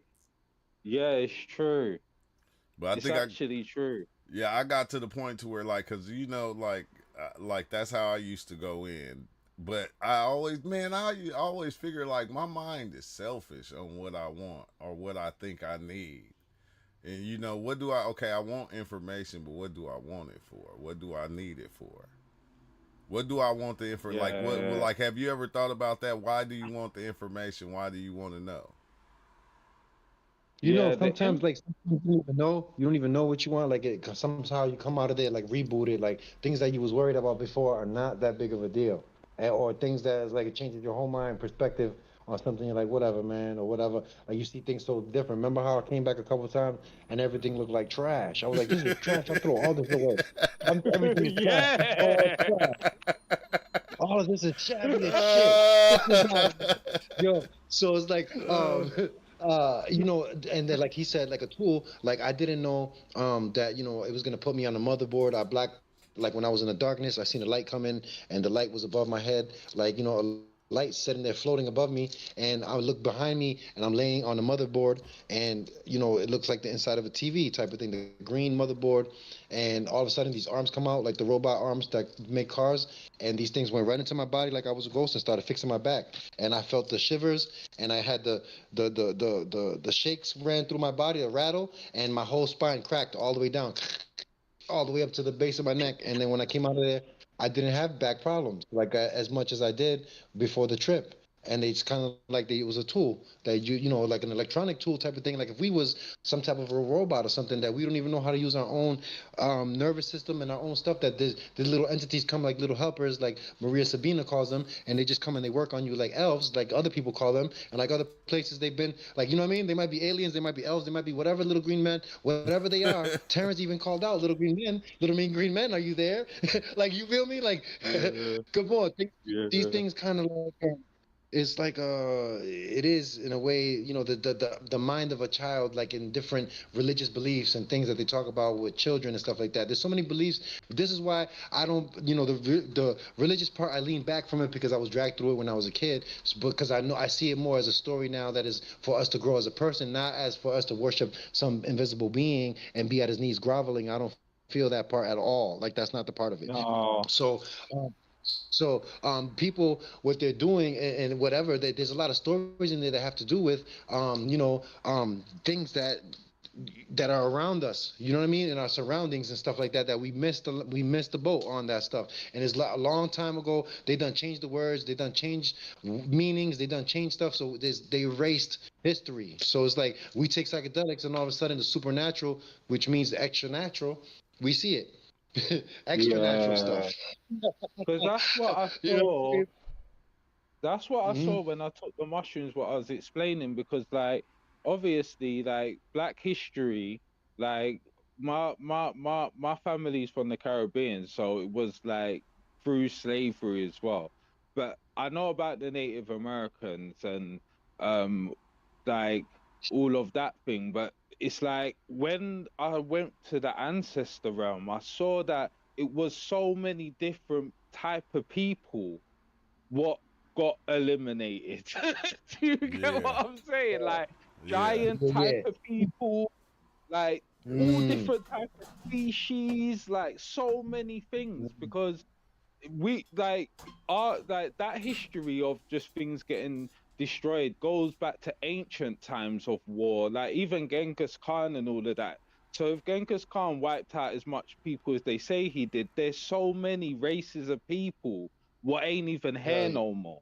yeah, it's true. But I It's think I actually true. yeah, I got to the point to where like, cause like that's how I used to go in. But I always figure like my mind is selfish on what I want or what I think I need. And what do okay, I want information, but what do I want it for? What do I need it for? What do I want the info like Yeah, like have you ever thought about that? Why do you want the information? Why do you want to know? You know, Yeah, the sometimes like sometimes you don't even know what you want. Like it somehow you come out of there like rebooted. Like things that you was worried about before are not that big of a deal, or things that is like it changes your whole mind perspective on something. You're like whatever, man, or whatever. Like you see things so different. Remember how I came back a couple times and everything looked like trash. I was like, this is trash. I throw all this away. Everything is trash. It's all yeah. trash. All of this is shabby as shit. Get this out of me. Yo, so it's like, and then like he said, like a tool, like I didn't know that, it was gonna put me on the motherboard. Like when I was in the darkness, I seen a light come in and the light was above my head, like, a light sitting there floating above me, and I look behind me and I'm laying on the motherboard, and it looks like the inside of a TV type of thing, the green motherboard, and all of a sudden these arms come out like the robot arms that make cars, and these things went right into my body like I was a ghost and started fixing my back, and I felt the shivers, and I had the shakes ran through my body, a rattle, and my whole spine cracked all the way down, all the way up to the base of my neck. And then when I came out of there, I didn't have back problems like as much as I did before the trip. And it's kind of like it was a tool that like an electronic tool type of thing. Like if we was some type of a robot or something that we don't even know how to use our own nervous system and our own stuff, that the little entities come like little helpers, like Maria Sabina calls them, and they just come and they work on you like elves, like other people call them, and like other places they've been, like, you know what I mean? They might be aliens, they might be elves, they might be whatever, little green men, whatever they are. Terrence even called out little green men, little mean green men, are you there? Like, you feel me? Like, Yeah. come on, these Yeah. things kind of like. It's like it is in a way, the mind of a child, like in different religious beliefs and things that they talk about with children and stuff like that. There's so many beliefs. This is why I don't, the religious part, I lean back from it because I was dragged through it when I was a kid. Because I see it more as a story now that is for us to grow as a person, not as for us to worship some invisible being and be at his knees groveling. I don't feel that part at all. Like that's not the part of it. No. So. People, what they're doing and whatever, there's a lot of stories in there that have to do with, things that are around us. You know what I mean? In our surroundings and stuff like that. That we missed the boat on that stuff. And it's a long time ago. They done changed the words. They done changed meanings. They done changed stuff. So they erased history. So it's like we take psychedelics and all of a sudden the supernatural, which means the extra natural, we see it. Extra natural stuff. Because that's what I You know what I saw. mean? That's what I Mhm. saw when I took the mushrooms. What I was explaining, because like obviously, like Black history, like my family's from the Caribbean, so it was like through slavery as well. But I know about the Native Americans and um like all of that thing. But it's like when I went to the ancestor realm, I saw that it was so many different type of people what got eliminated. Do you get Yeah. what I'm saying? Like Yeah. giant Yeah, type yeah. of people, like all Mm. different type of species, like so many things. Because we like our like that history of just things getting destroyed goes back to ancient times of war, like even Genghis Khan and all of that. So if Genghis Khan wiped out as much people as they say he did, there's so many races of people what ain't even Hell here yeah, no more.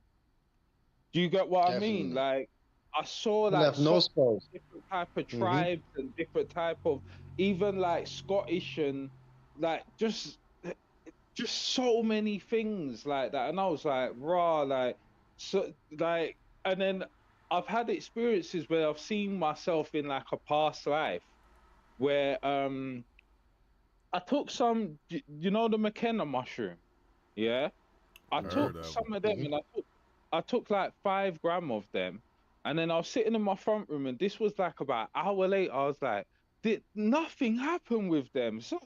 Do you get what I mean? definitely. Like I saw like Left no so skulls. different type of Mm-hmm. tribes and different type of even like Scottish and like just so many things like that. And I was like, raw, like, so, like, and then I've had experiences where I've seen myself in like a past life where I took some, you know, the McKenna mushroom, yeah. I I Mm-hmm. took heard of some them. of them, Mm-hmm. and I took like 5 gram of them, and then I was sitting in my front room, and this was like about an hour later. I was like, did nothing happen with them? So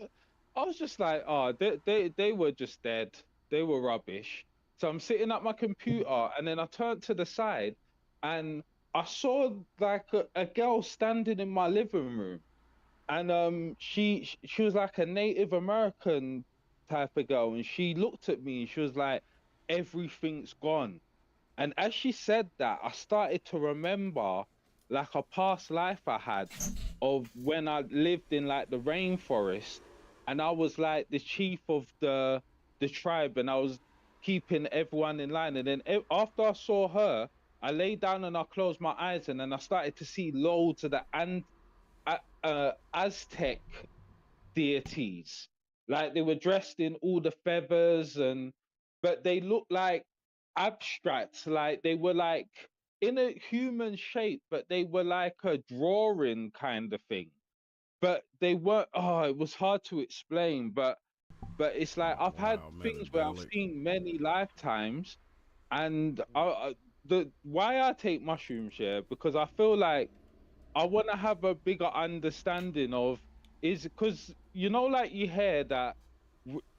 I was just like, oh, they were just dead. They were rubbish. So I'm sitting at my computer, and then I turned to the side, and I saw like a girl standing in my living room, and she was like a Native American type of girl, and she looked at me and she was like, everything's gone. And as she said that, I started to remember like a past life I had of when I lived in like the rainforest, and I was like the chief of the tribe, and I was keeping everyone in line. And then after I saw her, I lay down and I closed my eyes, and then I started to see loads of the Aztec deities. Like they were dressed in all the feathers, but they looked like abstracts. Like they were like in a human shape, but they were like a drawing kind of thing. But they weren't. Oh, it was hard to explain. But it's like I've had Wow, things where I've Metadelic. seen many lifetimes, and the why I take mushrooms, yeah, because I feel like I want to have a bigger understanding of is because like you hear that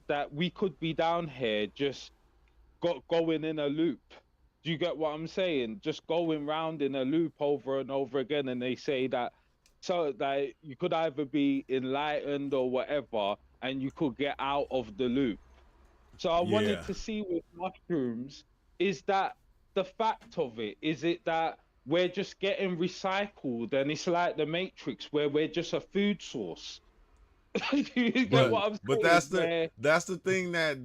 that we could be down here just going in a loop. Do you get what I'm saying? Just going round in a loop over and over again, and they say that so that you could either be enlightened or whatever, and you could get out of the loop. So I wanted Yeah. to see with mushrooms, is that the fact of it? Is it that we're just getting recycled and it's like the Matrix where we're just a food source? Do you get But what I'm but saying? Where that's the thing that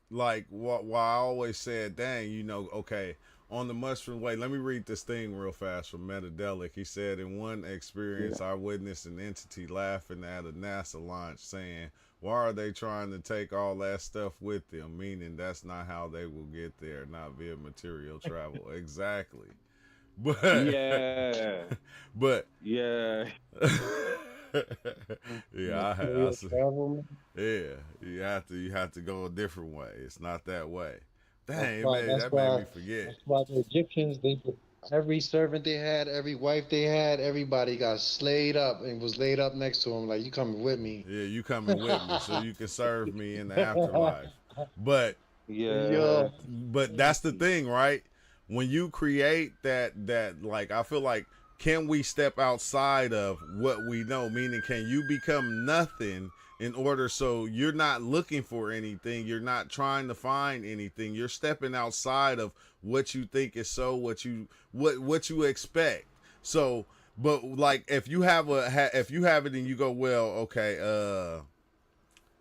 like why I always said, dang, okay, on the mushroom way. Let me read this thing real fast from Metadelic. He said, in one experience, I witnessed an entity laughing at a NASA launch, saying, "Why are they trying to take all that stuff with them?" Meaning that's not how they will get there, not via material travel. Exactly. But yeah, but yeah. yeah, Material travel, man. yeah, you have to go a different way. It's not that way. That's Dang, why. that made me forget. That's why the Egyptians, every servant they had, every wife they had, everybody got slayed up and was laid up next to them. Like, you coming with me? Yeah, you coming with me so you can serve me in the afterlife. But Yeah. Yo, that's the thing, right? When you create that like I feel like, can we step outside of what we know? Meaning, can you become nothing in order so you're not looking for anything, you're not trying to find anything, you're stepping outside of what you think is so what you expect. So, but like if you have it and you go, well, okay,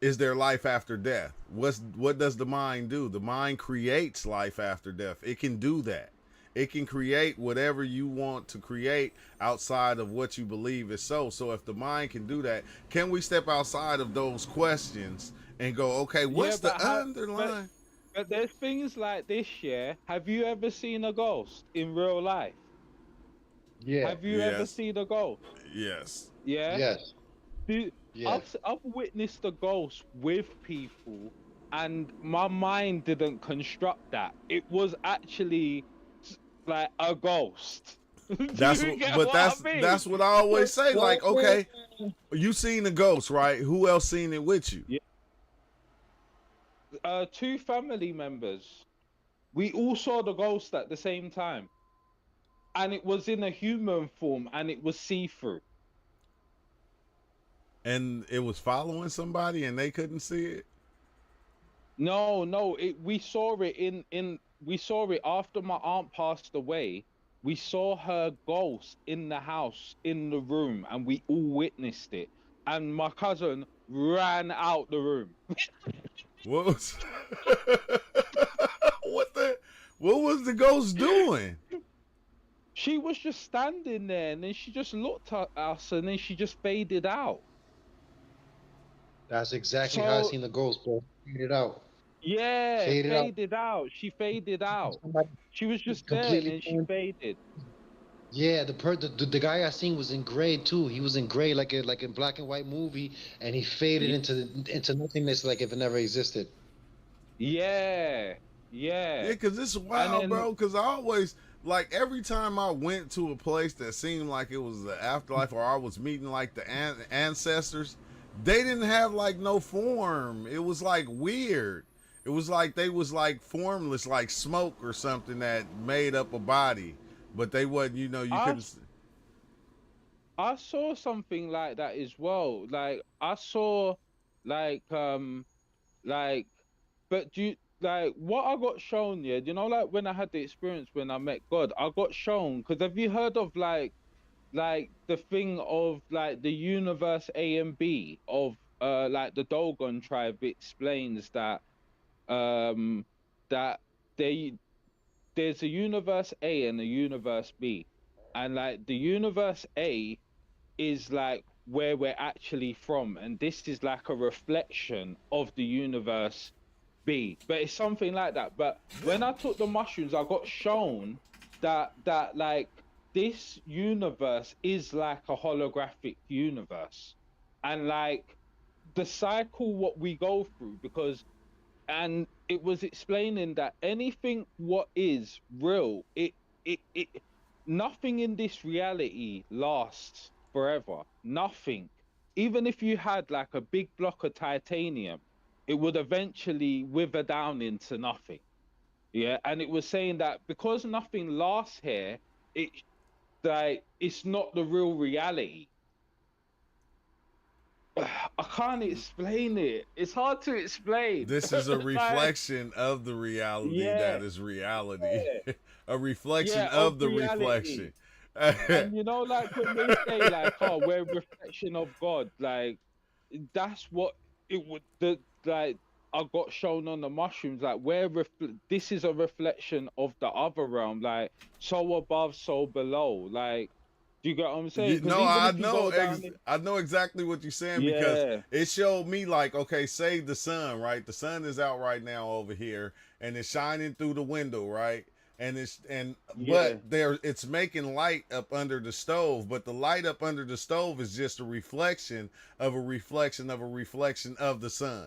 is there life after death? What does the mind do? The mind creates life after death. It can do that. It can create whatever you want to create outside of what you believe is so. So if the mind can do that, can we step outside of those questions and go, okay, Yeah, what's the underlying? but there's things like this, yeah. Have you ever seen a ghost in real life? yeah, Have you ever Yes, seen a ghost? yes. Yeah. yes, Do, yes. I've witnessed a ghost with people, and my mind didn't construct that. It was actually like a ghost. Do you get what I mean? That's what I always say. Well, Like, okay, you seen the ghost, right? Who else seen it with you? Yeah. Two family members. We all saw the ghost at the same time, and it was in a human form, and it was see-through. And it was following somebody and they couldn't see it. No, no, we saw it we saw it after my aunt passed away. We saw her ghost in the house, in the room, and we all witnessed it. And my cousin ran out the room. What was what the what was the ghost doing? She was just standing there, and then she just looked at us, and then she just faded out. That's exactly how I So seen the ghost, bro. Faded out. yeah, Faded out. faded out. She faded out. Somebody She was just there, and completely then she turned. faded. Yeah, the guy I seen was in gray too. He was in gray, like in black and white movie, and he faded into nothingness, like if it never existed. Yeah, Yeah, yeah. because it's And wild, then bro. Because I always, like, every time I went to a place that seemed like it was the afterlife, or I was meeting like the ancestors, they didn't have like no form. It was like weird. It was like they was like formless, like smoke or something that made up a body, but they wasn't. You I couldn't. I saw something like that as well. Like I saw, like like, but do you like what I got shown? Yeah, like when I had the experience when I met God, I got shown. Because have you heard of like the thing of like the universe A and B of like the Dogon tribe explains that that they there's a universe A and a universe B, and like the universe A is like where we're actually from, and this is like a reflection of the universe B. But it's something like that. But when I took the mushrooms, I got shown that like this universe is like a holographic universe, and like the cycle what we go through, because and it was explaining that anything what is real, it nothing in this reality lasts forever. Nothing. Even if you had like a big block of titanium, it would eventually wither down into nothing. Yeah, and it was saying that because nothing lasts here, it like it's not the real reality. I can't explain it. It's hard to explain. This is a reflection of the reality that is reality. A reflection of the reality. reflection. And you know, like when they say like, oh, we're a reflection of God, like that's what it would like I got shown on the mushrooms, like this is a reflection of the other realm, like so above, so below. Like, do you get what I'm saying? No, I know. I know exactly what you're saying, because it showed me like, okay, say the sun, right? The sun is out right now over here, and it's shining through the window, right? And but it's making light up under the stove, but the light up under the stove is just a reflection of a reflection of a reflection of the sun.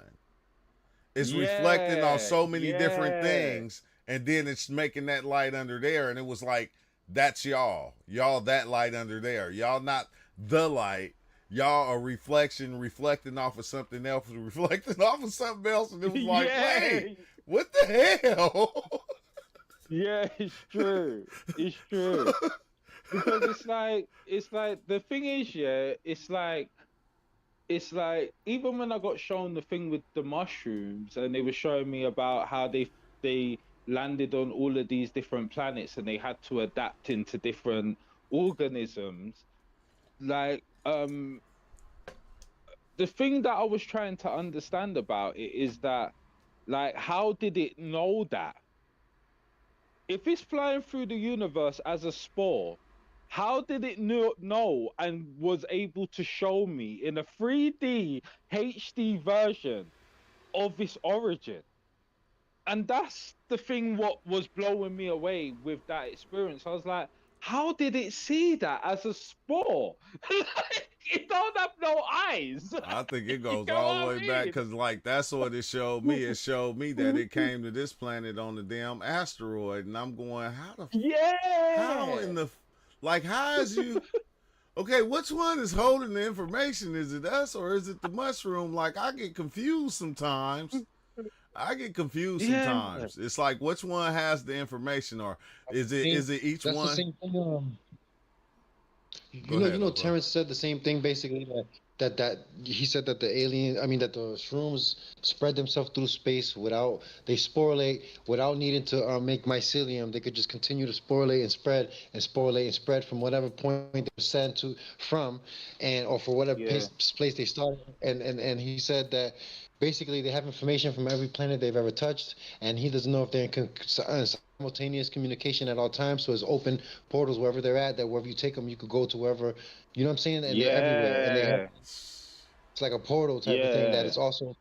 It's reflecting on so many different things, and then it's making that light under there, and it was like, that's y'all that light under there. Y'all not the light. Y'all a reflection reflecting off of something else, reflecting off of something else, and it was like, wait, what the hell? Yeah, it's true. It's true. Because it's like the thing is, it's like even when I got shown the thing with the mushrooms, and they were showing me about how they landed on all of these different planets and they had to adapt into different organisms, like the thing that I was trying to understand about it is that, like, how did it know that? If it's flying through the universe as a spore, how did it know and was able to show me in a 3D HD version of its origin? And that's the thing what was blowing me away with that experience. I was like, how did it see that as a spore? It don't have no eyes. I think it goes all the way back, because like that's what it showed me. It showed me that it came to this planet on the damn asteroid, and I'm going, how in the like, how is you okay, which one is holding the information? Is it us or is it the mushroom? Like, I get confused sometimes. It's like, which one has the information, or is it each one? The same thing, you know, Terrence said the same thing basically, that he said that that the shrooms spread themselves through space they sporulate without needing to make mycelium. They could just continue to sporulate and spread and sporulate and spread from whatever point they were sent from, or for whatever place they started. And he said that basically they have information from every planet they've ever touched, and he doesn't know if they're in simultaneous communication at all times. So it's open portals wherever they're at, that wherever you take them, you could go to wherever, you know what I'm saying? And they're everywhere. And it's like a portal type of thing that is also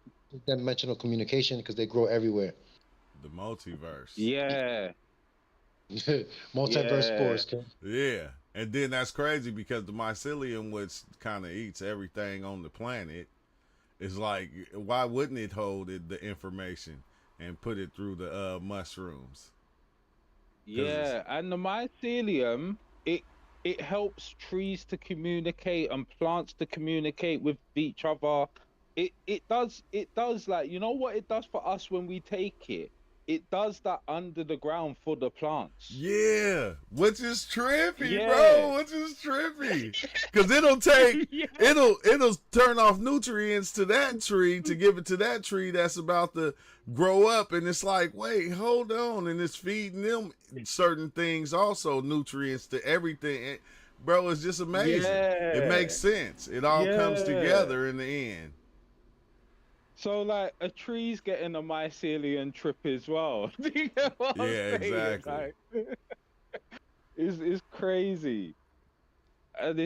dimensional communication, because they grow everywhere. The multiverse. Yeah. Multiverse spores. Yeah. And then that's crazy, because the mycelium, which kind of eats everything on the planet, is like, why wouldn't it hold the information and put it through the mushrooms? Yeah, and the mycelium, it helps trees to communicate and plants to communicate with each other. It does like, you know what it does for us when we take it? It does that under the ground for the plants. Yeah, which is trippy, bro. Which is trippy, because it'll take it'll turn off nutrients to that tree to give it to that tree that's about to grow up, and it's like, wait, hold on, and it's feeding them certain things, also nutrients to everything. Bro, it's just amazing. It makes sense. It all comes together in the end. So like a tree's getting a mycelium trip as well. Do you get what I'm Yeah, saying? exactly. Like, it's crazy, and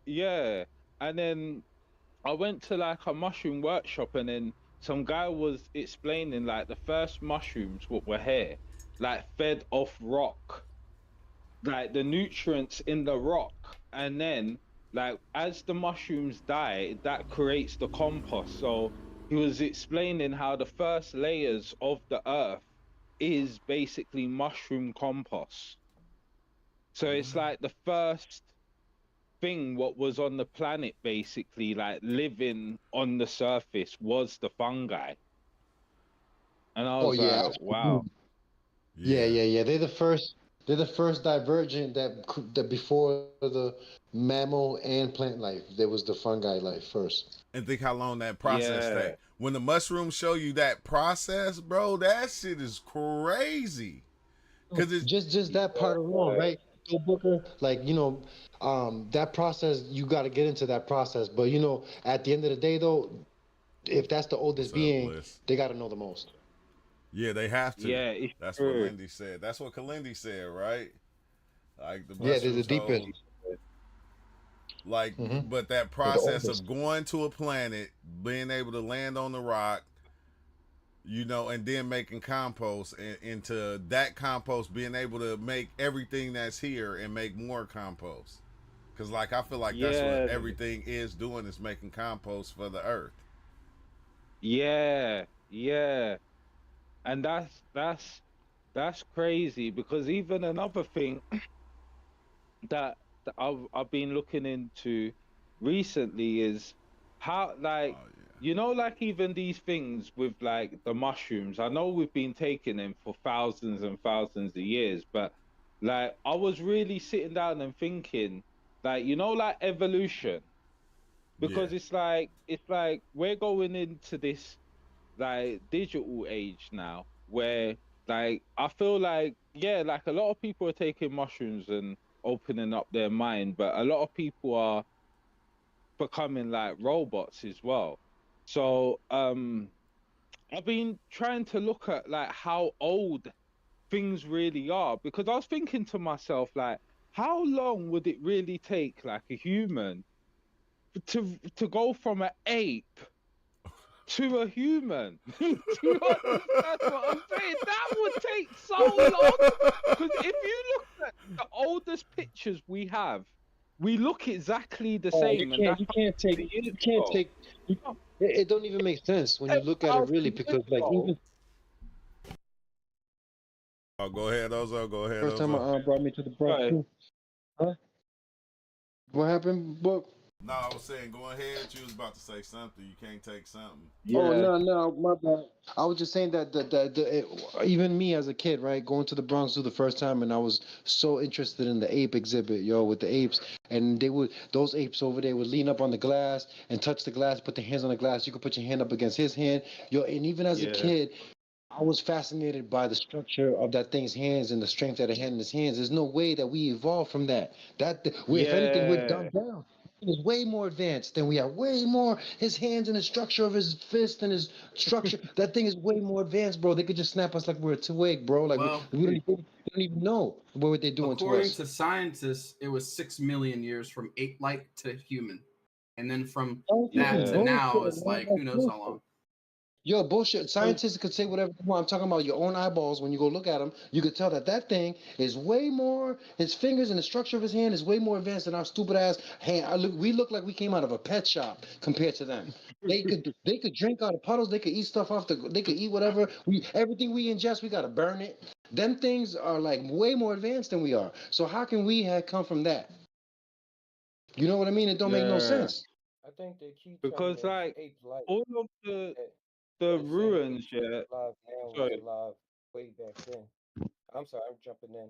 yeah. And then I went to like a mushroom workshop, and then some guy was explaining like the first mushrooms what were here, like fed off rock, like the nutrients in the rock, and then like as the mushrooms die, that creates the compost. So he was explaining how the first layers of the earth is basically mushroom compost. So it's like the first thing what was on the planet basically like living on the surface was the fungi. And I Oh was yeah, like, wow. yeah. They're the first. They're the first divergent that before the mammal and plant life, there was the fungi life first. And think how long that process Yeah. take. When the mushrooms show you that process, bro, that shit is crazy. Cause it's Just that part alone, right? So Booker, like that process, you got to get into that process. But at the end of the day, though, if that's the what's oldest up, being, Bliss? they got to know the most. Yeah, they have to. Yeah, it's That's what true. Lindy said. That's what Kalindi said, right? Like the Yeah, they're the mushrooms deepest. hold. Like, Mhm. but that They're the process oldest. of going to a planet, being able to land on the rock, and then making compost, and into that compost being able to make everything that's here and make more compost. Cause like I feel like that's Yeah, what everything is doing, is making compost for the earth. yeah, yeah. And that's crazy, because even another thing that I've been looking into recently is how like Oh yeah. like even these things with like the mushrooms. I know we've been taking them for thousands and thousands of years, but like I was really sitting down and thinking, like like evolution, Yeah. because it's like we're going into this like digital age now, where like I feel like, yeah, like a lot of people are taking mushrooms and opening up their mind, but a lot of people are becoming like robots as well. So I've been trying to look at like how old things really are, because I was thinking to myself, like, how long would it really take like a human to go from an ape to a human? Do you understand what I'm saying? That would take so long. Because if you look at the oldest pictures we have, we look exactly the Oh, same, and that's you can't take, years you can't ago. take. It don't even make sense when you look at it really, 10,000 years because like ago. even Oh, go ahead, Ozo. Go ahead, first time Ozo. brought me to the Bronx Right. too. Huh? What happened, Book? No, I was saying, go ahead. You was about to say something. You can't take something. Oh Yeah. no, my bad. I was just saying that even me as a kid, right, going to the Bronx Zoo the first time, and I was so interested in the ape exhibit, with the apes, and those apes over there would lean up on the glass and touch the glass, put their hands on the glass. You could put your hand up against his hand, and even as a Yeah. kid, I was fascinated by the structure of that thing's hands and the strength that it had in his hands. There's no way that we evolved from that. If anything, we're Yeah. dumbed down. He's way more advanced than we are. Way more. His hands and the structure of his fist and his structure. That thing is way more advanced, bro. They could just snap us like we're a two-egg, bro. Like Well, we don't even know what they're doing to according us. to scientists, it was 6 million years from ape-like to human, and then from that to now, it's like who knows how long. Yo, bullshit. Scientists could say whatever they want. I'm talking about your own eyeballs. When you go look at them, you could tell that thing is way more. His fingers and the structure of his hand is way more advanced than our stupid ass hand. We look like we came out of a pet shop compared to them. They could drink out of puddles. They could eat stuff they could eat whatever. Everything we ingest, we gotta burn it. Them things are like way more advanced than we are. So how can we have come from that? You know what I mean? It don't make no Yeah. sense. I think the key term Because is like ape-like. all of the They're saying ruins, apes yeah. alive now was Sorry. alive way back then. I'm sorry, I'm jumping in.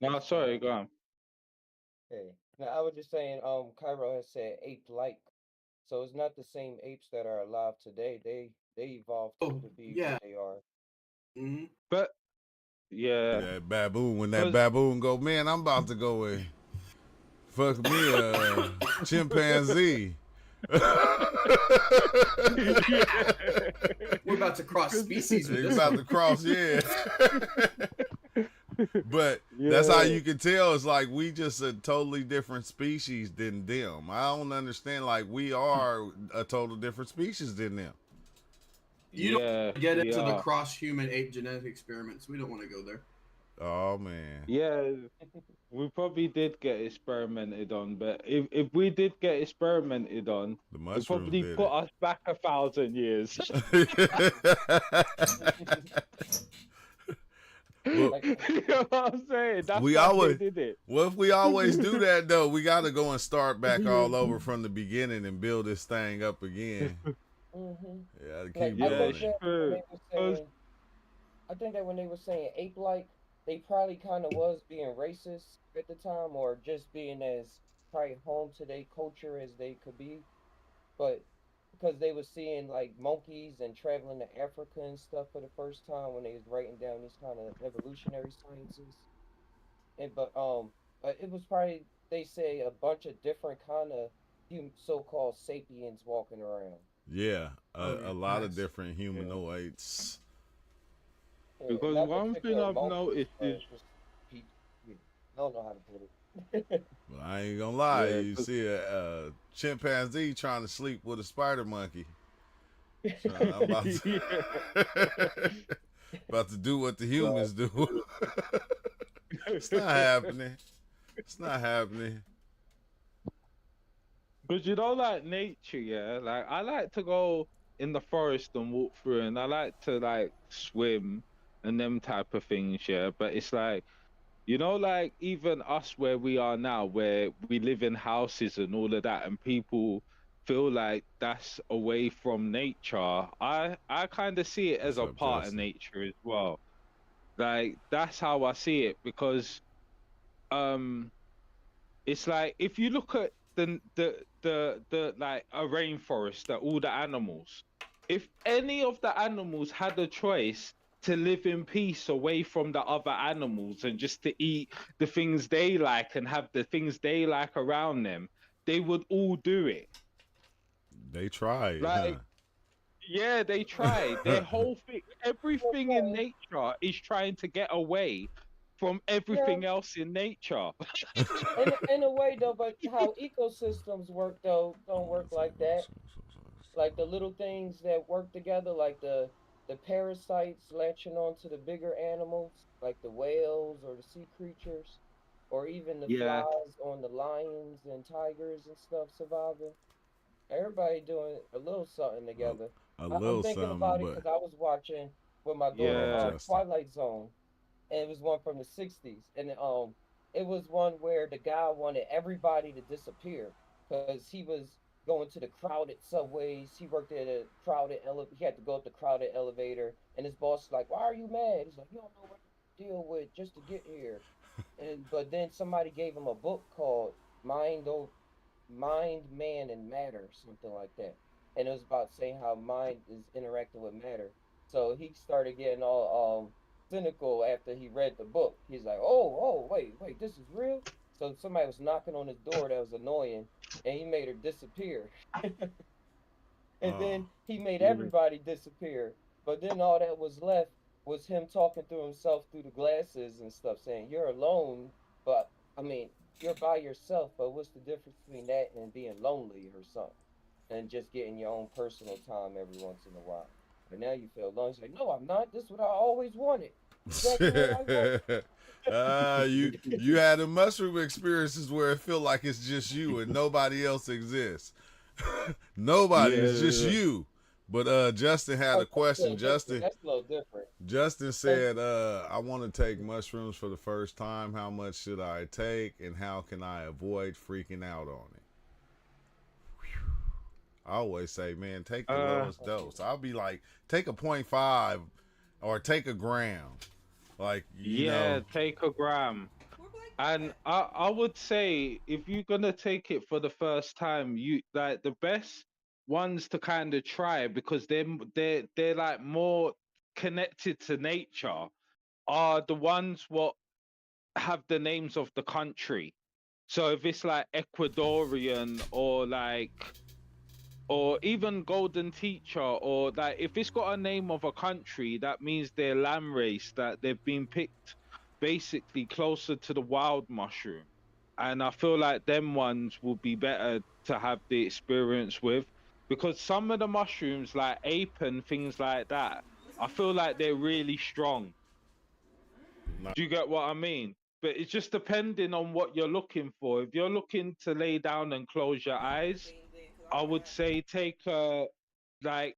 No, sorry, go on. Okay. Now I was just saying, Cairo has said ape-like. So it's not the same apes that are alive today. They evolved Oh, to be yeah. what they are. hmm But yeah. That baboon, when that 'Cause- baboon go, man, I'm about to go and fuck me a chimpanzee. We're about to cross species with It's this. about to cross, yeah. But that's how you can tell. It's like we just a totally different species than them. I don't understand. Like we are a total different species than them. You don't get we into the are. cross-human ape genetic experiments. We don't want to go there. Oh man. Yeah, we probably did get experimented on, but if we did get experimented on, The it mushrooms probably did put us back 1,000 years. Well, You know what I'm saying? That's we why always. they did it. Well, if we always do that though, we got to go and start back all over from the beginning and build this thing up again. Yeah, to keep Like, doing it. I think that when they were saying ape-like, they probably kind of was being racist at the time, or just being as probably home to their culture as they could be. But because they were seeing like monkeys and traveling to Africa and stuff for the first time when they was writing down these kind of evolutionary sciences. And but it was probably they say a bunch of different kind of so-called sapiens walking around. Yeah, Oh, a lot of nice. different humanoids. Yeah, Because not one thing particular I've monkeys, noticed but is, just people. Yeah, I don't know how to put it. Well, I ain't gonna lie, Yeah, you 'cause- see a chimpanzee trying to sleep with a spider monkey. So I'm about to, about to do what the humans do. It's not happening. It's not happening. Because you know, like nature, yeah. Like I like to go in the forest and walk through, and I like to like swim and them type of things, yeah. But it's like, you know, like even us where we are now, where we live in houses and all of that, and people feel like that's away from nature. I kind of see it as What's a up, part of Justin? nature as well. Like that's how I see it because um it's like if you look at the like a rainforest, that all the animals, if any of the animals had a choice to live in peace away from the other animals and just to eat the things they like and have the things they like around them, they would all do it. They tried, Like, yeah, they try. Their huh? whole thing, everything in Okay. nature is trying to get away from Yeah, everything else in nature. in a way though, but how ecosystems work though don't work like that. Like the little things that work together, like the parasites latching onto the bigger animals, like the whales or the sea creatures, or even the Yeah, flies on the lions and tigers and stuff surviving. Everybody doing a little something a, together. a I'm little thinking something, about it but because I was watching with my what daughter up, yeah. Justin? Twilight Zone, and it was one from the '60s, and it was one where the guy wanted everybody to disappear because he was going to the crowded subways. He worked at a crowded elevator. He had to go up the crowded elevator, and his boss was like, "Why are you mad?" He's like, "You don't know what to deal with just to get here." And but then somebody gave him a book called Mind, Man, and Matter, something like that. And it was about saying how mind is interacting with matter. So he started getting all cynical after he read the book. He's like, "Oh, wait, this is real." So somebody was knocking on his door that was annoying, and he made her disappear. And Oh, then he made Yeah. everybody disappear. But then all that was left was him talking through himself through the glasses and stuff, saying, "You're alone, but I mean, you're by yourself, but what's the difference between that and being lonely or something? And just getting your own personal time every once in a while. But now you feel alone." He's like, "No, I'm not. This is what I always wanted. Exactly what I want." you had the mushroom experiences where it feel like it's just you and nobody else exists. Nobody, it's just Yeah. you. But Justin had a question. That's a little different. Justin said, I want to take mushrooms for the first time. How much should I take and how can I avoid freaking out on it? I always say, man, take the lowest dose. I'll be like, take a 0.5 or take a gram. Like, you Yeah, know, take a gram. And I would say if you're gonna take it for the first time, you like the best ones to kind of try because they're like more connected to nature are the ones what have the names of the country. So if it's like Ecuadorian or like or even golden teacher, or like if it's got a name of a country, that means they're lamb race, that they've been picked basically closer to the wild mushroom. And I feel like them ones will be better to have the experience with, because some of the mushrooms like ape and things like that, I feel like they're really strong. Do you get what I mean? But it's just depending on what you're looking for. If you're looking to lay down and close your eyes, I would say take like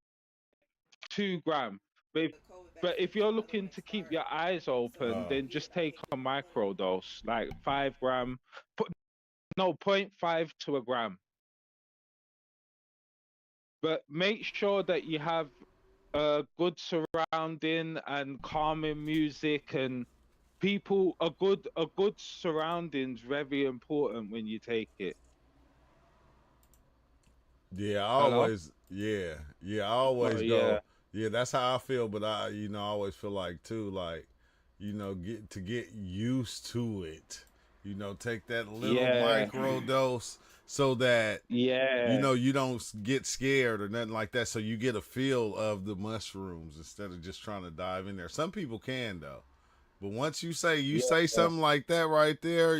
2 gram. But if you're looking to keep your eyes open, then just take a micro dose, like 5 gram. No, 0.5 to a gram. But make sure that you have a good surrounding and calming music, and people, a good surroundings very important when you take it. Yeah, I Hello? always, I always Oh, go, yeah. yeah, that's how I feel. But I, I always feel like too, like, get used to it. Take that little Yeah. micro dose so that Yeah. you don't get scared or nothing like that. So you get a feel of the mushrooms instead of just trying to dive in there. Some people can though. But once you say Yeah. something like that right there,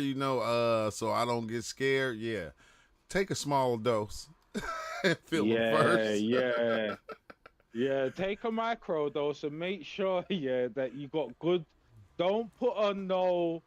so I don't get scared, yeah. Take a small dose and feel it Yeah, first. yeah. Yeah, take a micro dose and make sure, yeah, that you got good. Don't put on no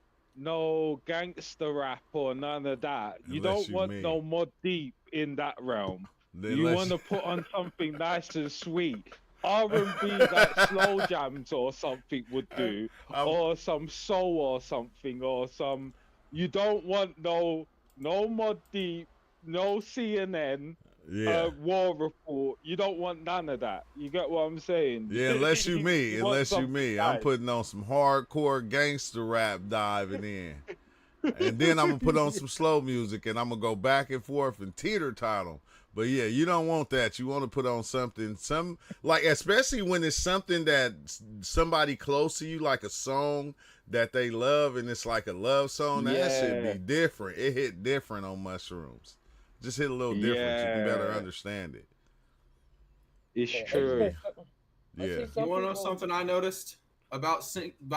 gangster rap or none of that. You Unless don't you want no mean. Mod Deep in that realm. You Unless want to put on something nice and sweet. R&B like slow jams or something would do, or some soul or something, or some. You don't want no Mod Deep, no CNN, yeah. war report. You don't want none of that. You get what I'm saying? Yeah, unless you me. You want Unless you something me. I'm nice. putting on some hardcore gangster rap diving in. And then I'm going to put on some slow music and I'm going to go back and forth and teeter-totter. But yeah, you don't want that. You want to put on something, like, especially when it's something that somebody close to you, like a song that they love and it's like a love song. That should Yeah, be different. It hit different on mushrooms. Just hit a little different. You can better yeah, understand it. it's Yeah, I true. see. I Yeah. see You some want to know people. something I noticed about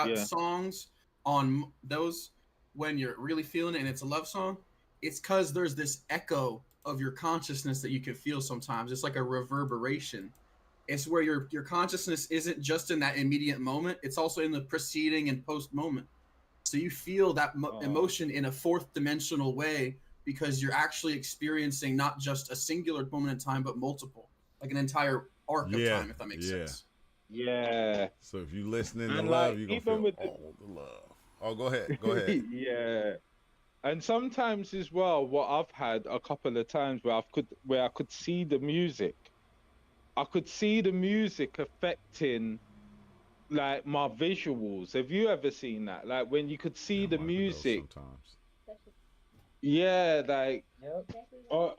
Yeah. songs on those when you're really feeling it and it's a love song? It's because there's this echo of your consciousness that you can feel sometimes. It's like a reverberation. It's where your consciousness isn't just in that immediate moment; it's also in the preceding and post moment. So you feel that Oh, emotion in a fourth dimensional way because you're actually experiencing not just a singular moment in time, but multiple, like an entire arc of Yeah. time, if that makes Yeah. sense. yeah. So if you listening to And love, like you're going to even feel with the all the love. Oh, go ahead. Go ahead. yeah. And sometimes as well, what I've had a couple of times where I could see the music. I could see the music affecting like my visuals. Have you ever seen that? Like when you could Yeah, see I the microdose music. sometimes. Yeah, like Yep.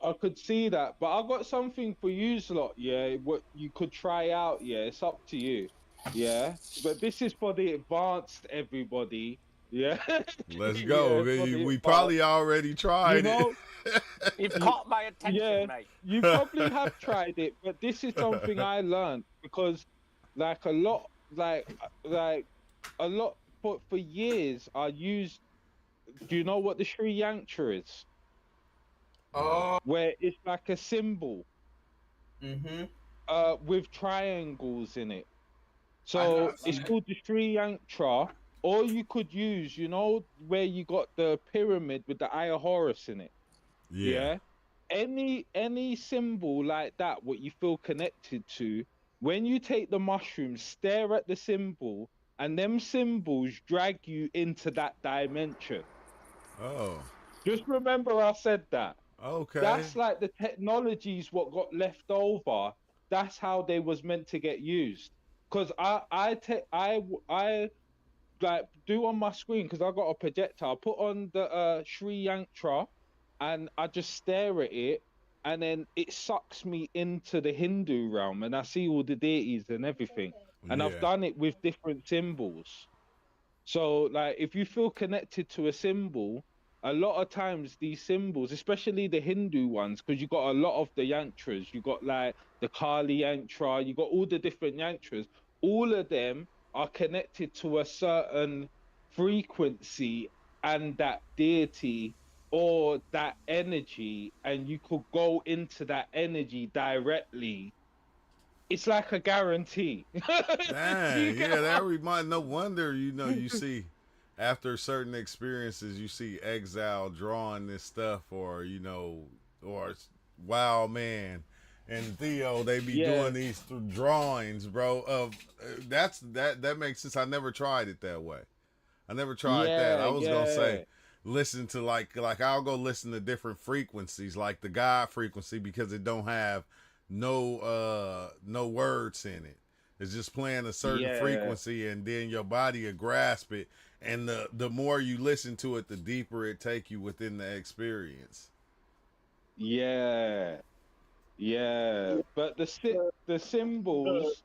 I could see that. But I got something for you lot, yeah, what you could try out, yeah. It's up to you. Yeah. But this is for the advanced everybody. Yeah. Let's go. Yeah, for the We advanced. probably already You tried it. know, You've you, caught my attention, yeah, mate. you probably have tried it, but this is something I learned because like a lot like a lot for years I used, do you know what the Sri Yantra is? Oh, Where it's like a symbol mm-hmm. with triangles in it. I've So seen it's it. called the Sri Yantra. Or you could use, where you got the pyramid with the Eye of Horus in it. Yeah. Yeah. Any symbol like that, what you feel connected to, when you take the mushroom, stare at the symbol, and them symbols drag you into that dimension. Oh. Just remember I said that. Okay. That's like the technologies what got left over. That's how they was meant to get used. Cause I like do on my screen because I got a projector. I put on the Sri Yantra, and I just stare at it, and then it sucks me into the Hindu realm, and I see all the deities and everything. And I've Yeah. done it with different symbols. So like, if you feel connected to a symbol, a lot of times these symbols, especially the Hindu ones, because you got a lot of the yantras, you got like the Kali yantra, you got all the different yantras, all of them are connected to a certain frequency and that deity or that energy, and you could go into that energy directly. It's like a guarantee. Do you Dang, get yeah, that what- remind. No wonder you see after certain experiences, you see Exile drawing this stuff, or or Wild Man and Theo. They be Yeah, doing these drawings, bro. Of that makes sense. I never tried it that way. I never tried that. yeah, I was gonna yeah, say listen to like I'll go listen to different frequencies, like the God frequency, because it don't have no words in it. It's just playing a certain yeah, frequency, and then your body will grasp it. And the more you listen to it, the deeper it take you within the experience. yeah, yeah. But the The, symbols,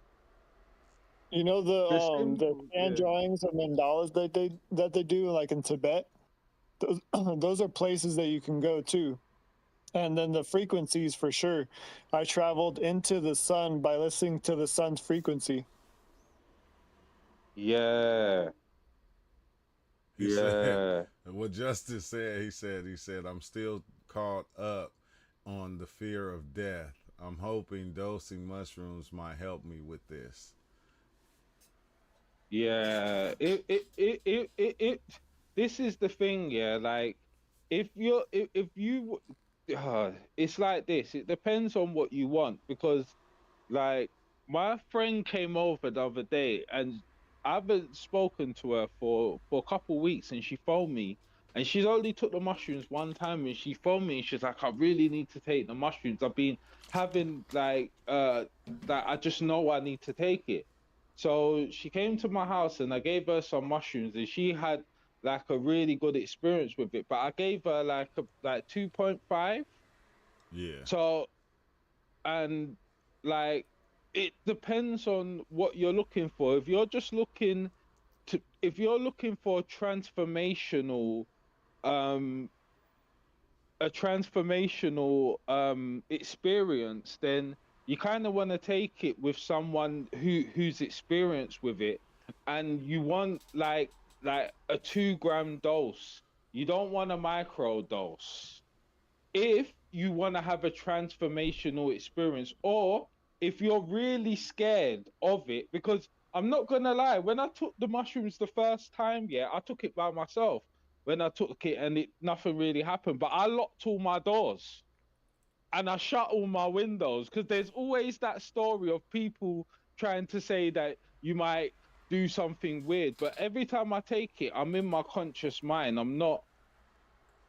you know the the symbols, hand yeah, drawings of mandalas that they do like in Tibet. Those those are places that you can go to. And then the frequencies for sure. I traveled into the sun by listening to the sun's frequency. yeah, He said yeah. what Justice said. He said I'm still caught up on the fear of death. I'm hoping dosing mushrooms might help me with this. Yeah, it. This is the thing, yeah. Like, if you, it's like this. It depends on what you want because, like, my friend came over the other day, and I haven't spoken to her for a couple weeks, and she phoned me, and she's only took the mushrooms one time, and she phoned me, and she's like, I really need to take the mushrooms. I've been having that I just know I need to take it. So she came to my house and I gave her some mushrooms and she had like a really good experience with it. But I gave her like 2.5. Yeah. So and like it depends on what you're looking for. If you're looking for um a transformational experience, then you kind of want to take it with someone who's experienced with it, and you want like a 2 gram dose. You don't want a micro dose if you want to have a transformational experience, or if you're really scared of it. Because I'm not gonna lie, when I took the mushrooms the first time, yeah, I took it by myself. When I took it and it nothing really happened, but I locked all my doors and I shut all my windows because there's always that story of people trying to say that you might do something weird. But every time I take it, I'm in my conscious mind. I'm not.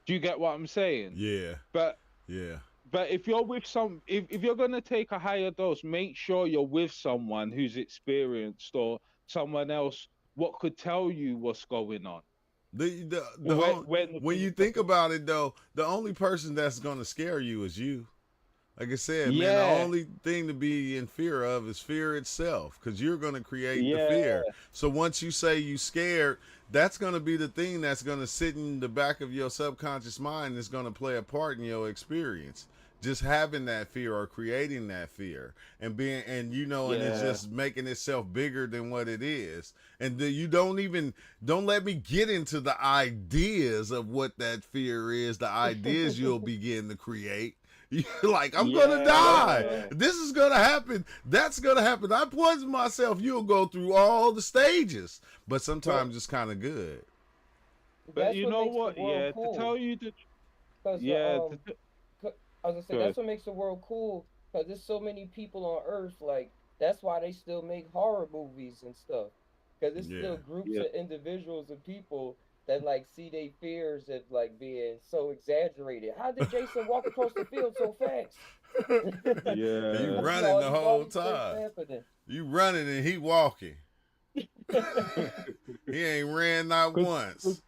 Do you get what I'm saying? Yeah. But Yeah. but if you're with if you're gonna take a higher dose, make sure you're with someone who's experienced or someone else what could tell you what's going on. When you think about it though, the only person that's gonna scare you is you. Like I said, man, the Yeah, only thing to be in fear of is fear itself, because you're gonna create the yeah, fear. So once you say you scared, that's gonna be the thing that's gonna sit in the back of your subconscious mind. That's gonna play a part in your experience. Just having that fear or creating that fear and being and and it's yeah. just making itself bigger than what it is. And you don't let me get into the ideas of what that fear is, the ideas you'll begin to create. You're like, I'm gonna die. Yeah. This is gonna happen. That's gonna happen. I poison myself. You'll go through all the stages, but sometimes it's kind of good. But That's you what know makes the what? world Yeah, to cool. tell you the Because yeah, I was gonna say good. that's what makes the world cool. Because there's so many people on Earth, like that's why they still make horror movies and stuff. Because there's Yeah. still groups Yeah, of individuals and people that like see their fears as like being so exaggerated. How did Jason walk across the field so fast? You yeah. running No, the you whole always think time. happening. You running and he walking. He ain't ran not once.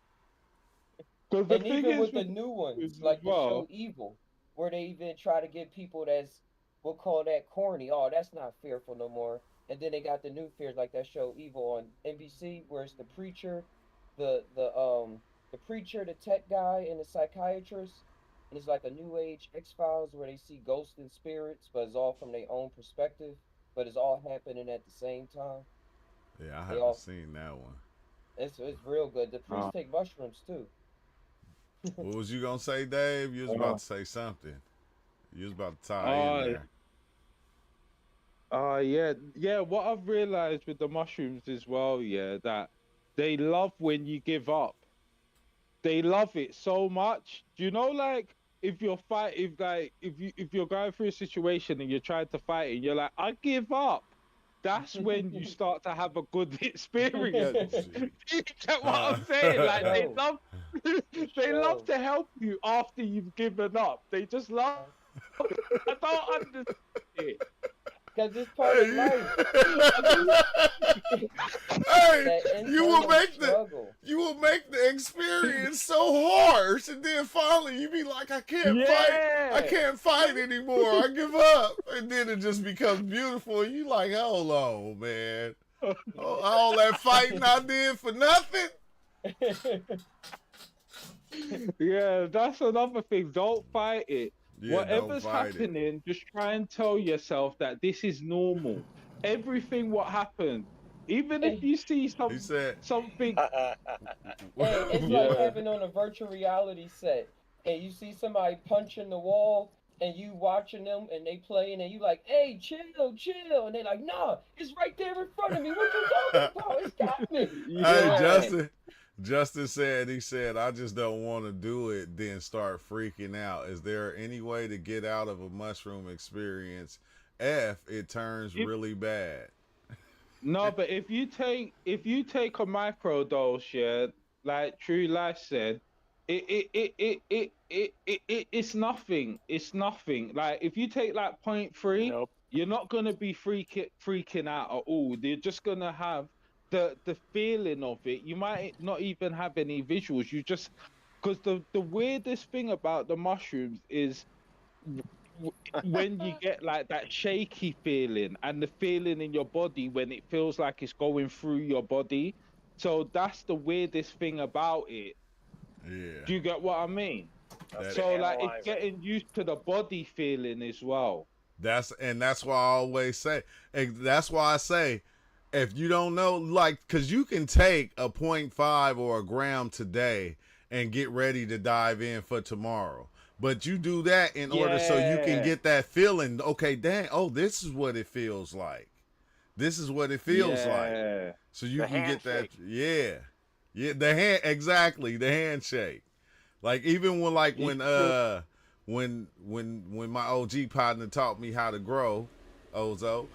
Because the And thing even is with the new is ones, as like the show well. Evil, where they even try to get people that's we'll call that corny. Oh, that's not fearful no more. And then they got the new fears like that show Evil on NBC, where it's the preacher, the the preacher, the tech guy, and the psychiatrist. And it's like a new age X Files where they see ghosts and spirits, but it's all from their own perspective. But it's all happening at the same time. Yeah, I They haven't all seen that one. it's real good. The priests take mushrooms too. What was you gonna say, Dave? You was about to say something. You was about to tie in there. Yeah. What I've realized with the mushrooms as well, yeah, that they love when you give up. They love it so much. Do you know, like, if you're if you're going through a situation and you're trying to fight it, and you're like, I give up. That's when you start to have a good experience. You get what I'm saying? Like they love to help you after you've given up. They just love. I don't understand it. Because it's part of life. Hey, you will make struggle. the experience so harsh, and then finally you be like, I can't fight anymore. I give up, and then it just becomes beautiful. And you like, hold on, man, all that fighting I did for nothing. Yeah, that's another thing. Don't fight it. Yeah, Whatever's happening, just try and tell yourself that this is normal. Everything what happened, even if you see something. Hey, it's like having on a virtual reality set, and you see somebody punching the wall, and you watching them, and they playing, and you like, hey, chill, and they like, nah, it's right there in front of me. What you talking about? It's got me. Hey, Justin said, I just don't want to do it, then start freaking out. Is there any way to get out of a mushroom experience if it turns really bad? No, but if you take a microdose, yeah, like True Life said, it's nothing. It's nothing. Like if you take like 0.3, you're not gonna be freaking out at all. You're just gonna have the feeling of it. You might not even have any visuals. You just, because the weirdest thing about the mushrooms is when you get like that shaky feeling and the feeling in your body when it feels like it's going through your body. So that's the weirdest thing about it. Yeah. Do you get what I mean? So like it's getting used to the body feeling as well. That's why I always say, and that's why I say, if you don't know, like, because you can take a 0.5 or a gram today and get ready to dive in for tomorrow. But you do that in order so you can get that feeling. Okay, dang, this is what it feels like. This is what it feels like. So you can get that. Yeah, the handshake. Like even when my OG partner taught me how to grow, Ozo,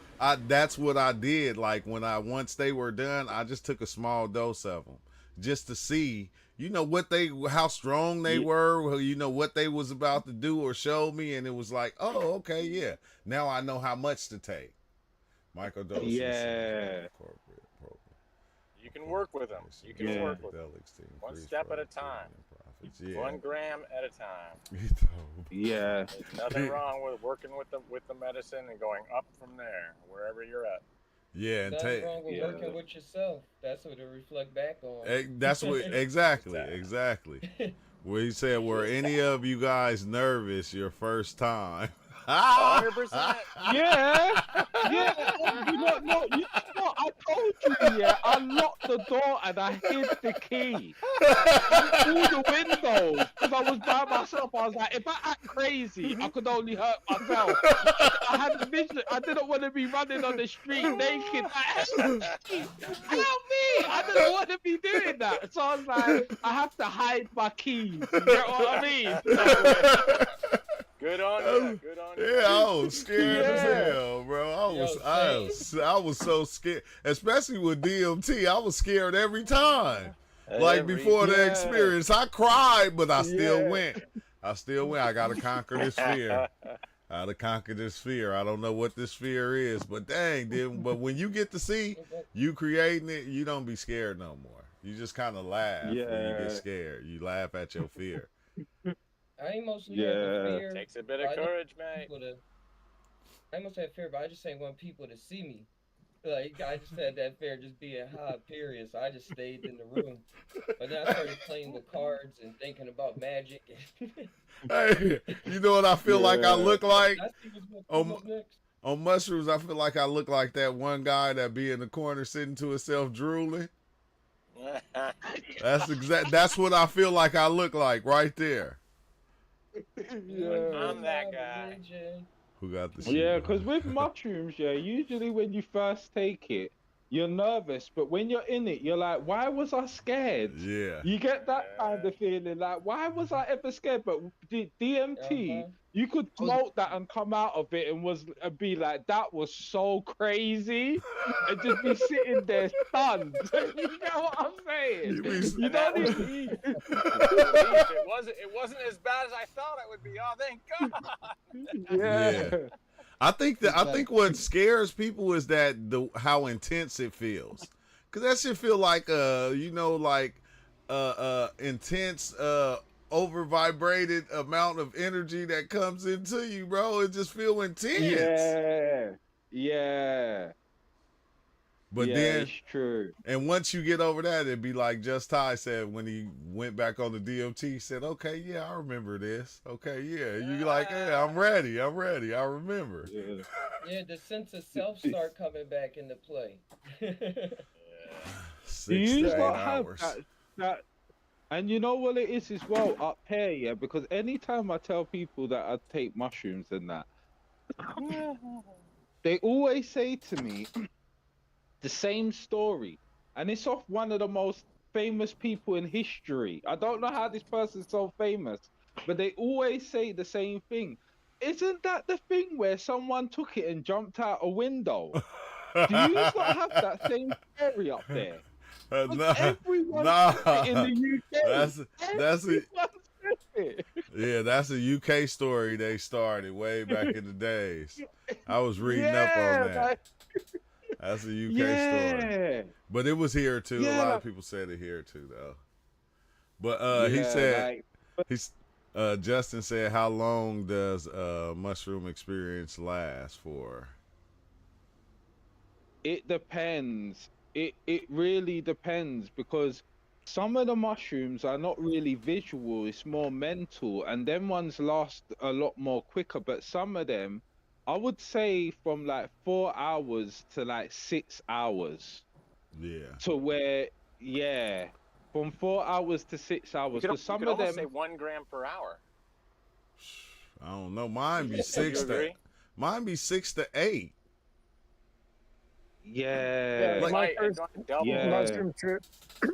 that's what I did. Like once they were done, I just took a small dose of them just to see, how strong they were, what they was about to do or show me, and it was like, oh, okay, yeah. Now I know how much to take. Microdoses. Yeah. You can work with them. You can work with them. One step at a time. 1 gram at a time. Yeah. There's nothing wrong with working with the medicine and going up from there, wherever you're at. Yeah, and nothing wrong with working with yourself. That's what it reflect back on. That's what exactly. Where he said, were any of you guys nervous your first time? 100%. Yeah. You know, I told you, I locked the door and I hid the key through the windows because I was by myself. I was like, if I act crazy, I could only hurt myself. I had the vision. I didn't want to be running on the street naked. Help me! I didn't want to be doing that. So I was like, I have to hide my keys. You get what I mean? Good on you. Good on you. Yeah, I was scared as hell, bro. I was so scared, especially with DMT. I was scared every time. Like before the experience, I cried, but I still went. I gotta conquer this fear. I don't know what this fear is, but dang, dude. But when you get to see you creating it, you don't be scared no more. You just kind of laugh when you get scared. You laugh at your fear. I ain't mostly have the fear. Takes a bit of courage, mate. I must have fear, but I just ain't want people to see me. Like I just had that fear just being high, period. So I just stayed in the room. But then I started playing with cards and thinking about magic. Hey, you know what I feel like I look like? I see what's gonna come up next. On mushrooms, I feel like I look like that one guy that be in the corner sitting to himself drooling. That's what I feel like I look like right there. I'm that guy. Who got the Yeah, because with mushrooms, usually when you first take it, you're nervous, but when you're in it, you're like, why was I scared? Yeah. You get that kind of feeling, like, why was I ever scared? But DMT, you could smoke that and come out of it and be like, that was so crazy, and just be sitting there stunned. You know what I'm saying? You don't even. It wasn't as bad as I thought it would be. Oh, thank God. Yeah. I think what scares people is that how intense it feels, cause that shit feel like intense over vibrated amount of energy that comes into you, bro. It just feel intense. Yeah. But yeah, then it's true. And once you get over that, it'd be like Just Ty said when he went back on the DMT, he said, okay, yeah, I remember this. Okay, yeah. You like, yeah, I'm ready. I remember. Yeah, the sense of self start coming back into play. 6 Do you to 8 not have hours. that? And you know what it is as well up here, yeah? Because anytime I tell people that I take mushrooms and that, they always say to me the same story. And it's off one of the most famous people in history. I don't know how this person's so famous, but they always say the same thing. Isn't that the thing where someone took it and jumped out a window? Do you not have that same story up there? Everyone says it in the UK. That's it. Yeah, that's a UK story they started way back in the days. I was reading up on that. That's a UK story. But it was here too. A lot of people said it here too, though. But he said, Justin said, how long does mushroom experience last for? It depends. It really depends, because some of the mushrooms are not really visual, it's more mental, and them ones last a lot more quicker. But some of them, I would say from like 4 hours to like 6 hours. Yeah. To where, from 4 hours to 6 hours. You Because some could of almost them say 1 gram per hour. I don't know. Mine be You 6 to agree? 8. Yeah.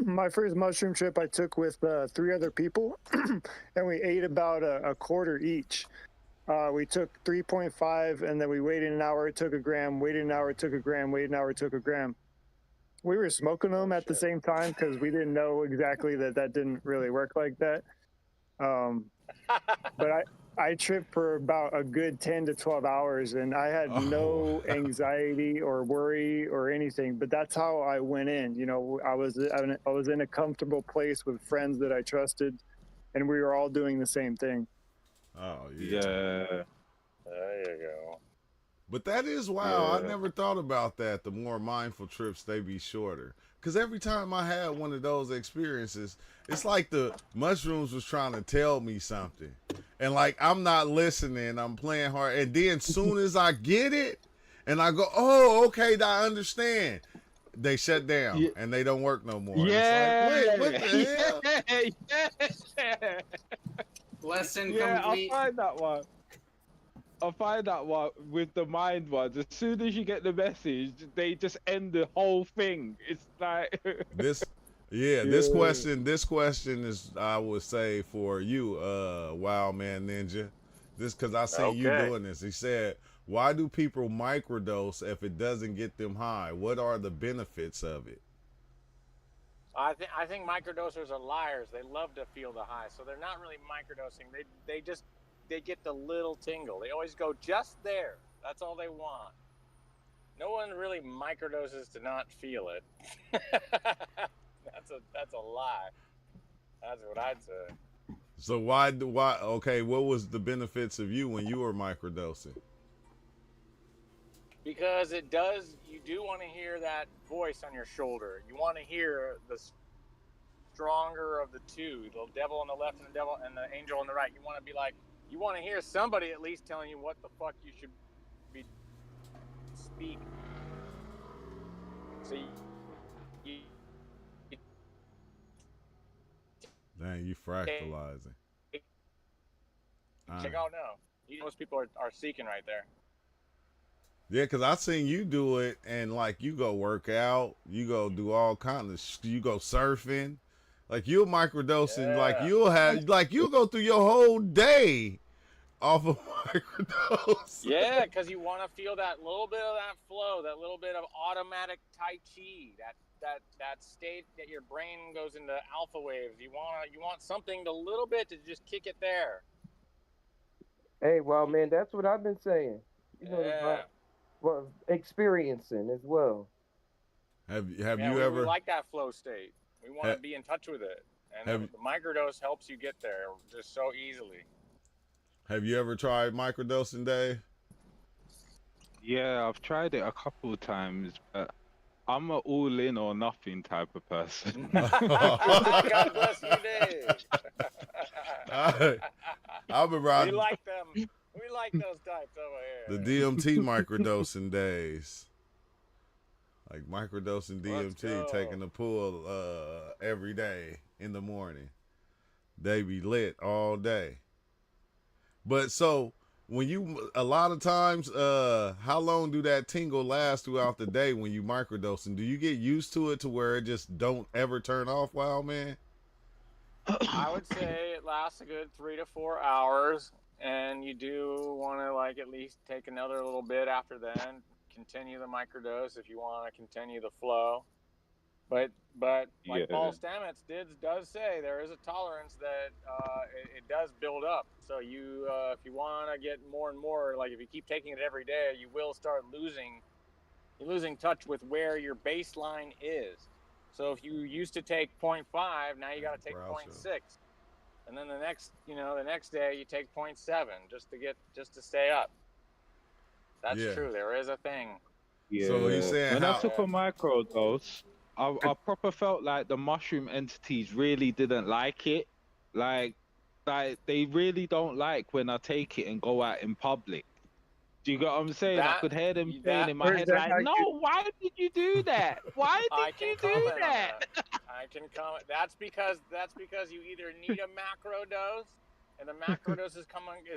My first mushroom trip I took with 3 other people, and we ate about a quarter each. We took 3.5, and then we waited an hour, took a gram, waited an hour, took a gram, waited an hour, took a gram. We were smoking them at the same time because we didn't know exactly that didn't really work like that. But I tripped for about a good 10 to 12 hours, and I had no anxiety or worry or anything. But that's how I went in. You know, I was in a comfortable place with friends that I trusted, and we were all doing the same thing. Oh yeah. There you go. But that is wild. I never thought about that. The more mindful trips, they be shorter. Because every time I had one of those experiences, it's like the mushrooms was trying to tell me something. And like, I'm not listening. I'm playing hard. And then soon as I get it, and I go, oh, okay, I understand. They shut down and they don't work no more. Yeah. It's like, wait, what the hell? Lesson I complete. find that one with the mind ones. As soon as you get the message, they just end the whole thing. It's like this question is, I would say, for you, Wild Man Ninja. This because I seen you doing this. He said, why do people microdose if it doesn't get them high? What are the benefits of it? I think microdosers are liars. They love to feel the high, so they're not really microdosing. They get the little tingle. They always go just there. That's all they want. No one really microdoses to not feel it. That's a lie. That's what I'd say. So why? Okay, what was the benefits of you when you were microdosing? because it does. You do want to hear that voice on your shoulder. You want to hear the stronger of the two, the devil on the left and the devil and the angel on the right. You want to be like, you want to hear somebody at least telling you what the fuck you should be speaking. So Dang, you fractalizing. Check, oh no, most people are seeking right there. Yeah, because I seen you do it, and like you go work out, you go do all kinds of, you go surfing, like you'll microdosing, like you'll go through your whole day off of microdose. Yeah, because you want to feel that little bit of that flow, that little bit of automatic Tai Chi, that state that your brain goes into alpha waves. You want something a little bit to just kick it there. Hey, well, man, that's what I've been saying. You know, well, experiencing as well. Have you we ever like that flow state? We want to be in touch with it, and the microdose helps you get there just so easily. Have you ever tried microdosing, Dave? Yeah, I've tried it a couple of times, but I'm an all in or nothing type of person. God bless you, Dave. I've been riding. We like them. We like those types over here. The DMT microdosing days. Like microdosing DMT, taking a pull every day in the morning. They be lit all day. But so when you, a lot of times, how long do that tingle last throughout the day when you microdosing? Do you get used to it to where it just don't ever turn off, Wild Man? I would say it lasts a good 3 to 4 hours, and you do want to like at least take another little bit after then. Continue the microdose if you want to continue the flow. But like Paul Stamets does say, there is a tolerance that it does build up. So you if you want to get more and more, like if you keep taking it every day, you will start losing touch with where your baseline is. So if you used to take 0.5, now you got to take 0.6, and then the next day you take 0.7 just to stay up. That's true. There is a thing. Yeah. So he's saying when I took a microdose, I proper felt like the mushroom entities really didn't like it. Like they really don't like when I take it and go out in public. Do you get what I'm saying? I could hear them saying in my head, like, no, why did you do that? Why did you do that? I can comment. That's because you either need a macro dose, and the macro dose is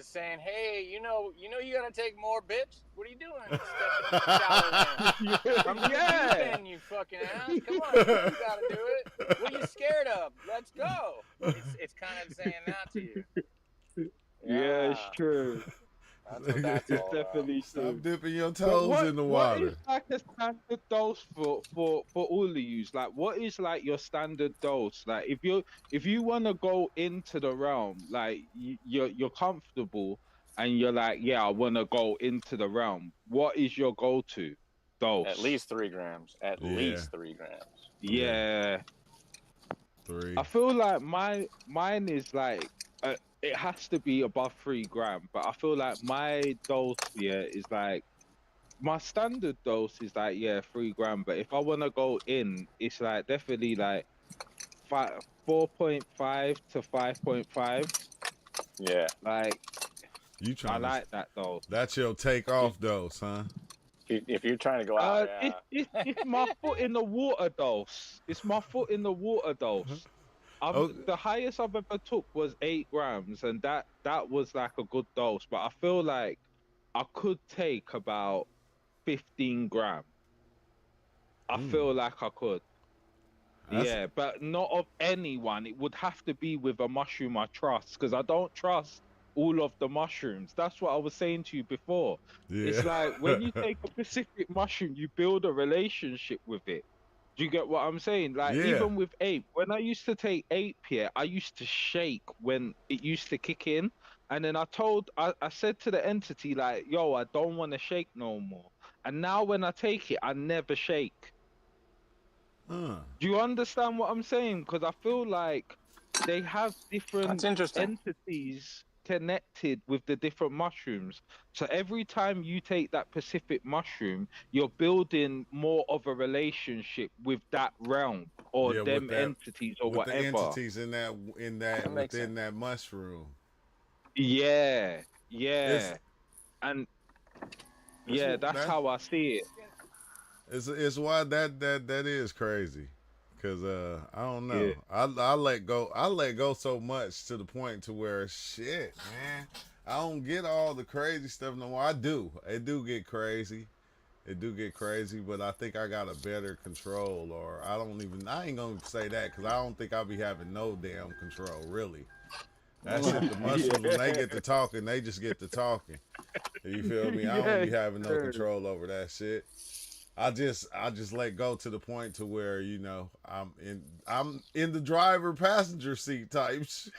saying, hey, you know you gotta take more, bitch. What are you doing? From the deep end, you fucking ass. Come on, you gotta do it. What are you scared of? Let's go. It's kind of saying that to you. Yeah, it's true. That's what that's all definitely about. Stop dipping your toes in the water. What is like a standard dose for all of you? Like, what is like your standard dose? Like, if you want to go into the realm, like you're comfortable and you're like, yeah, I want to go into the realm. What is your go-to dose? At least 3 grams. At least 3 grams. Yeah. 3. I feel like mine is like. It has to be above 3 grams, but I feel like my dose is like my standard dose is like 3 grams. But if I want to go in, it's like definitely like 4.5 to 5.5. Yeah, like I like that dose. That's your takeoff dose, huh? If you're trying to go out, it's my foot in the water dose. It's my foot in the water dose. The highest I've ever took was 8 grams, and that was like a good dose. But I feel like I could take about 15 grams. I feel like I could. Yeah, but not of anyone. It would have to be with a mushroom I trust, because I don't trust all of the mushrooms. That's what I was saying to you before. Yeah. It's like when you take a specific mushroom, you build a relationship with it. Do you get what I'm saying? Like, even with ape, when I used to take ape here, I used to shake when it used to kick in. And then I said to the entity, like, yo, I don't want to shake no more. And now when I take it, I never shake. Do you understand what I'm saying? Because I feel like they have different entities connected with the different mushrooms. So every time you take that specific mushroom, you're building more of a relationship with that realm or Yeah, them entities or with the whatever. entities in that That makes within sense. that mushroom. Yeah, It's yeah. And it's yeah, that's that how I see it. it's why that is crazy. Cause I don't Yeah. know. I let go so much to the point to where shit, man. I don't get all the crazy stuff no more. I do. It do get crazy. It do get crazy, but I think I got a better control, or I ain't gonna say that because I don't think I'll be having no damn control, really. That shit, the mushrooms, when they get to talking, they just get to talking. You feel me? I don't Yeah, be having no sure. control over that shit. I just let go to the point to where, you know, I'm in the driver passenger seat type shit.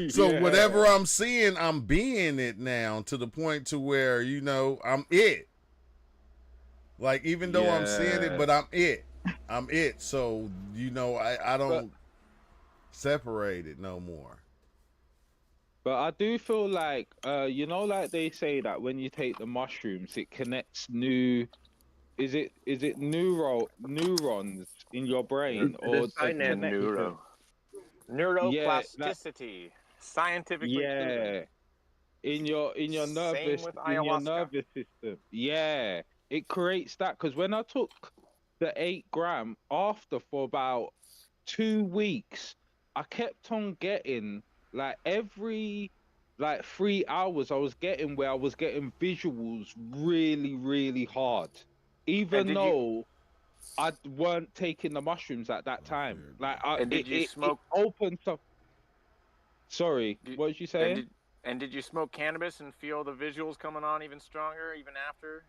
So Yeah. whatever I'm seeing, I'm being it now to the point to where, you know, I'm it. Like, even though I'm seeing it, Yeah. but I'm it. I'm it. So, you know, I But don't separate it no more. but I do feel like you know, like they say that when you take the mushrooms, it connects new. Is it neurons in your brain, The or does it connect? synapses. Yeah, like Neuroplasticity, scientifically proven. yeah, in your Same nervous with in your ayahuasca. nervous system. Yeah, it creates that because when I took the 8 gram after for about 2 weeks, I kept on getting like every like 3 hours I was getting where I was getting visuals really, really hard. And Even did you though I weren't taking the mushrooms at that time. Like and did you it smoke opened up. Sorry, did, what was you and saying? did you smoke cannabis and feel the visuals coming on even stronger even after?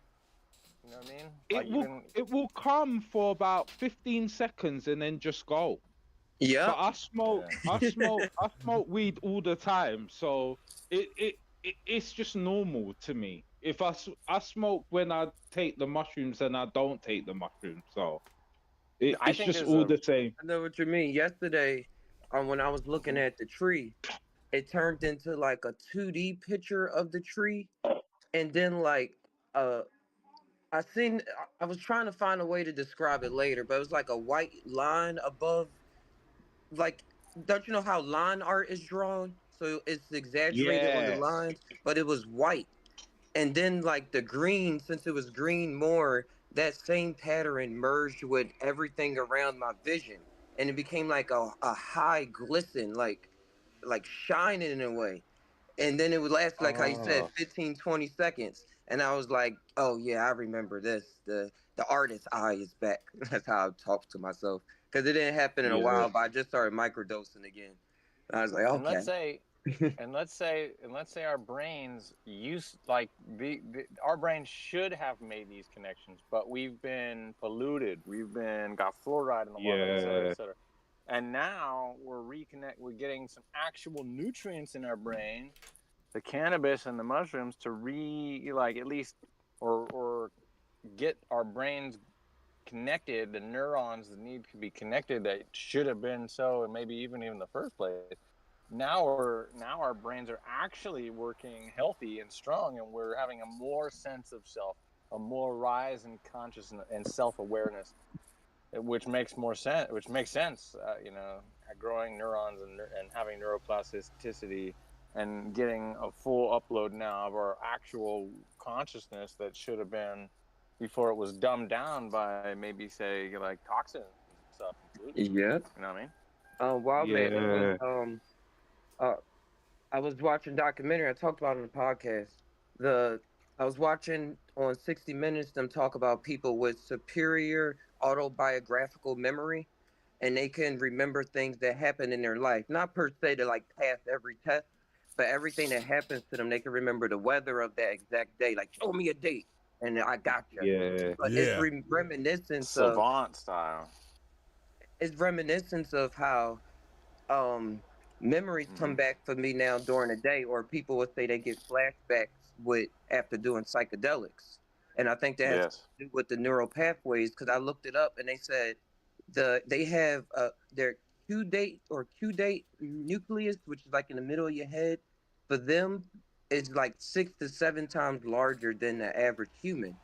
You know what I mean? It Like will even it will come for about 15 seconds and then just go. But Yep. I smoke weed all the time, so it's just normal to me. If I smoke when I take the mushrooms and I don't take the mushrooms, so I it's think just there's all a the same. I know what you mean. Yesterday, when I was looking at the tree, it turned into like a 2D picture of the tree, and then like uh, I was trying to find a way to describe it later, but it was like a white line above, like, don't you know how line art is drawn? So it's exaggerated on the Yeah, lines, but it was white. And then like the green, since it was green more, that same pattern merged with everything around my vision, and it became like a high glisten, like shining in a way. And then it would last, like how you said, oh 15-20 seconds, and I was like, oh yeah, I remember this. The artist's eye is back. That's how I talk to myself, because it didn't happen in a yeah, while, but I just started microdosing again. And I was like, and okay. let's say our brains use like our brains should have made these connections, but we've been polluted, we've been got fluoride in the water, et cetera, yeah, et cetera. And now we're getting some actual nutrients in our brain, the cannabis and the mushrooms, to like at least or get our brains connected, the neurons that need to be connected that should have been so, and maybe even in the first place. Now our brains are actually working healthy and strong, and we're having a more sense of self, a more rise in consciousness and self-awareness, which makes more sense. Which makes sense, growing neurons and having neuroplasticity, and getting a full upload now of our actual consciousness that should have been before it was dumbed down by maybe say like toxins and stuff. Yep. You know what I mean? Wild man, it was yeah, uh I was watching a documentary. I talked about it on the podcast. The I was watching on 60 Minutes them talk about people with superior autobiographical memory, and they can remember things that happened in their life. Not per se to like pass every test, but everything that happens to them, they can remember the weather of that exact day. Like, show me a date, and I got you. yeah, But Yeah. it's reminiscence of how um memories come back for me now during the day, or people would say they get flashbacks with after doing psychedelics, and I think that has to Yes. do with the neural pathways, because I looked it up and they said they have their Q-date nucleus, which is like in the middle of your head, for them is like 6 to 7 times larger than the average human.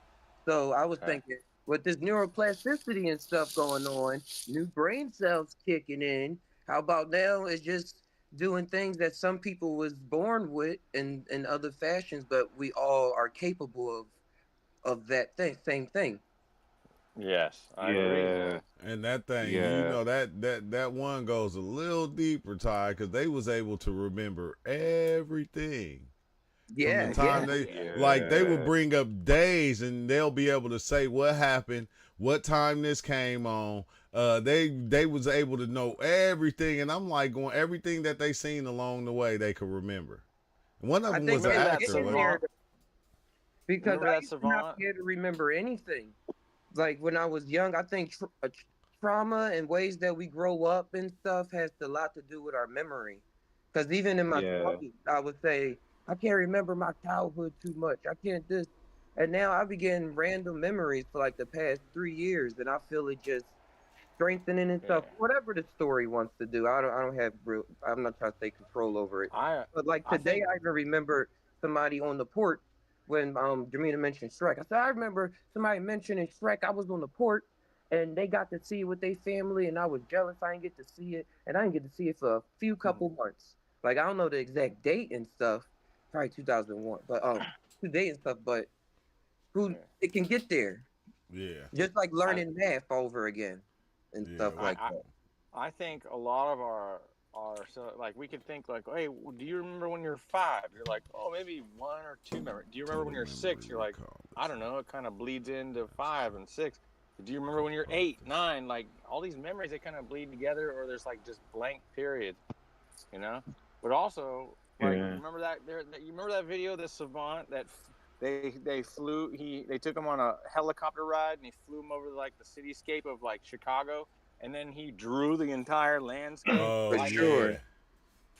So I was thinking, with this neuroplasticity and stuff going on, new brain cells kicking in, how about now it's just doing things that some people was born with in other fashions, but we all are capable of that same thing. Yes, I agree. Yeah. And that thing, you know, that one goes a little deeper, Ty, because they was able to remember everything. Yeah, From the time they like they will bring up days and they'll be able to say what happened, what time this came on. They was able to know everything, and I'm like going everything that they seen along the way they could remember. One of them was an actor. Because I used to not be able to remember anything. Like when I was young, I think trauma and ways that we grow up and stuff has a lot to do with our memory. Because even in my 20s, I would say, I can't remember my childhood too much. I can't this. And now I be getting random memories for like the past 3 years, and I feel it just strengthening and stuff. Whatever the story wants to do, I don't have real. I'm not trying to take control over it. But like today, I even remember somebody on the port when Jamina mentioned Shrek. I said I remember somebody mentioning Shrek. I was on the port, and they got to see it with their family, and I was jealous. I didn't get to see it, and I didn't get to see it for a few couple months. Like I don't know the exact date and stuff. Probably 2001, but today and stuff. But it can get there. Yeah. Just like learning math over again and stuff like that. I think a lot of our so like we could think like, hey, do you remember when you're 5? You're like, oh, maybe 1 or 2 memories. Do you remember when you're 6? You're like, I don't know. It kind of bleeds into 5 and 6. Do you remember when you're 8, 9? Like all these memories, they kind of bleed together, or there's like just blank periods, you know. But also, like, you remember that? You remember that video, the savant that they flew? They took him on a helicopter ride, and he flew him over like the cityscape of like Chicago. And then he drew the entire landscape. Oh, like, sure.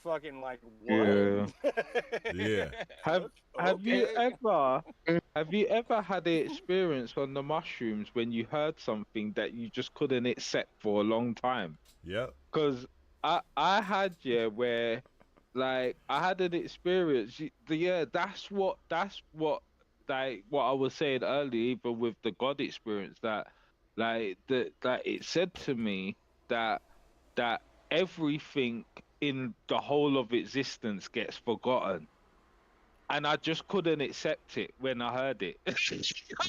Fucking like what? Yeah. Have you ever had the experience on the mushrooms when you heard something that you just couldn't accept for a long time? Yep. Because I had where like I had an experience. That's what like what I was saying earlier, even with the God experience that. Like that it said to me that everything in the whole of existence gets forgotten, and I just couldn't accept it when I heard it. I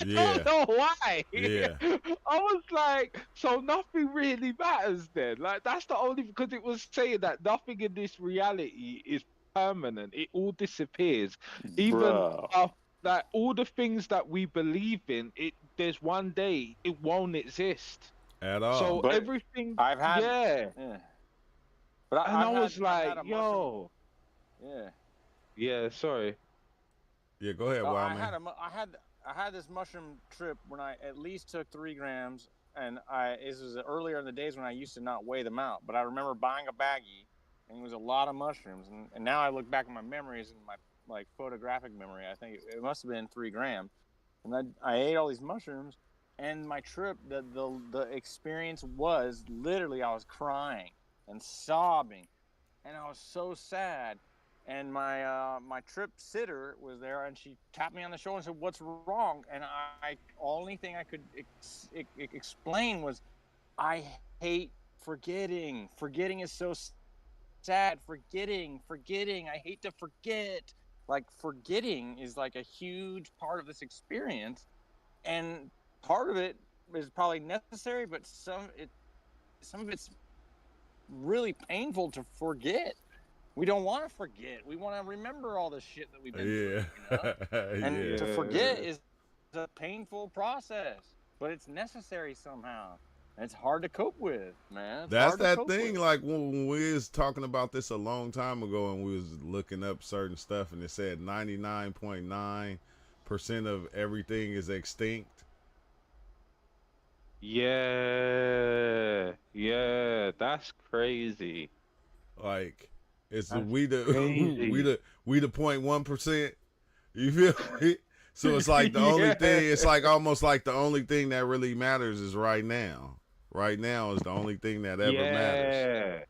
don't know why. Yeah. I was like, so nothing really matters then. Like that's the only, because it was saying that nothing in this reality is permanent. It all disappears. Even like all the things that we believe in, there's one day it won't exist at all. So but everything, I've had, But I was like, yo, sorry. Yeah, go ahead, Wild Man. I had this mushroom trip when I at least took 3 grams, and this was earlier in the days when I used to not weigh them out. But I remember buying a baggie, and it was a lot of mushrooms. And now I look back at my memories and my like photographic memory, I think it must have been 3 grams. And I ate all these mushrooms, and my trip, the experience was literally I was crying and sobbing, and I was so sad. And my trip sitter was there, and she tapped me on the shoulder and said, "What's wrong?" And only thing I could explain was, I hate forgetting. Forgetting is so sad. Forgetting. I hate to forget. Like forgetting is like a huge part of this experience, and part of it is probably necessary, but some of it's really painful to forget. We don't want to forget. We want to remember all the shit that we've been through. You know? And to forget is a painful process, but it's necessary somehow. And it's hard to cope with, man. That's that thing. Like when we was talking about this a long time ago, and we was looking up certain stuff, and it said 99.9% of everything is extinct. Yeah, that's crazy. Like it's we the 0.1%. You feel me? So it's like the only thing. It's like almost like the only thing that really matters is right now. right now is the only thing that ever matters.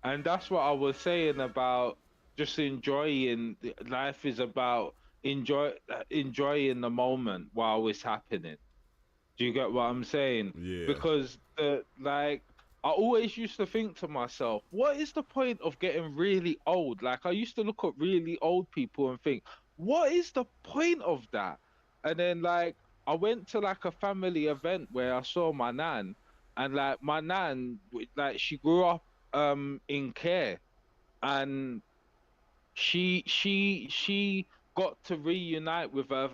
And that's what I was saying about just enjoying. Life is about enjoying the moment while it's happening. Do you get what I'm saying? Yeah. Because like I always used to think to myself, what is the point of getting really old? Like I used to look at really old people and think, what is the point of that? And then like I went to like a family event where I saw my nan, and like my nan, like she grew up in care, and she got to reunite with her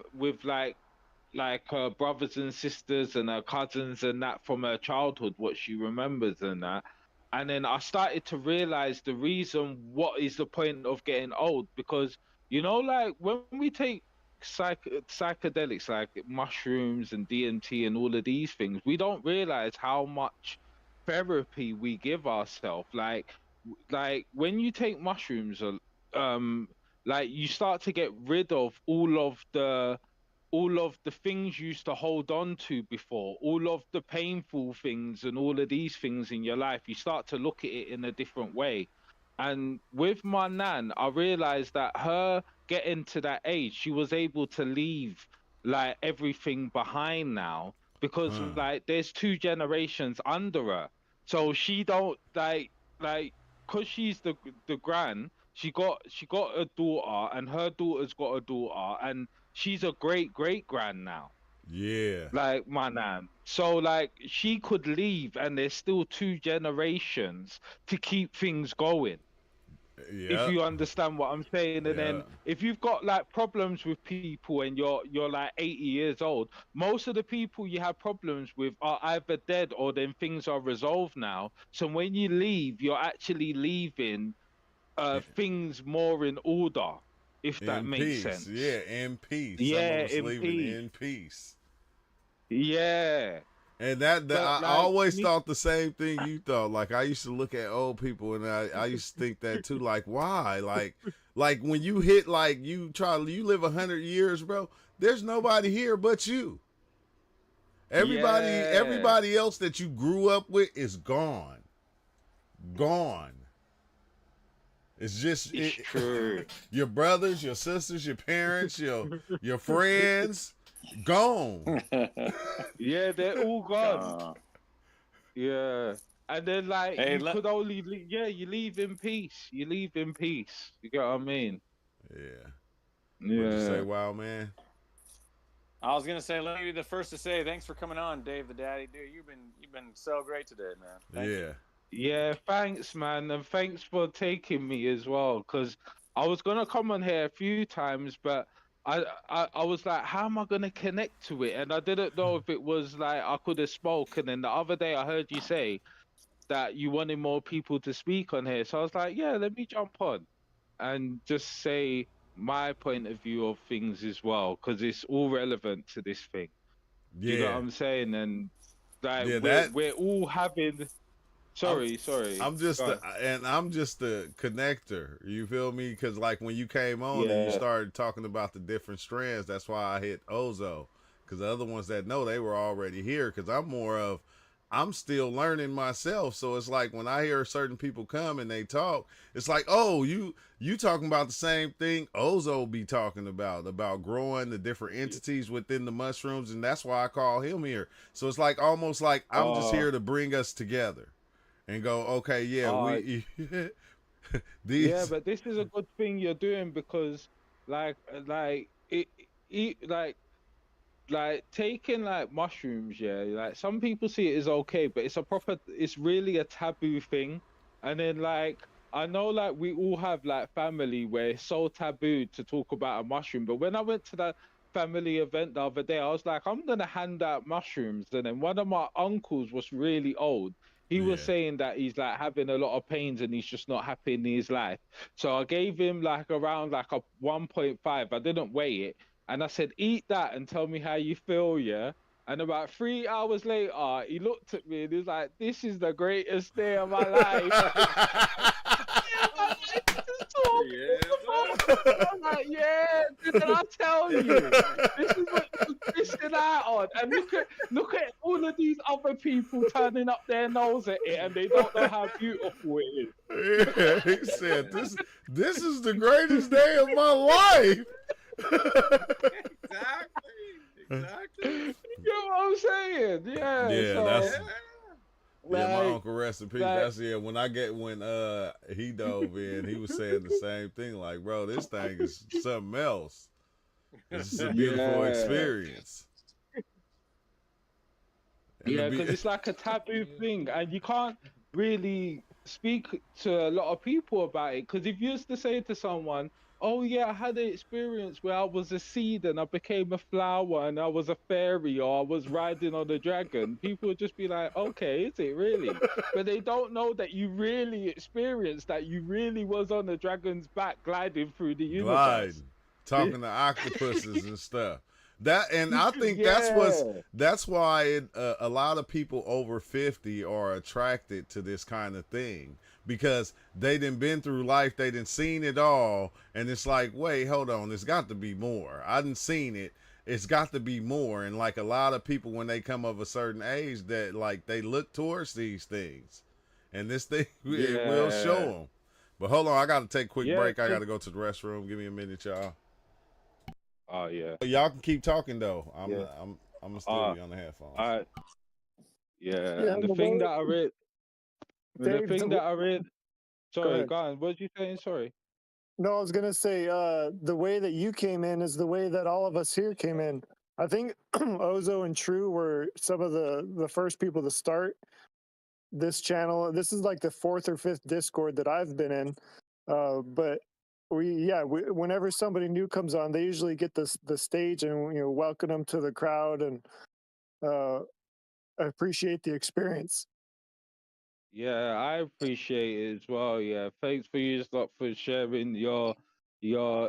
like her brothers and sisters and her cousins and that from her childhood, what she remembers and that. And then I started to realize the reason what is the point of getting old, because you know, like when we take psychedelics like mushrooms and DMT and all of these things, we don't realize how much therapy we give ourselves. Like when you take mushrooms, like you start to get rid of all of the things you used to hold on to before, all of the painful things and all of these things in your life. You start to look at it in a different way. And with my nan, I realized that her getting to that age, she was able to leave like everything behind now, because like there's 2 generations under her. So she don't like because she's the gran, she got a daughter, and her daughter's got a daughter, and she's a great gran now. Yeah. Like my nan. So like she could leave and there's still 2 generations to keep things going. Yeah. If you understand what I'm saying. And then if you've got like problems with people and you're like 80 years old, most of the people you have problems with are either dead or then things are resolved now. So when you leave, you're actually leaving things more in order. If that makes sense. Yeah, in peace. Yeah, in peace. Yeah. And that I always thought the same thing you thought. Like I used to look at old people and I used to think that too. Like why? Like when you hit like you live 100 years, bro. There's nobody here but you. Everybody else that you grew up with is gone. It's just true. Your brothers, your sisters, your parents, your friends, gone. Yeah, they're all gone. Yeah, and then like you could only you leave in peace. You leave in peace. You get what I mean? Yeah. Yeah. What'd you say, Wild Man? I was gonna say, let me be the first to say thanks for coming on, Dave the Daddy. Dude, you've been so great today, man. Thank you. Yeah, thanks, man, and thanks for taking me as well. Because I was gonna come on here a few times, but I was like, how am I gonna connect to it? And I didn't know if it was like I could have spoken. And the other day I heard you say that you wanted more people to speak on here, so I was like, yeah, let me jump on and just say my point of view of things as well, because it's all relevant to this thing. Yeah. You know what I'm saying? And like we're all having. Sorry. I'm just a connector. You feel me? Because like when you came on and you started talking about the different strands, that's why I hit Ozo. Because the other ones that know, they were already here. Because I'm still learning myself. So it's like when I hear certain people come and they talk, it's like, oh, you talking about the same thing Ozo be talking about growing the different entities within the mushrooms, and that's why I call him here. So it's like almost like I'm just here to bring us together. And go, okay, we yeah, but this is a good thing you're doing, because like taking like mushrooms, like some people see it as okay, but it's really a taboo thing. And then like I know like we all have like family where it's so taboo to talk about a mushroom, but when I went to that family event the other day, I was like, I'm gonna hand out mushrooms. And then one of my uncles was really old. He was saying that he's like having a lot of pains and he's just not happy in his life. So I gave him like around like a 1.5. I didn't weigh it. And I said, eat that and tell me how you feel, yeah? And about 3 hours later, he looked at me and he was like, this is the greatest day of my life. I'm like, yeah, did I tell you? This is what you're missing out on. And look at all of these other people turning up their nose at it, and they don't know how beautiful it is. Yeah, he said, "This is the greatest day of my life." Exactly. You know what I'm saying? Yeah. Yeah, so, that's. Yeah, my like, uncle, rest in peace. like- That's when he dove in, he was saying the same thing. Like, bro, this thing is something else. It's just a beautiful Yeah. experience. And Yeah, to be- because it's like a taboo thing, and you can't really speak to a lot of people about it. Because if you used to say to someone, "Oh yeah, I had an experience where I was a seed and I became a flower and I was a fairy or I was riding on a dragon," people would just be like, "Okay, is it really?" But they don't know that you really experienced that. You really was on the dragon's back, gliding through the universe. gliding, talking to octopuses and stuff. And I think Yeah. that's why a lot of people over 50 are attracted to this kind of thing, because they done been through life, they done seen it all, and it's like, wait, hold on, there's got to be more. I done seen it. It's got to be more. And like a lot of people, when they come of a certain age, that like they look towards these things, and this thing it will show Yeah. them. But hold on, I got to take a quick Yeah, break. I 'cause- got to go to the restroom. Give me a minute, y'all. Oh yeah. Y'all can keep talking though. I'm Yeah. gonna still be on the headphones. Yeah, Yeah, and the the thing way- that I read, Dave, the thing the- that I read. Sorry, ahead. go on. What did you saying? Sorry. No, I was gonna say the way that you came in is the way that all of us here came in. I think Ozo and True were some of the first people to start this channel. This is like the fourth or fifth Discord that I've been in. But whenever somebody new comes on, they usually get the stage and welcome them to the crowd and appreciate the experience. Yeah, I appreciate it as well. Yeah, thanks for you lot for sharing your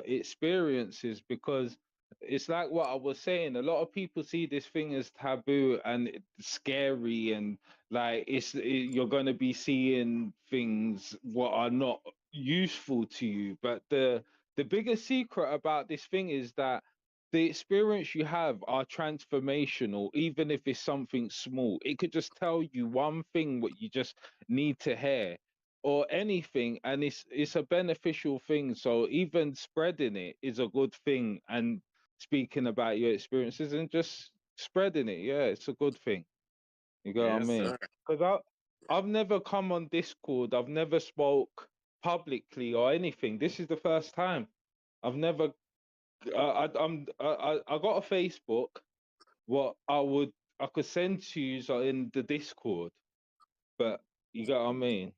experiences, because it's like what I was saying. A lot of people see this thing as taboo and scary, and like you're gonna be seeing things what are not useful to you. But the biggest secret about this thing is that the experience you have are transformational, even if it's something small. It could just tell you one thing what you just need to hear, or anything, and it's a beneficial thing. So even spreading it is a good thing, and speaking about your experiences and just spreading it, yeah, it's a good thing. You know what I Yes, mean? sir. Because I've never come on Discord, I've never spoke publicly or anything. This is the first time. I've never I got a Facebook. What I could send to you in the Discord, but you get what I mean.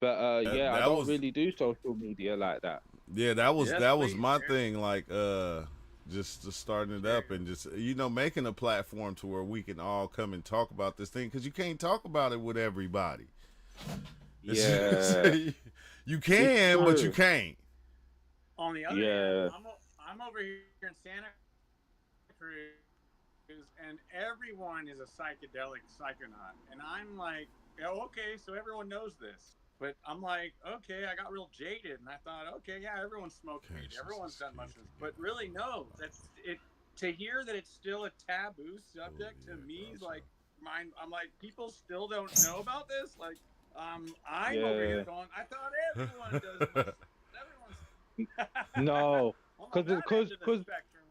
But yeah, I that don't was- really do social media like that. Yeah, that was Yes, that was please, my share. thing. Like, just starting it up and just making a platform to where we can all come and talk about this thing, because you can't talk about it with everybody. Yeah. You can, but you true. can't. On the other Yeah. hand, I'm over here in Santa Cruz, and everyone is a psychedelic psychonaut, and I'm like, oh, okay, so everyone knows this. But I'm like, okay, I got real jaded, and I thought, okay, yeah, everyone smoked weed, everyone's done mushrooms, but really, no, that's it. To hear that it's still a taboo subject to me is like, mine. I'm like, people still don't know about this. Like, I'm over here Yeah. going, I thought everyone does mushrooms. Everyone's No, on that end because of the spectrum.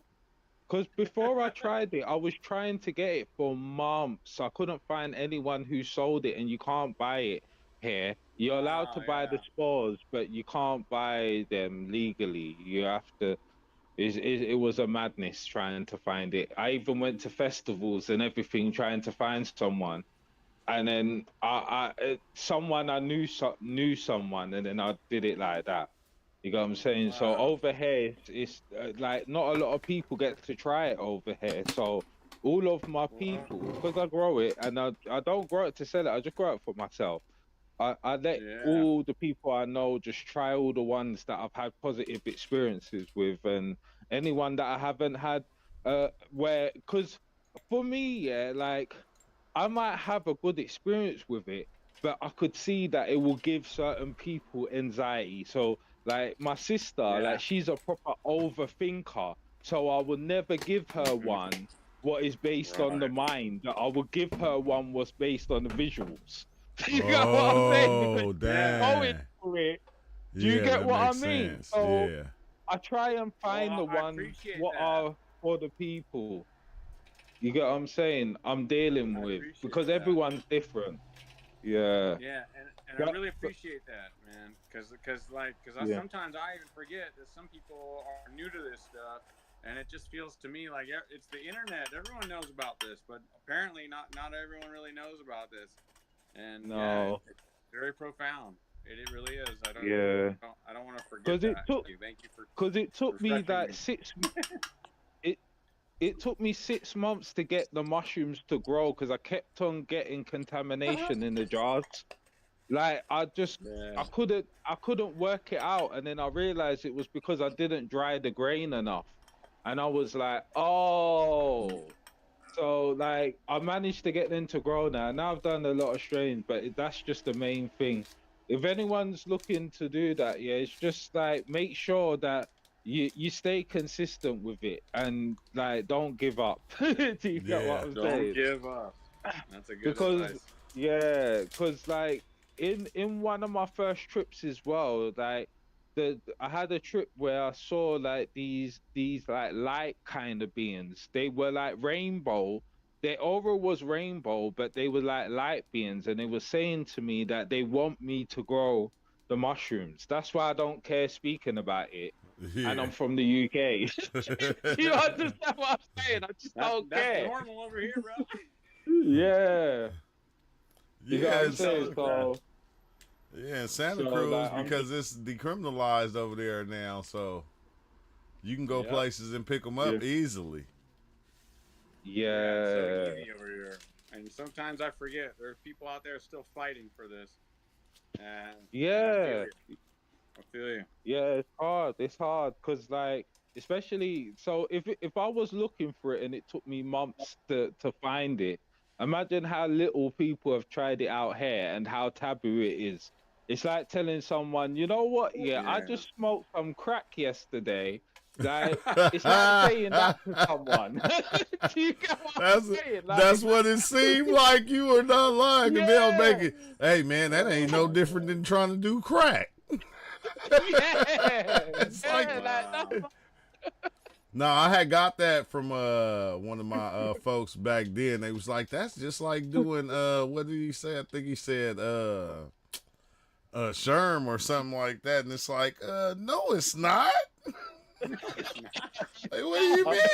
Because before I tried it, I was trying to get it for months. I couldn't find anyone who sold it, and you can't buy it here. You're allowed to buy the spores, but you can't buy them legally. You have to. It was a madness trying to find it. I even went to festivals and everything trying to find someone, and then someone I knew someone, and then I did it like that. You know what I'm saying? So over here, it's like not a lot of people get to try it over here. So all of my people, because I grow it, and I don't grow it to sell it, I just grow it for myself. I let all the people I know just try all the ones that I've had positive experiences with, and anyone that I haven't had, because for me, yeah, like I might have a good experience with it, but I could see that it will give certain people anxiety. So like my sister, like she's a proper overthinker, so I would never give her one what is based on the mind. That I would give her one was based on the visuals. You get what I'm saying? Oh, Because damn. going through it, do you Yeah, get that what I makes mean? sense. So Yeah. I try and find Well, the I ones appreciate what that. are for the people. You get what I'm saying? I'm dealing I with appreciate because that. everyone's different. Yeah. Yeah, and Yeah, I really but- appreciate that, man. Because Yeah. sometimes I even forget that some people are new to this stuff, and it just feels to me like it's the internet. Everyone knows about this, but apparently not everyone really knows about this. And yeah, No. it's very profound. It really is. Yeah. I don't want to forget Because it that. took, Thank you for because it took me refreshing like me. 6. It took me 6 months to get the mushrooms to grow because I kept on getting contamination in the jars. Like I Yeah. couldn't work it out, and then I realized it was because I didn't dry the grain enough, and I was like, oh. So like I managed to get them to grow now. Now I've done a lot of strains, but that's just the main thing. If anyone's looking to do that, yeah, it's just like make sure that you stay consistent with it and like don't give up. Do you get what I'm saying? Don't give up. That's a good Because advice. yeah, because like in one of my first trips as well, like I had a trip where I saw like these like light kind of beings. They were like rainbow. Their aura was rainbow, but they were like light beings, and they were saying to me that they want me to grow the mushrooms. That's why I don't care speaking about it. Yeah. And I'm from the UK. You understand what I'm saying? I just don't That's care. normal over here, bro. Yeah. You know what I'm it's- saying? So Yeah, in Santa So, Cruz, like, I'm because it's decriminalized over there now, so you can go Yep. places and pick them up easily. yeah. So easy over here. And sometimes I forget there's people out there still fighting for this. And Yeah. I feel you. Yeah, it's hard. It's hard because, like, especially so if I was looking for it and it took me months to find it, imagine how little people have tried it out here and how taboo it is. It's like telling someone, you know what? Yeah, I Yeah. just smoked some crack yesterday. Like, it's like saying that to someone. Do you get what I'm saying? Like, That's what it seemed like. You were not lying, and they'll make Yeah. it. Hey, man, that ain't no different than trying to do crack. yeah. It's like- that's No, I had got that from one of my folks back then. They was like, that's just like doing what did he say? I think he said Sherm or something like that. And it's like, no, it's not. Like, what do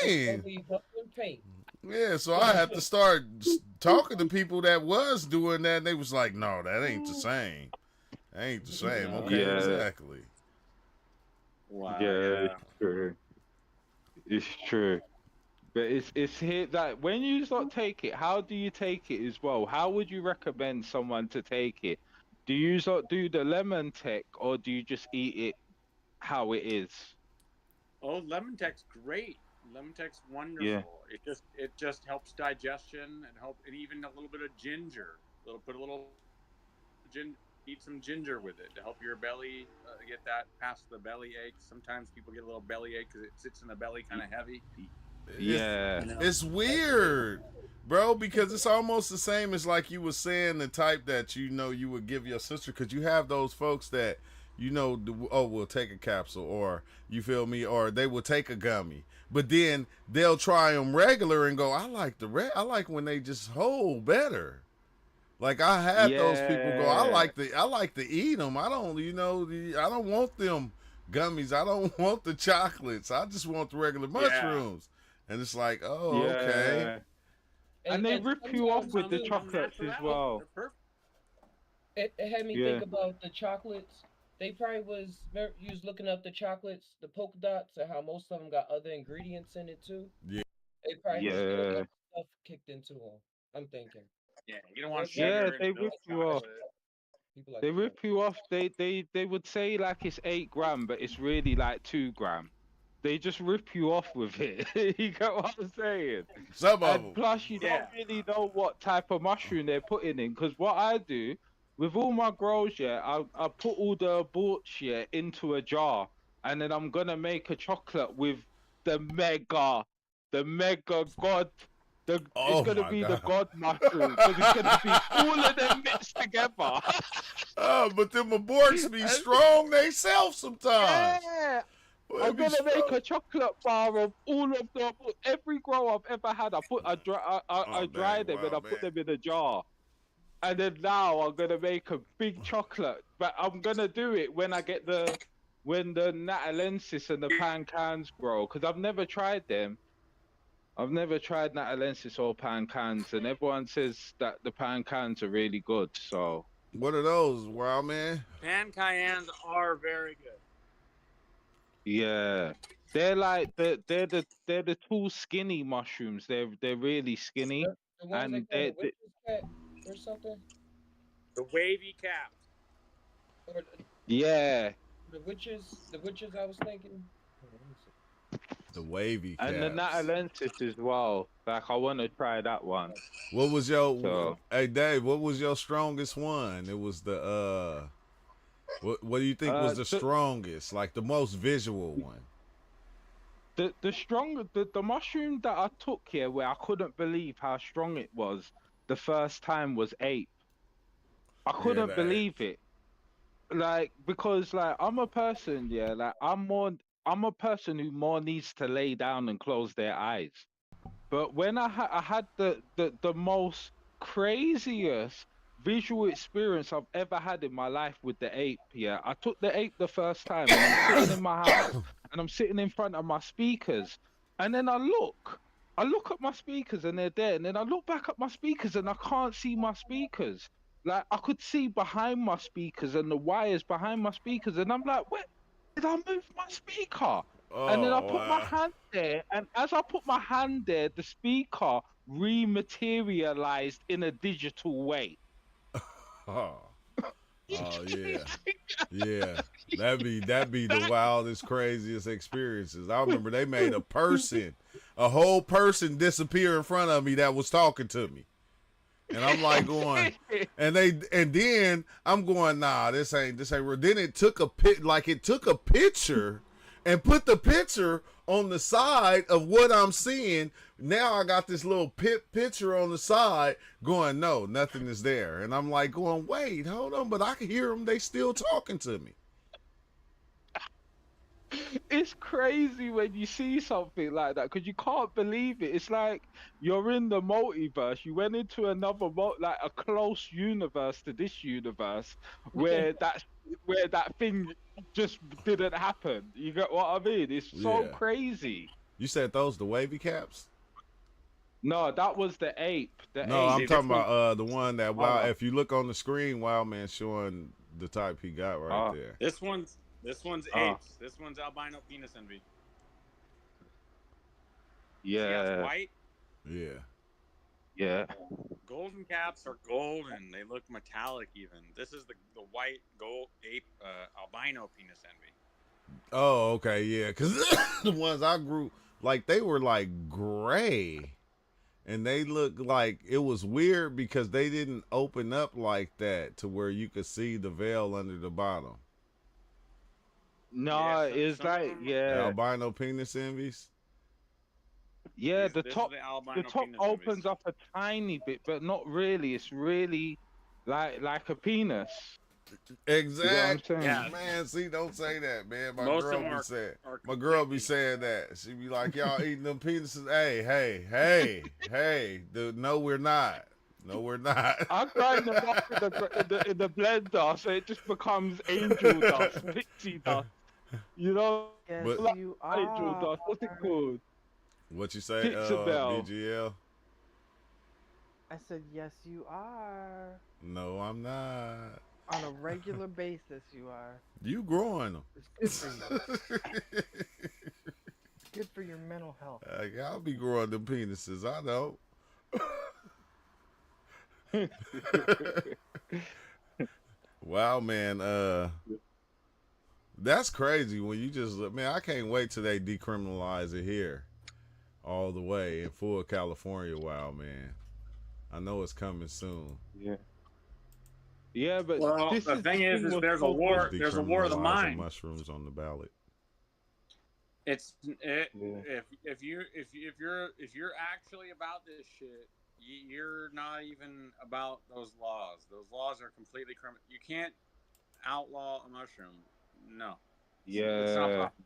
you mean? Yeah, so I had to start talking to people that was doing that, and they was like, no, that ain't the same. That ain't the same. Okay, Yeah. exactly. Wow. Yeah, it's true. It's true. But it's here that when you start take it, how do you take it as well? How would you recommend someone to take it? Do you sort do the lemon tech or do you just eat it how it is? Oh, lemon tech's great. Lemon tech's wonderful. Yeah. It just helps digestion and even a little bit of ginger. Put a little eat some ginger with it to help your belly get that past the belly ache. Sometimes people get a little belly ache because it sits in the belly kind of heavy. Yeah. It's weird, bro, because it's almost the same as like you were saying, the type that you would give your sister, because you have those folks that we'll take a capsule, or you feel me, or they will take a gummy, but then they'll try them regular and go, I like when they just hold better. Like I had those people go, I like to eat them. I don't, I don't want them gummies. I don't want the chocolates. I just want the regular mushrooms. And it's like, oh, okay. And they rip you off with the chocolates as well. It had me Yeah. think about the chocolates. They probably was looking up the chocolates, the polka dots, and how most of them got other ingredients in it too. Yeah. They probably was Yeah. other stuff kicked into them. I'm thinking. Yeah, you don't want Yeah, sugar they and rip milk you off. chocolate. People like They that. rip you off. They would say like it's 8 gram, but it's really like 2 gram. They just rip you off with it. You get what I'm saying? Some of And them. plus, you don't really know what type of mushroom they're putting in. Because what I do with all my grows, I put all the aborts into a jar, and then I'm gonna make a chocolate with the mega god Oh It's gonna my be the God. God mushroom because it's gonna be all of them mixed together. Oh, but them aborts be strong they self sometimes. Yeah. Well, they I'm be gonna make strong. a chocolate bar of all of them. Every grow I've ever had, I Oh dry dang, them and wow I put man. them in a jar. And then now I'm gonna make a big chocolate, but I'm gonna do it when when the Natalensis and the Pancans grow, because I've never tried them. I've never tried Natalensis or Pancans, and everyone says that the Pancans are really good. So What are those, wild man? Pan Cayennes are very good. yeah, they're like they're the tall skinny mushrooms. They're really skinny, The ones they and call the witch's cat or something. The wavy caps. Or yeah. the witches. I was thinking. Hold on, let me see. The wavy And the caps. Natalensis as well. Like I want to try that one. What was your So hey Dave, what was your strongest one? It was the what do you think was the strongest? Like the most visual one? the mushroom that I took here, where I couldn't believe how strong it was the first time, was ape. I couldn't believe it. Like, because like I'm a person, yeah, like I'm a person who more needs to lay down and close their eyes. But when I had the most craziest visual experience I've ever had in my life with the ape. Yeah, I took the ape the first time, and I'm sitting in my house, and I'm sitting in front of my speakers, and then I look at my speakers, and they're there, and then I look back at my speakers, and I can't see my speakers. Like I could see behind my speakers and the wires behind my speakers, and I'm like, where did I move my speaker? And then I Oh put my wow. hand there, and as I put my hand there, the speaker rematerialized in a digital way. Oh. Oh yeah. Yeah. That'd be the wildest, craziest experiences. I remember they made a whole person disappear in front of me that was talking to me. And I'm like going, and then I'm going, nah, this ain't real. Then it took a picture and put the picture on the side of what I'm seeing. Now I got this little picture on the side going, no, nothing is there. And I'm like going, wait, hold on, but I can hear them. They still talking to me. It's crazy when you see something like that because you can't believe it. It's like you're in the multiverse. You went into another like a close universe to this universe where that thing just didn't happen. You get what I mean? It's so Yeah. crazy. You said those the wavy caps? No, that was the ape. No, I'm talking about the one that Oh. if you look on the screen, Wild Man showing the type he got right there. This one's apes. This one's albino penis envy. See how Yeah. it's white. Yeah. Yeah. Golden caps are golden. They look metallic even. This is the white gold ape albino penis envy. Oh, okay, yeah, because the ones I grew, like, they were like gray, and they looked like it was weird because they didn't open up like that to where you could see the veil under the bottom. No, it's like Albino penis envies. Yeah, This is the albino top penis opens up a tiny bit, but not really. It's really like a penis. Exactly. Yeah. Man, see, don't say that, man. My Most of girl them be are- saying. are My girl be saying that. She be like, "Y'all eating them penises?" Hey. No, we're not. No, we're not. I grind them up in the blender, so it just becomes angel dust, pixie dust. You know, Yes, But- like you angel are. dust. What's it called? What you say, Pixabel. BGL? I said, yes, you are. No, I'm not. On a regular basis, you are. You growing them. It's good for you. Good for your mental health. I'll be growing them penises. I know. Wow, man. That's crazy when you just man. I can't wait till they decriminalize it here, all the way in full California. Wow, man. I know it's coming soon. Yeah. Yeah, but Well, the thing is there's a war. There's a war of the Decriminalizing mind. mushrooms on the ballot. if you're actually about this shit, you're not even about those laws. Those laws are completely criminal. You can't outlaw a mushroom. No, it's not Yeah. possible.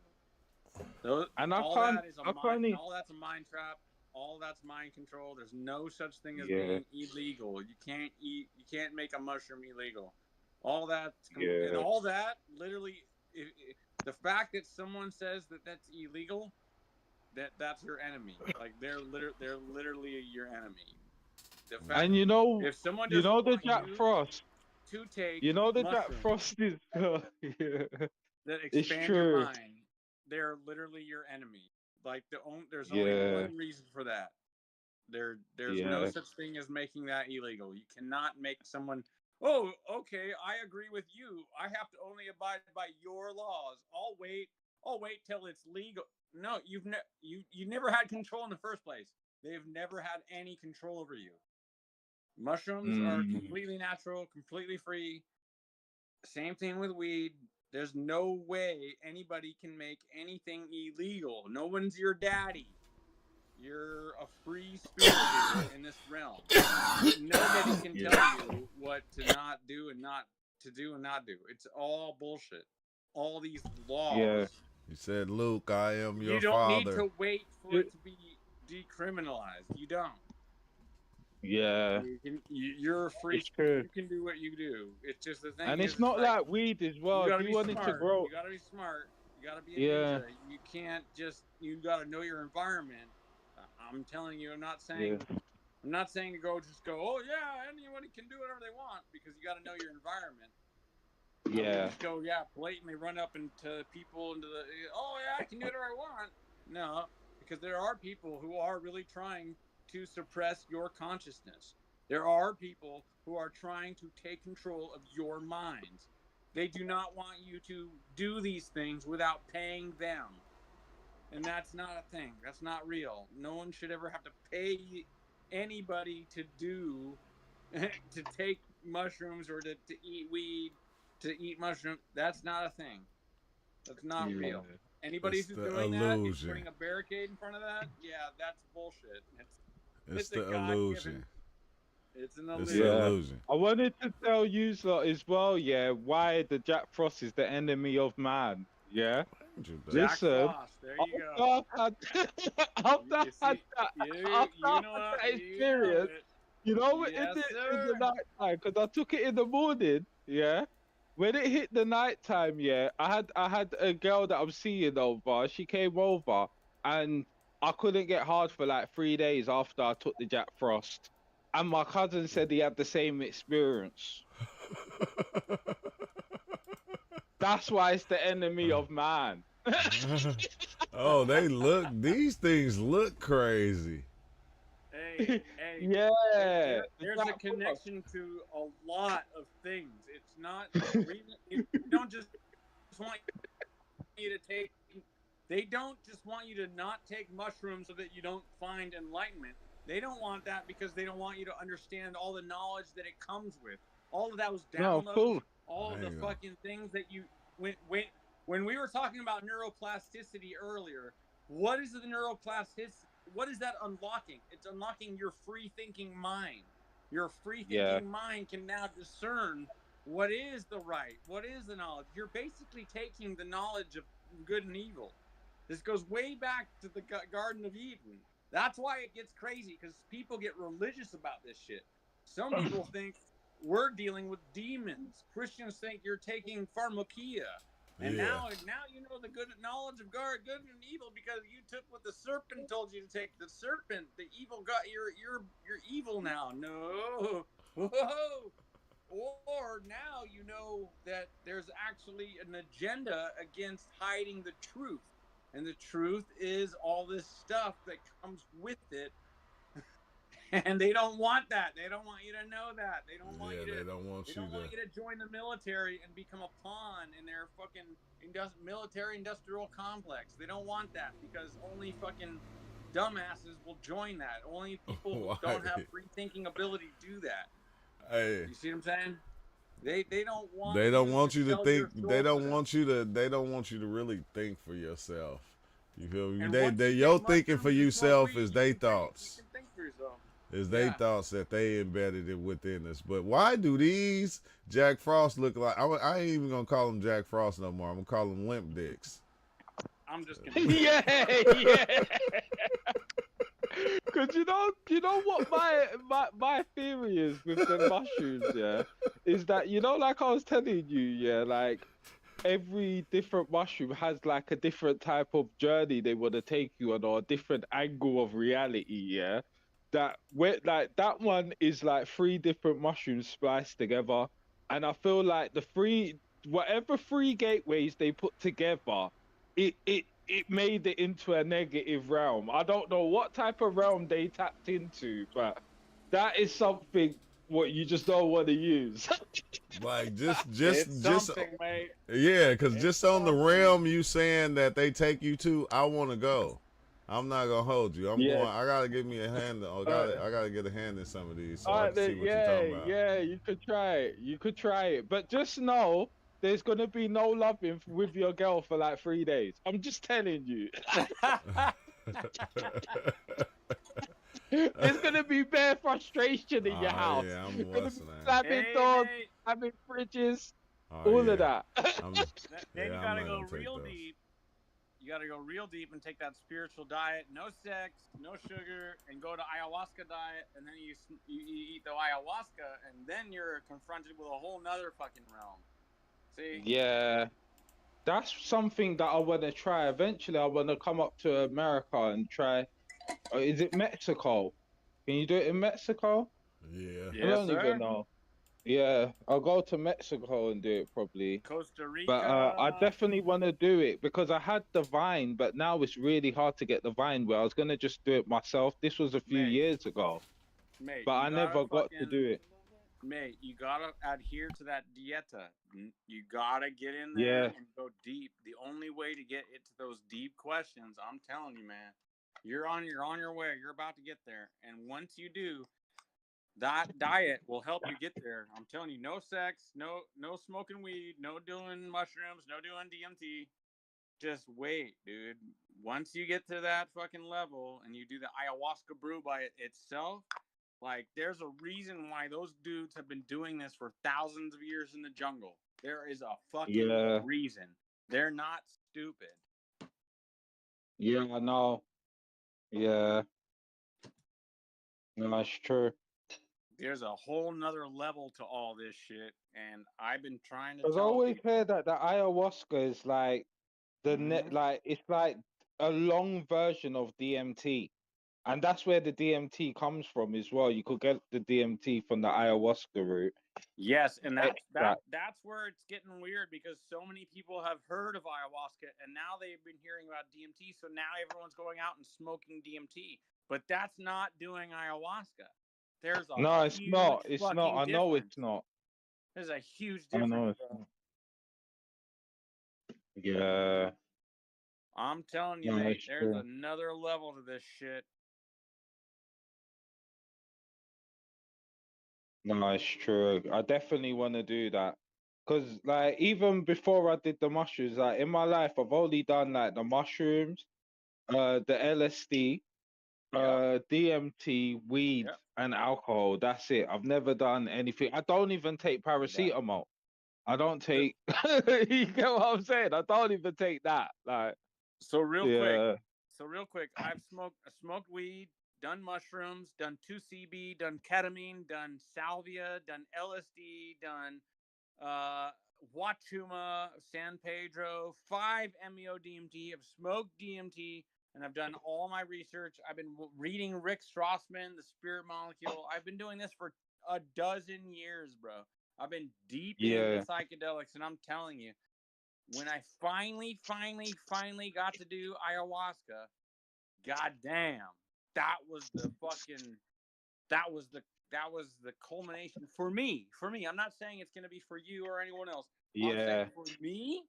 Those, And all that is a mind. All that's a mind trap. All that's mind control. There's no such thing as being illegal. You can't eat. You can't make a mushroom illegal. All that and all that literally. The fact that someone says that that's illegal, that's your enemy. Like they're literally your enemy. The fact, And you know, if someone you doesn't know the want Jack you Frost. to take You know the Jack mushrooms Frost is. that It's expand true. your mind, they're literally your enemy. Like there's only Yeah. one reason for that. There's Yeah. no such thing as making that illegal. You cannot make someone. Oh, okay, I agree with you. I have to only abide by your laws. I'll wait till it's legal. No, you never had control in the first place. They've never had any control over you. Mushrooms are completely natural, completely free. Same thing with weed. There's no way anybody can make anything illegal. No one's your daddy. You're a free spirit in this realm. Nobody can tell you what to not do and not to do and not do. It's all bullshit. All these laws. Yeah. You said, Luke, I am your You don't father. need to wait for it to be decriminalized. You don't. Yeah. You're a free spirit. You can do what you do. It's just the thing. And is, it's not like weed as well. You gotta If be you wanted smart. to grow. You gotta be smart. You gotta be a Yeah. ninja. You can't just. You gotta know your environment. I'm telling you. I'm not saying. Yeah. I'm not saying to just go. Oh yeah, anybody can do whatever they want because you gotta know your environment. Yeah. Just go blatantly run up into people into the. Oh yeah, I can do whatever I want. No, because there are people who are really trying to suppress your consciousness. There are people who are trying to take control of your minds. They do not want you to do these things without paying them. And that's not a thing. That's not real. No one should ever have to pay anybody to to take mushrooms or to eat weed, to eat mushrooms. That's not a thing. That's not real. Anybody It's who's the doing that, who's illusion. putting a barricade in front of that, yeah, that's bullshit. It's a the God-given- illusion. It's an It's illusion. the illusion. I wanted to tell you as well, why the Jack Frost is the enemy of man. Yeah. Jack Listen, Frost, there you go. after I had that experience, you know what Yes, it in sir. the night time, because I took it in the morning, yeah. When it hit the night time, yeah, I had a girl that I'm seeing over. She came over, and I couldn't get hard for like 3 days after I took the Jack Frost. And my cousin said he had the same experience. That's why it's the enemy of man. Oh, these things look crazy. Hey, Yeah. There's a connection to a lot of things. It's not you don't just want you to take. They don't just want you to not take mushrooms so that you don't find enlightenment. They don't want that because they don't want you to understand all the knowledge that it comes with. All of that was No, downloaded. cool. All of the fucking things that you when we were talking about neuroplasticity earlier. What is the neuroplasticity? What is that unlocking? It's unlocking your free thinking mind. Your free thinking mind can now discern what is the right, what is the knowledge. You're basically taking the knowledge of good and evil. This goes way back to the Garden of Eden. That's why it gets crazy, because people get religious about this shit. Some people think we're dealing with demons. Christians think you're taking pharmakia. And now you know the good knowledge of good and evil because you took what the serpent told you to take. The serpent, the evil got you're evil now. No. Whoa. Or now you know that there's actually an agenda against hiding the truth. And the truth is all this stuff that comes with it. And they don't want that. They don't want you to know that. They don't want you to. They don't want They you don't to. want you to join the military and become a pawn in their fucking military-industrial complex. They don't want that because only fucking dumbasses will join that. Only people who don't have free-thinking ability do that. Hey. You see what I'm saying? They don't want. They don't want you to sell think. your soul They to don't them. want you to. They don't want you to really think for yourself. You feel me? And They once you your get thinking for mushrooms and yourself smoke is weed, they you thoughts. can think for yourself. Is they Yeah. thoughts that they embedded it within us. But why do these Jack Frost look like? I ain't even gonna call them Jack Frost no more. I'm gonna call them limp dicks. I'm just gonna. yeah. Cause you know what my theory is with the mushrooms, yeah, is that like I was telling you, yeah, like every different mushroom has like a different type of journey they want to take you on, or a different angle of reality, yeah. That one is like 3 different mushrooms spliced together, and I feel like whatever 3 gateways they put together, it made it into a negative realm. I don't know what type of realm they tapped into, but that is something what you just don't want to use. Like just It's something, mate. yeah, because It's just on the something. realm you saying that they take you to, I want to go. I'm not gonna hold you. I'm Yeah. going. I gotta give me a hand. I gotta get a hand in some of these so I Alright, can see what you're talking about. yeah, you could try it. You could try it, but just know there's gonna be no loving with your girl for like 3 days. I'm just telling you. There's gonna be bare frustration in your house. Yeah, I'm You're gonna be listening. slamming Hey, doors, mate. having fridges, Oh, all yeah. of that. I'm, Then yeah, you I'm gotta not go gonna take real those. deep. You gotta go real deep and take that spiritual diet, no sex, no sugar, and go to ayahuasca diet, and then you eat the ayahuasca, and then you're confronted with a whole nother fucking realm. See? Yeah, that's something that I want to try. Eventually, I want to come up to America and try. Is it Mexico? Can you do it in Mexico? Yeah. I Yes, don't sir. even know. Yeah, I'll go to Mexico and do it probably. Costa Rica. But I definitely want to do it because I had the Vine, but now it's really hard to get the Vine where I was going to just do it myself. This was a few Mate. years ago, Mate, but you I gotta never got to fucking- do it. Mate, you gotta adhere to that dieta. You gotta get in there Yeah. and go deep. The only way to get into those deep questions, I'm telling you, man, you're on your way. You're about to get there, and once you do, that diet will help you get there. I'm telling you, no sex, no smoking weed, no doing mushrooms, no doing DMT. Just wait, dude. Once you get to that fucking level and you do the ayahuasca brew by itself, like there's a reason why those dudes have been doing this for thousands of years in the jungle. There is a fucking Yeah. reason. They're not stupid. Yeah, I know. Yeah. No, that's true. There's a whole nother level to all this shit, and I've been trying to Because I tell always people. heard that the ayahuasca is like it's like a long version of DMT, and that's where the DMT comes from as well. You could get the DMT from the ayahuasca route. Yes, and that's Extract. that's where it's getting weird because so many people have heard of ayahuasca and now they've been hearing about DMT, so now everyone's going out and smoking DMT. But that's not doing ayahuasca. There's a No, it's not. huge It's not. fucking I know difference. it's not. There's a huge I know difference, it's bro. not. Yeah. I'm telling you, No, mate, it's there's true. another level to this shit. No, it's true. I definitely want to do that. Because, like, even before I did the mushrooms, like, in my life, I've only done, like, the mushrooms, the LSD, DMT, weed, Yep. and alcohol. That's it. I've never done anything. I don't even take paracetamol. I don't take... You get what I'm saying? I don't even take that. Like, So real yeah. quick, I've smoked weed, done mushrooms, done 2CB, done ketamine, done salvia, done LSD, done Wachuma, San Pedro, 5 MEO DMT. I've smoked DMT, and I've done all my research. I've been reading Rick Strassman, The Spirit Molecule. I've been doing this for a dozen years, bro. I've been deep into psychedelics, and I'm telling you, when I finally got to do ayahuasca, goddamn, that was the culmination for me. I'm not saying it's gonna be for you or anyone else. I'm saying for me,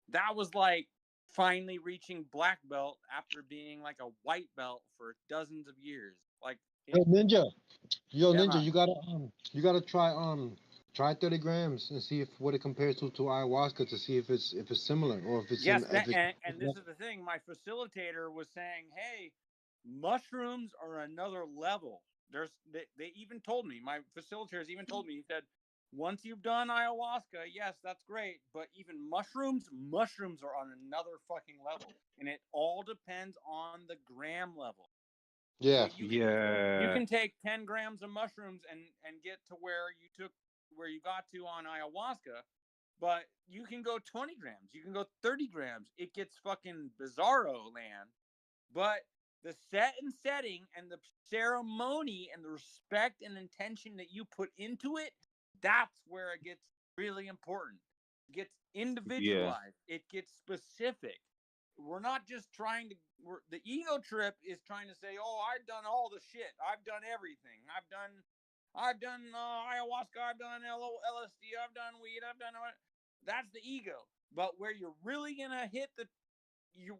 that was like finally reaching black belt after being like a white belt for dozens of years. Like Yo, Ninja, Yeah, Ninja, man. you gotta try Try 30 grams and see if what it compares to ayahuasca to see if it's similar or if it's Yes, if it's and this is the thing. My facilitator was saying, "Hey, mushrooms are another level." They even told me, my facilitators even told me, he said, once you've done ayahuasca, yes, that's great, but even mushrooms are on another fucking level, and it all depends on the gram level. yeah. So you can take 10 grams of mushrooms and get to where you got to on ayahuasca, but you can go 20 grams, you can go 30 grams. It gets fucking bizarro land. But the setting and the ceremony and the respect and intention that you put into it, that's where it gets really important. It gets individualized. It gets specific. We're not just trying to. The ego trip is trying to say, "Oh, I've done all the shit. I've done everything. I've done ayahuasca. I've done LSD. I've done weed. I've done." That's the ego. But where you're really gonna hit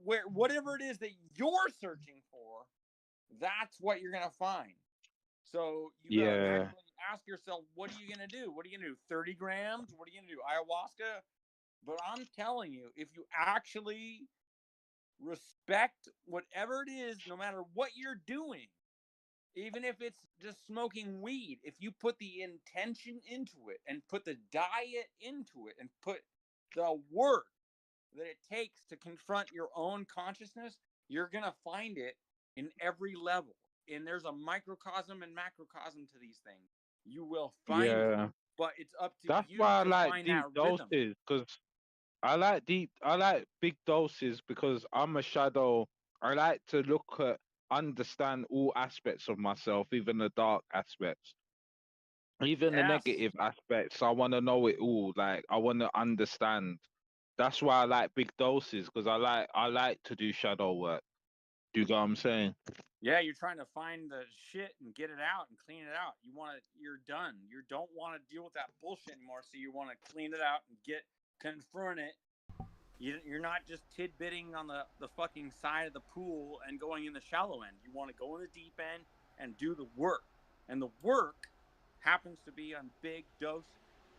where whatever it is that you're searching for, that's what you're gonna find. So you gotta actually ask yourself, what are you gonna do? What are you gonna do? 30 grams? What are you gonna do? Ayahuasca? But I'm telling you, if you actually respect whatever it is, no matter what you're doing, even if it's just smoking weed, if you put the intention into it and put the diet into it and put the work that it takes to confront your own consciousness, you're going to find it in every level. And there's a microcosm and macrocosm to these things. You will find it, but it's up to That's you why I to like find deep that rhythm. doses, because I like big doses because I'm a shadow. I like to understand all aspects of myself, even the dark aspects, even the Yes. negative aspects. I want to know it all. Like, I want to understand. That's why I like big doses, because I like to do shadow work. Do you get what I'm saying? Yeah, you're trying to find the shit and get it out and clean it out. You're done. You don't want to deal with that bullshit anymore, so you want to clean it out and confront it. You're not just tidbitting on the fucking side of the pool and going in the shallow end. You want to go in the deep end and do the work. And the work happens to be on big doses.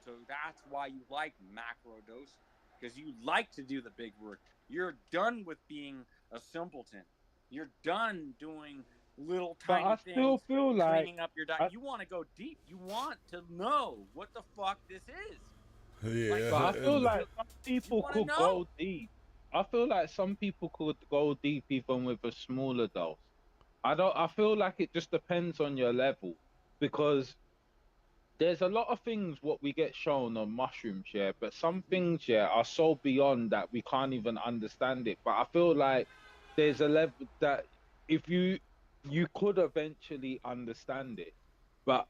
So that's why you like macro doses, because you like to do the big work. You're done with being a simpleton. You're done doing little But tiny I things, still feel like cleaning up your diet. You want to go deep. You want to know what the fuck this is. Yeah. But I feel like some people wanna could know. go deep. I feel like some people could go deep even with a smaller dose. I feel like it just depends on your level, because there's a lot of things what we get shown on mushrooms, yeah, but some things, yeah, are so beyond that we can't even understand it. But I feel like there's a level that if you could eventually understand it. But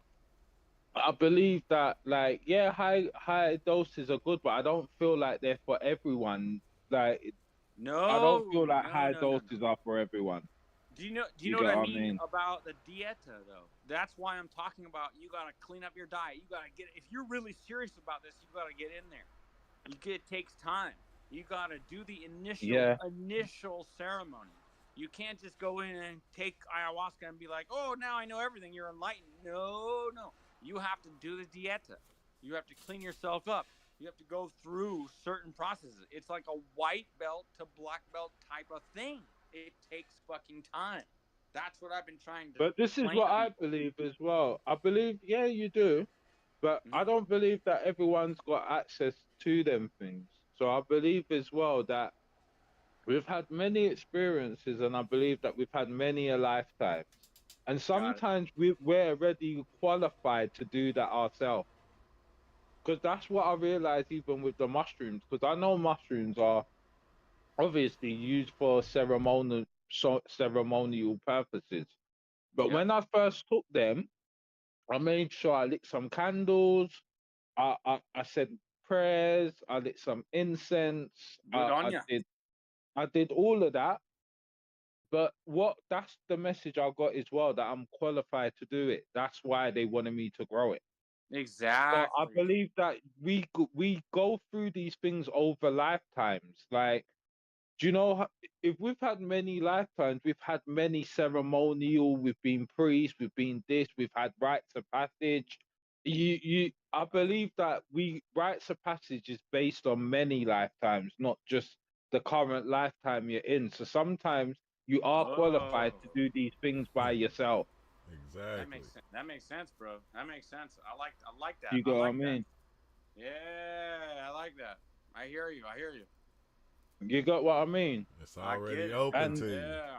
I believe that, like, yeah, high doses are good, but I don't feel like they're for everyone. Like, I don't feel like high doses are for everyone. Do you know You what get I what I mean mean? about the dieta though? That's why I'm talking about you gotta clean up your diet. You gotta if you're really serious about this, you gotta get in there. It takes time. You gotta do the initial ceremony. You can't just go in and take ayahuasca and be like, oh, now I know everything. You're enlightened. No. You have to do the dieta. You have to clean yourself up. You have to go through certain processes. It's like a white belt to black belt type of thing. It takes fucking time. That's what I've been trying to But this is explain what to I people. believe as well. I believe, yeah, you do, but I don't believe that everyone's got access to them things. So I believe as well that we've had many experiences, and I believe that we've had many a lifetimes. And sometimes we're already qualified to do that ourselves. Because that's what I realized even with the mushrooms. Because I know mushrooms are obviously used for ceremonial purposes. But when I first took them, I made sure I lit some candles. I said prayers. I lit some incense. Good on ya. I did all of that. But that's the message I got as well, that I'm qualified to do it. That's why they wanted me to grow it. Exactly. So I believe that we go through these things over lifetimes. Like, do you know, if we've had many lifetimes, we've had many ceremonial, we've been priests, we've been this, we've had rites of passage. I believe that rites of passage is based on many lifetimes, not just the current lifetime you're in. So sometimes you are qualified to Oh, do these things by yourself. Exactly. that makes sense, bro. That makes sense. I like that. You I get what I like that. mean? Yeah, I like that. I hear you. I hear you. You got what I mean? It's I get already it. open And to you. Yeah.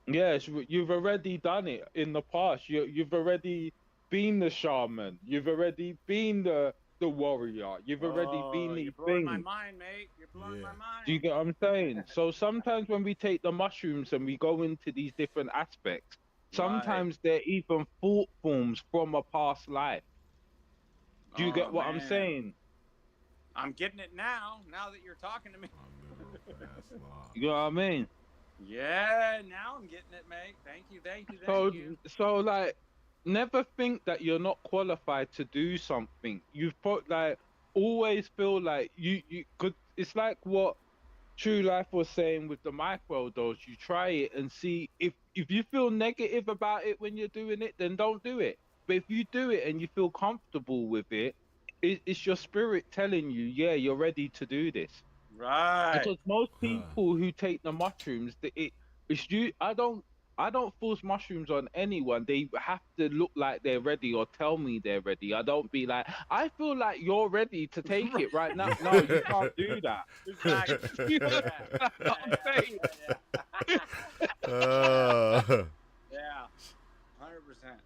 yes, you've already done it in the past. You've already been the shaman. You've already been the warrior. You've already been Oh, you're these blowing my things. mind, mate. You're blowing my Do you mind. get what I'm saying? So sometimes when we take the mushrooms and we go into these different aspects, Right. sometimes they're even thought forms from a past life. Do you Oh get what I'm man, saying? I'm getting it now. Now that you're talking to me. You know what I mean? Yeah, now I'm getting it, mate. Thank you. Thank you. So, Thank you. so like, never think that you're not qualified to do something. You've put like always feel like you could. It's like what True Life was saying with the microdose. You try it and see if you feel negative about it when you're doing it, then don't do it. But if you do it and you feel comfortable with it, it's your spirit telling you, yeah, you're ready to do this. Right. Because most people who take the mushrooms, it's you. I don't force mushrooms on anyone. They have to look like they're ready or tell me they're ready. I don't be like, I feel like you're ready to take it right now. No, you can't do that. Exactly. You know Yeah. what I'm saying? Yeah. 100%.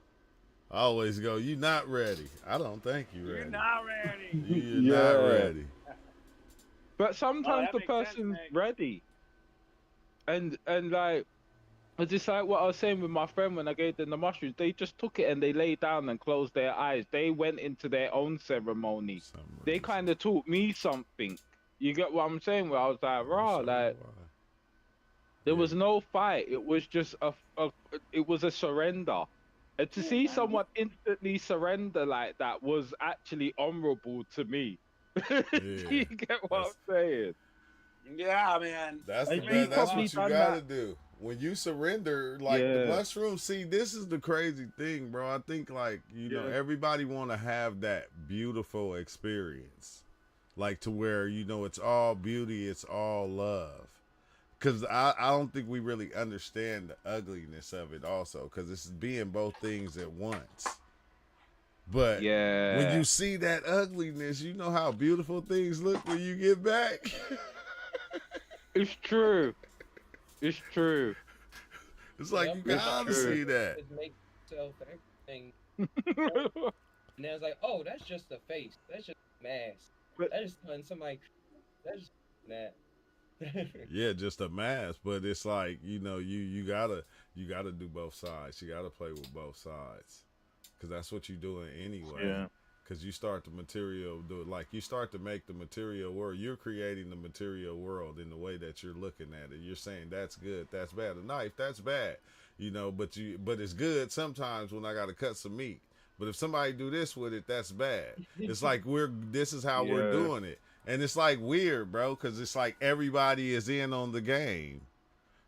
I always go, you not ready. I don't think you You're ready. not ready. You're Yeah. not ready. But sometimes that the makes sense, person's mate. ready, and like. It's just like what I was saying with my friend when I gave them the mushrooms. They just took it and they lay down and closed their eyes. They went into their own ceremony. They kind of taught me something. You get what I'm saying? Where I was like, raw, like there was no fight. It was just it was a surrender. And to see someone instantly surrender like that was actually honorable to me. Do you get what I'm saying? Yeah, man. That's And the you best. That's probably what you done gotta that. do. When you surrender, like the Yeah. mushroom, see, this is the crazy thing, bro. I think like, you know, Yeah. everybody wanna have that beautiful experience. Like to where, you know, it's all beauty, it's all love. Cause I don't think we really understand the ugliness of it also, because it's being both things at once. But when you see that ugliness, you know how beautiful things look when you get back. It's true. It's true. It's like you gotta see that. It makes itself everything. And then it's like, oh, that's just a face. That's just a mask. That is when somebody. That's just that. Yeah, just a mask, but it's like, you know, you gotta do both sides. You gotta play with both sides, because that's what you're doing anyway. Yeah. Because you start the material, like you start to make the material world. You're creating the material world in the way that you're looking at it. You're saying that's good, that's bad. A knife, that's bad, you know. But it's good sometimes when I gotta cut some meat. But if somebody do this with it, that's bad. It's like this is how we're Yeah. doing it. And it's like weird, bro, because it's like everybody is in on the game.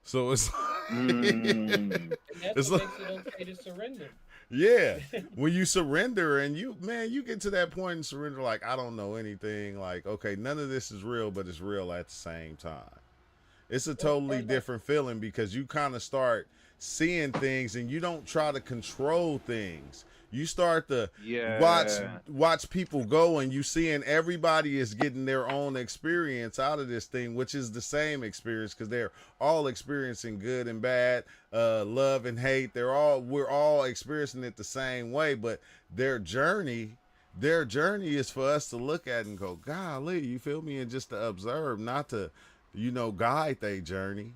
So it's And that's it's what like, makes it okay to surrender. yeah. When you surrender and you get to that point and surrender, like, I don't know anything. Like, okay, none of this is real, but it's real at the same time. It's a totally different feeling because you kind of start seeing things and you don't try to control things. You start to watch people go, and you seeing everybody is getting their own experience out of this thing, which is the same experience because they're all experiencing good and bad, love and hate. We're all experiencing it the same way, but their journey is for us to look at and go, golly, you feel me? And just to observe, not to, you know, guide their journey.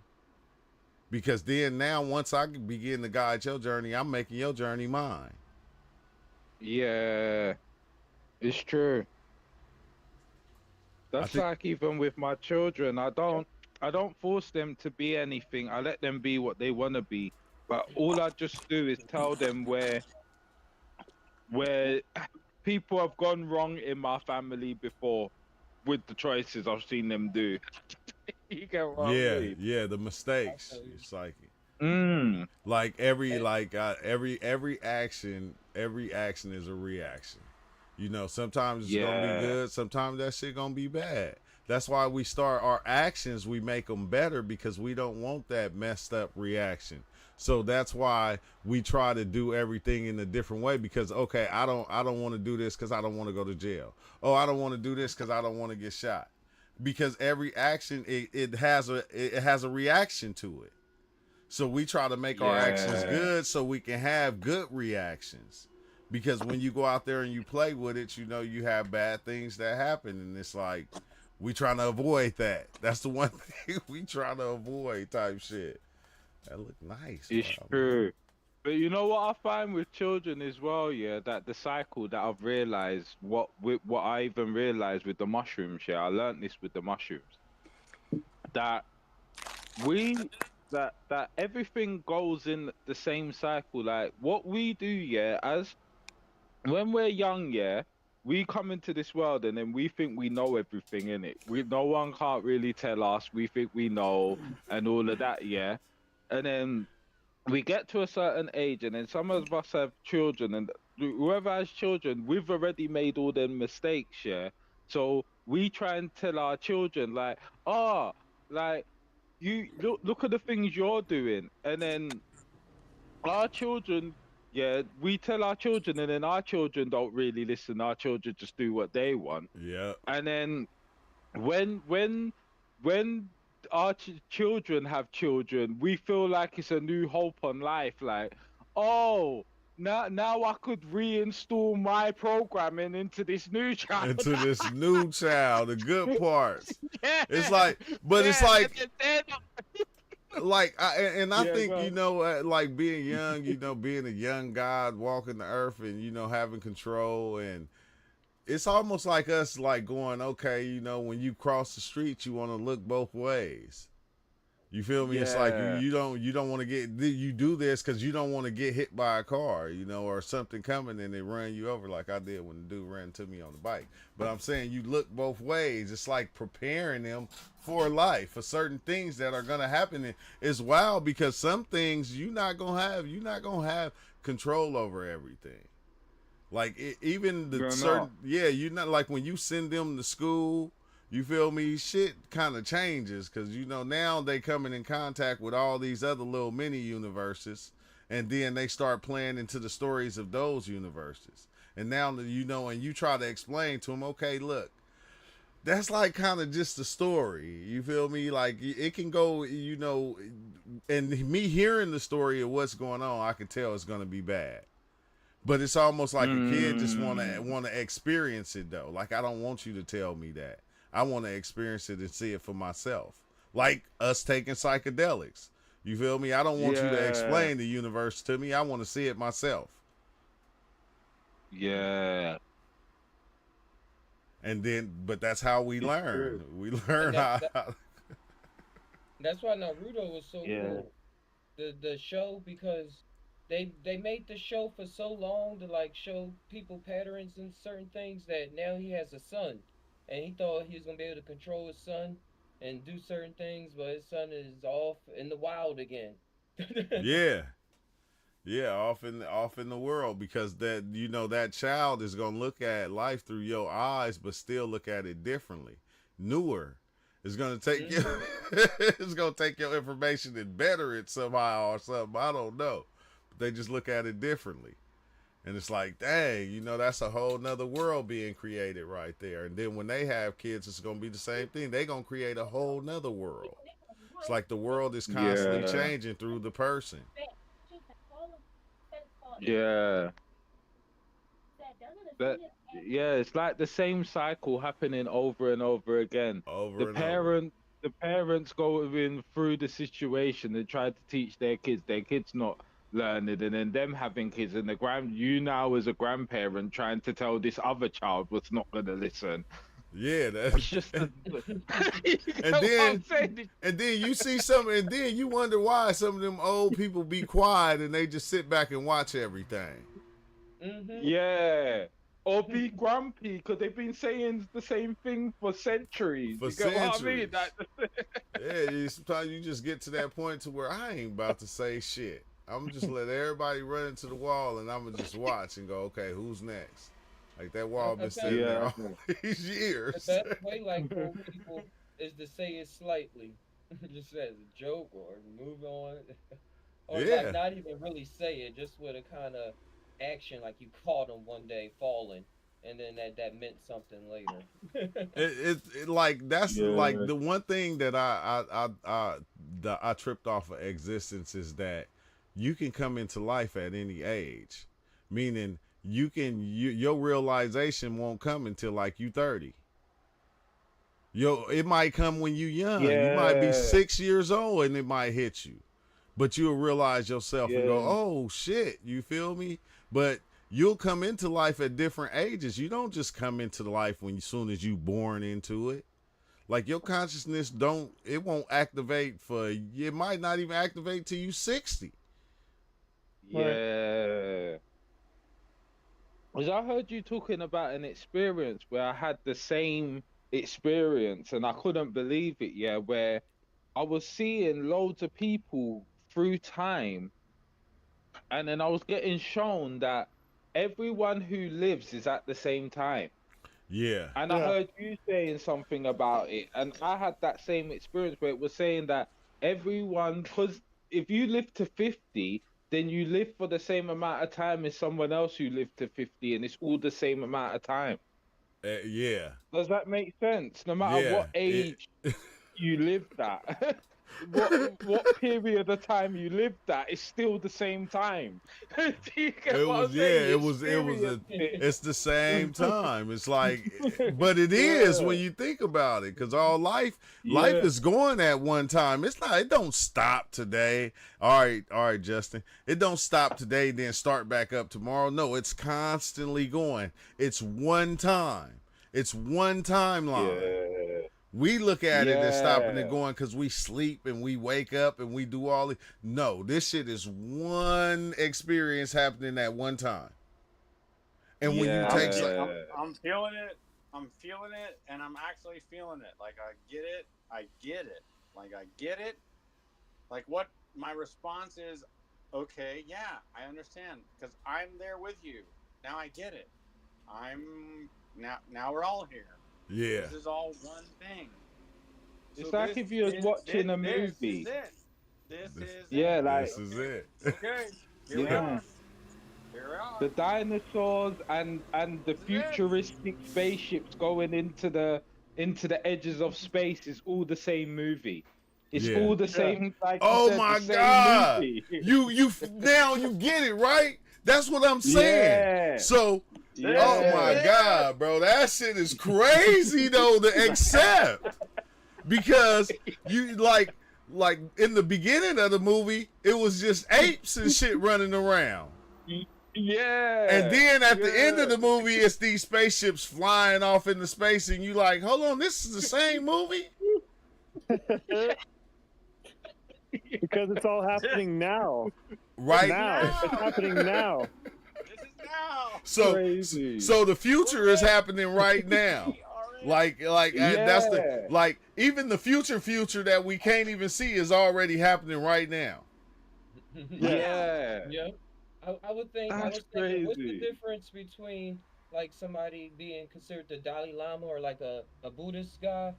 Because then now, once I begin to guide your journey, I'm making your journey mine. Yeah, it's true. That's like even with my children, I don't force them to be anything. I let them be what they want to be. But all I just do is tell them where people have gone wrong in my family before with the choices I've seen them do. You get what I mean? Yeah, the mistakes. It's like Mm. like every action every action is a reaction. You know, sometimes it's gonna Yeah. be good, sometimes that shit gonna be bad. That's why we start our actions, we make them better because we don't want that messed up reaction. So that's why we try to do everything in a different way because okay, I don't want to do this because I don't want to go to jail. Oh, I don't want to do this because I don't want to get shot. Because every action it has a reaction to it. So we try to make our actions Yeah. good so we can have good reactions. Because when you go out there and you play with it, you know you have bad things that happen, and it's like we trying to avoid that. That's the one thing we trying to avoid type shit. That look nice. It's bro. true. But you know what I find with children as well, yeah, that the cycle that I've realized, what I even realized with the mushrooms, yeah, I learned this with the mushrooms, that we that everything goes in the same cycle. Like what we do, yeah, as when we're young, yeah, we come into this world and then we think we know everything in it. No one can't really tell us. We think we know and all of that, yeah. And then we get to a certain age, and then some of us have children, and whoever has children, we've already made all them mistakes, yeah. So we try and tell our children, like, oh, like you look at the things you're doing, and then our children, yeah, we tell our children, and then our children don't really listen. Our children just do what they want. Yeah. And then when our children have children, we feel like it's a new hope on life. Like, oh, now I could reinstall my programming into this new child. Into this new child, the good parts. Yeah. It's like, but it's Yeah, like, and like, I Yeah, think, go you on. know, like being young, you know, being a young God walking the earth and, you know, having control. And it's almost like us, like going, okay, you know, when you cross the street, you want to look both ways. You feel me? It's like Yeah. you don't want to you do this because you don't want to get hit by a car, you know, or something coming and they run you over like I did when the dude ran to me on the bike. But I'm saying you look both ways. It's like preparing them for life, for certain things that are gonna happen. And it's wild because some things you're not gonna have control over everything. Like even the You're certain, not. yeah, you're not like when you send them to school. You feel me? Shit kind of changes because you know now they coming in contact with all these other little mini universes, and then they start playing into the stories of those universes. And now that you know, and you try to explain to them, okay, look, that's like kind of just a story. You feel me? Like it can go, you know, and me hearing the story of what's going on, I can tell it's gonna be bad. But it's almost like a kid just wanna experience it though. Like I don't want you to tell me that. I want to experience it and see it for myself. Like us taking psychedelics. You feel me? I don't want you to Yeah. explain the universe to me. I want to see it myself. Yeah. And then, but that's how we It's learn. true. We learn And how. that's why Naruto was so Yeah. cool. The show, because they made the show for so long to like show people patterns in certain things that now he has a son, and he thought he was gonna be able to control his son and do certain things, but his son is off in the wild again. Yeah. Yeah, off in the world because that you know that child is gonna look at life through your eyes, but still look at it differently, newer. It's gonna take it's gonna take your information and better it somehow or something. I don't know, but they just look at it differently, and it's like, dang, you know, that's a whole nother world being created right there. And then when they have kids, it's gonna be the same thing. They gonna create a whole nother world. It's like the world is constantly Yeah. changing through the person. Yeah. But yeah, it's like the same cycle happening over and over again. Over and over. The parents going through the situation and try to teach their kids not learning, and then them having kids, and you now as a grandparent trying to tell this other child what's not gonna listen. Yeah, It's that's just you and know what I'm then saying? and then you see some, and then you wonder why some of them old people be quiet and they just sit back and watch everything. Yeah. Or be grumpy because they've been saying the same thing for centuries. For You get what I mean? centuries. Yeah, sometimes you just get to that point to where I ain't about to say shit. I'm just let everybody run into the wall, and I'm gonna just watch and go, okay, who's next? Like that wall been sitting there all these years. The best way, like for people, is to say it slightly, just as a joke or move on, or Yeah. like not even really say it, just with a kind of action, like you caught him one day falling, and then that meant something later. It like that's like the one thing that I tripped off of existence is that you can come into life at any age, meaning your realization won't come until like you 30. It might come when you young. You might be 6 years old and it might hit you, but you'll realize yourself and go, oh shit, you feel me? But you'll come into life at different ages. You don't just come into life as soon as you born into it. Like your consciousness won't activate it might not even activate till you 60. Yeah. Because I heard you talking about an experience where I had the same experience and I couldn't believe it, where I was seeing loads of people through time, and then I was getting shown that everyone who lives is at the same time. Yeah. And I heard you saying something about it, and I had that same experience where it was saying that everyone, because if you live to 50, then you live for the same amount of time as someone else who lived to 50, and it's all the same amount of time. Yeah. Does that make sense? No matter what age you lived at, what period of time you lived at, it's still the same time. It's the same time. It's like, but it is when you think about it, because all life is going at one time. It don't stop today. All right, Justin. It don't stop today, then start back up tomorrow. No, it's constantly going. It's one time. It's one timeline. We look at it as stopping it going because we sleep and we wake up and we do all it. No, this shit is one experience happening at one time. And when you take I'm feeling it. I'm feeling it, and I'm actually feeling it. Like I get it. I get it. Like I get it. Like what my response is, okay, yeah, I understand because I'm there with you. Now I get it. Now we're all here. Yeah. This is all one thing. It's like if you was watching a movie. This is it. This is it. Okay. Here we are. Here we are. The dinosaurs and the futuristic spaceships going into the edges of space is all the same movie. It's all the same. Like oh my God! You now you get it, right? That's what I'm saying. Yeah. So. Oh my God, bro. That shit is crazy though to accept. Because you like in the beginning of the movie, it was just apes and shit running around. Yeah. And then at the end of the movie, it's these spaceships flying off into space, and you like, hold on, this is the same movie? Because it's all happening now. Right now. It's happening now. So the future is happening right now. Like that's the like even the future that we can't even see is already happening right now. Yeah. I would think. That's thinking, what's crazy. the difference between like somebody being considered the Dalai Lama or like a Buddhist guy,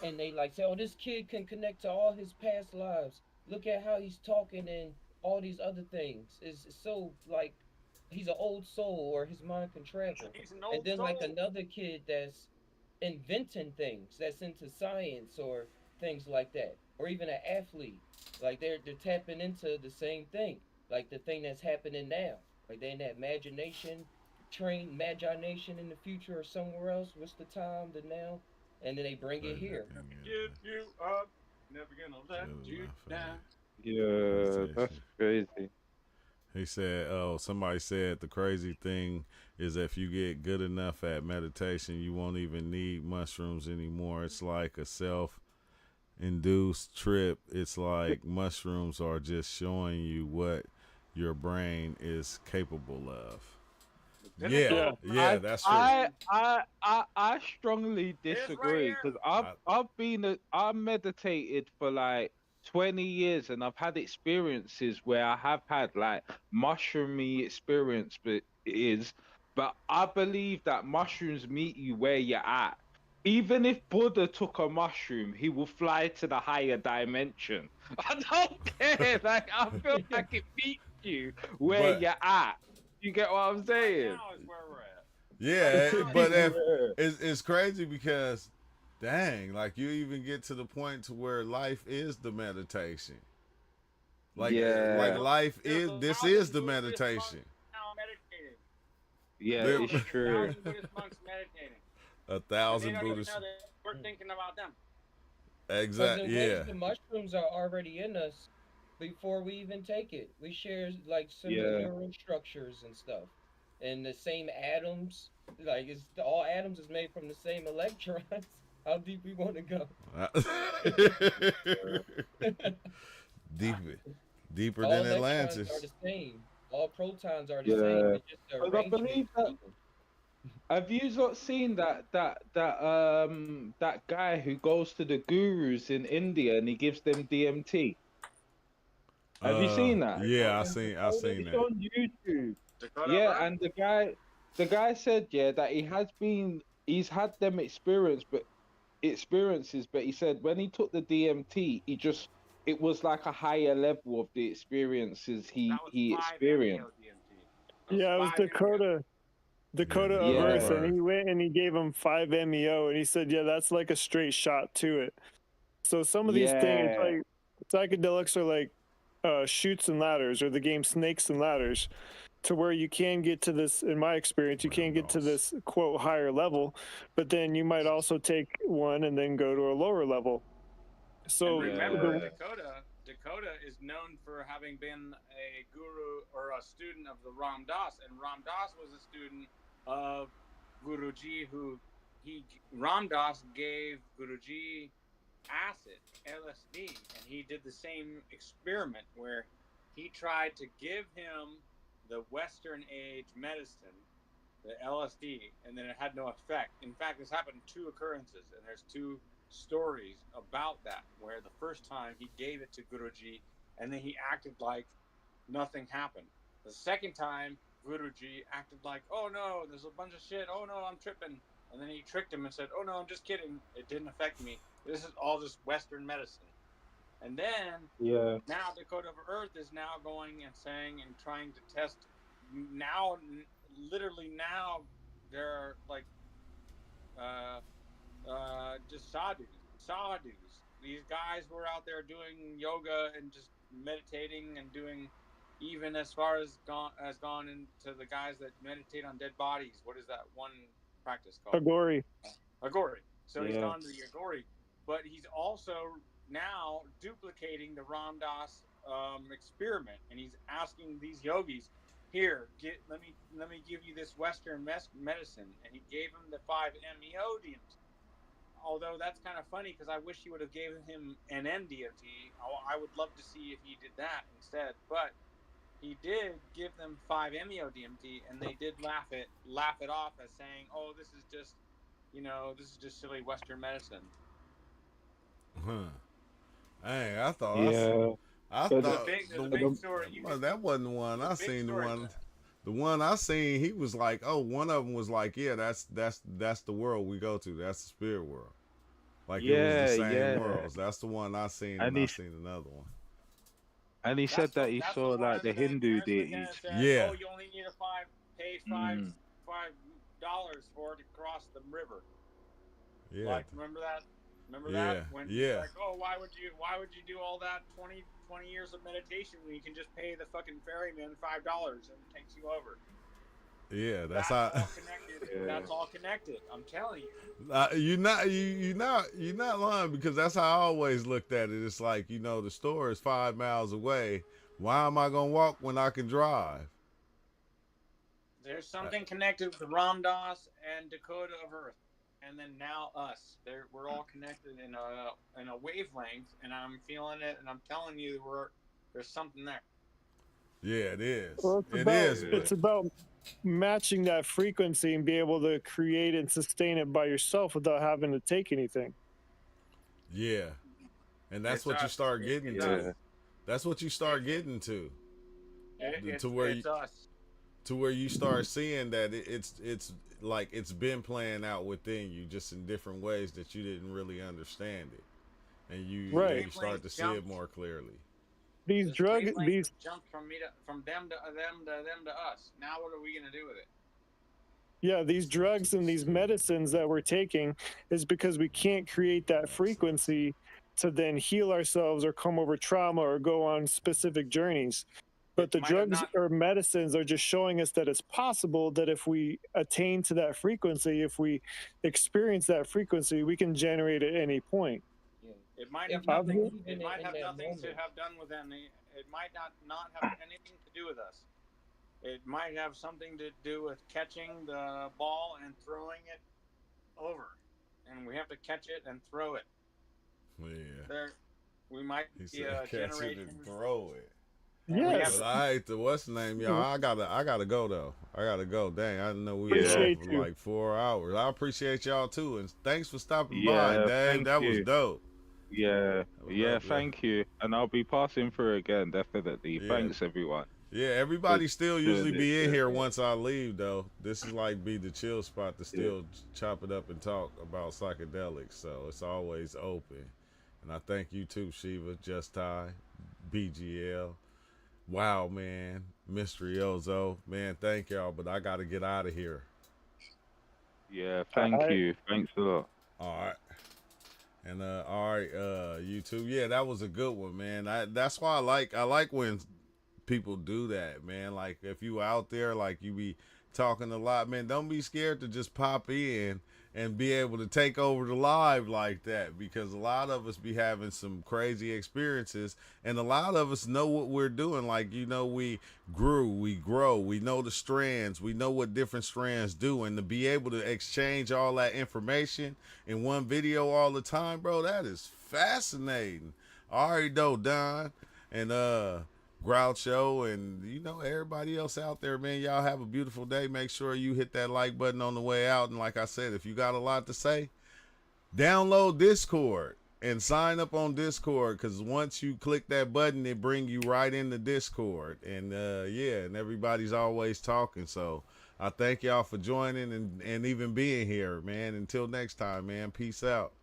and they like say, oh, this kid can connect to all his past lives. Look at how he's talking and all these other things. Is so like. He's an old soul, or his mind can travel. And then like another kid that's inventing things, that's into science or things like that, or even an athlete, like they're tapping into the same thing, like the thing that's happening now, like they're in that imagination in the future or somewhere else. What's the time, the now, and then they bring it here. Give you up, never gonna let you down. Yeah, that's crazy. He said, somebody said the crazy thing is if you get good enough at meditation, you won't even need mushrooms anymore. It's like a self-induced trip. It's like mushrooms are just showing you what your brain is capable of. Yeah, that's true. I strongly disagree because I meditated for like 20 years, and I've had experiences where I have had like mushroomy experience, but I believe that mushrooms meet you where you're at. Even if Buddha took a mushroom, he will fly to the higher dimension. I don't care. Like, I feel like it meets you where But you're at. You get what I'm saying? Now is where we're at. yeah, but if Yeah. it's crazy because, dang, like you even get to the point to where life is the meditation. Like Yeah. life There's is this 1,000 is the Buddhist meditation. monks now meditating. Yeah, There- it's There's true. 1,000 Buddhist monks meditating. A And they thousand don't even Buddhists. know that we're thinking about them. Because Exact. in Yeah. ways the mushrooms are already in us before we even take it. We share like similar Yeah. neural structures and stuff, and the same atoms. Like it's all atoms is made from the same electrons. How deep we want to go? Deeper All than electrons are Atlantis. the same. All protons are the Yeah. same. It's just the But I arrangement believe of that. them. Have you not seen that guy who goes to the gurus in India and he gives them DMT? Have you seen that? Yeah, I seen It's that. on YouTube. Dakota Yeah, Bird? and the guy said that he's had them experiences, but he said when he took the DMT, it was like a higher level of the experiences he That was experienced. 5-MeO DMT. Yeah, it was 5-MeO. Dakota of Yeah. Earth, and he went and he gave him 5-MeO, and he said, yeah, that's like a straight shot to it. So some of these things, Yeah. like psychedelics, are like shoots and ladders, or the game Snakes and Ladders, to where you can get to this. In my experience, you can get to this quote higher level, but then you might also take one and then go to a lower level. So And remember, Yeah. Dakota is known for having been a guru or a student of the Ram Dass, and Ram Dass was a student of Guruji, Ram Dass gave Guruji acid, LSD, and he did the same experiment where he tried to give him the Western age medicine, the LSD, and then it had no effect. In fact, this happened in 2 occurrences, and there's 2 stories about that, where the first time he gave it to Guruji and then he acted like nothing happened. The second time, Guruji acted like, oh no, there's a bunch of shit, oh no, I'm tripping. And then he tricked him and said, oh no, I'm just kidding, it didn't affect me. This is all just Western medicine. And then Yeah. now Dakota of Earth is now going and saying and trying to test. Now, literally now, there are like just sadhus. These guys were out there doing yoga and just meditating and doing, even as far as gone into the guys that meditate on dead bodies. What is that one practice called? Agori. Agori. So he's Yeah. gone to the Agori, but he's also now duplicating the Ram Dass experiment, and he's asking these yogis, "Here, let me give you this Western medicine," and he gave him the 5-MeO DMT. Although that's kind of funny because I wish he would have given him an MDMT. I would love to see if he did that instead, but he did give them 5-MeO DMT, and they did laugh it off as saying, "Oh, this is just silly Western medicine." Huh. Dang, I thought Yeah. I But thought there's a big story. well, that wasn't the one I big seen. story. The one I seen, he was like, oh, one of them was like, yeah, that's the world we go to. That's the spirit world. Like it was the same Yeah. worlds. That's the one I seen, And and I he's- seen another one. And he said that he That's saw the like one the that Hindu Ernst McKenna deities. said, Yeah. "Oh, you only need pay $5 for it to cross the river." Yeah. Like, remember that? Remember Yeah, that? When yeah. like, oh, why would you do all that 20 years of meditation when you can just pay the fucking ferryman $5 and it takes you over? Yeah, that's all how. connected. Yeah. That's all connected. I'm telling you. You're not lying, because that's how I always looked at it. It's like, the store is 5 miles away. Why am I gonna walk when I can drive? There's something connected with Ram Dass and Dakota of Earth, and then now us. We're all connected in a wavelength, and I'm feeling it, and I'm telling you, there's something there. Yeah, it is. Well, It it's about matching that frequency and be able to create and sustain it by yourself without having to take anything. Yeah. And that's It's what you us. start getting It's to. us. That's what you start getting to. It's, To where it's you, us. to where you start seeing that it's like it's been playing out within you, just in different ways that you didn't really understand it, and Right. you start to see it more clearly. These Wavelength jumped from them to us. Now what are we gonna do with it? Yeah, these drugs and these medicines that we're taking is because we can't create that frequency to then heal ourselves or come over trauma or go on specific journeys. But the might have drugs not- or medicines are just showing us that it's possible that if we attain to that frequency, if we experience that frequency, we can generate at any point. It might If have you nothing. believe It in might in have that nothing to moment. have done with any. It might not have anything to do with us. It might have something to do with catching the ball and throwing it over, and we have to catch it and throw it. Yeah. There, we might He be said, a catch it generation. and throw it. And we have But to- I hate the what's the name, y'all. I gotta go though. I gotta go. Dang, I didn't know we were Appreciate on for you. like 4 hours. I appreciate y'all too, and thanks for stopping Yeah, by, Dave. thank That was you. dope. Yeah, yeah, dope, yeah. thank you. And I'll be passing through again, definitely. Yeah. Thanks, everyone. Yeah, everybody still usually doing be this in here shit. once I leave though. This is like be the chill spot to still chop it up and talk about psychedelics. So it's always open. And I thank you too, Shiva, Just Ty, BGL. Wow, man. Mystery Ozo. Man, thank y'all, but I gotta get out of here. Yeah, thank you. Thanks a lot. All right. And all right, YouTube. Yeah, that was a good one, man. That's why I like when people do that, man. Like if you out there, like you be talking a lot, man, don't be scared to just pop in and be able to take over the live like that, because a lot of us be having some crazy experiences, and a lot of us know what we're doing. Like, you know, we grow, we know the strands, we know what different strands do, and to be able to exchange all that information in one video all the time, bro, that is fascinating. All right, though, Don and Groucho, and you know everybody else out there, man, y'all have a beautiful day. Make sure you hit that like button on the way out, and like I said, if you got a lot to say, download Discord and sign up on Discord, because once you click that button, it bring you right into Discord. And yeah, and everybody's always talking. So I thank y'all for joining and even being here, man. Until next time, man, peace out.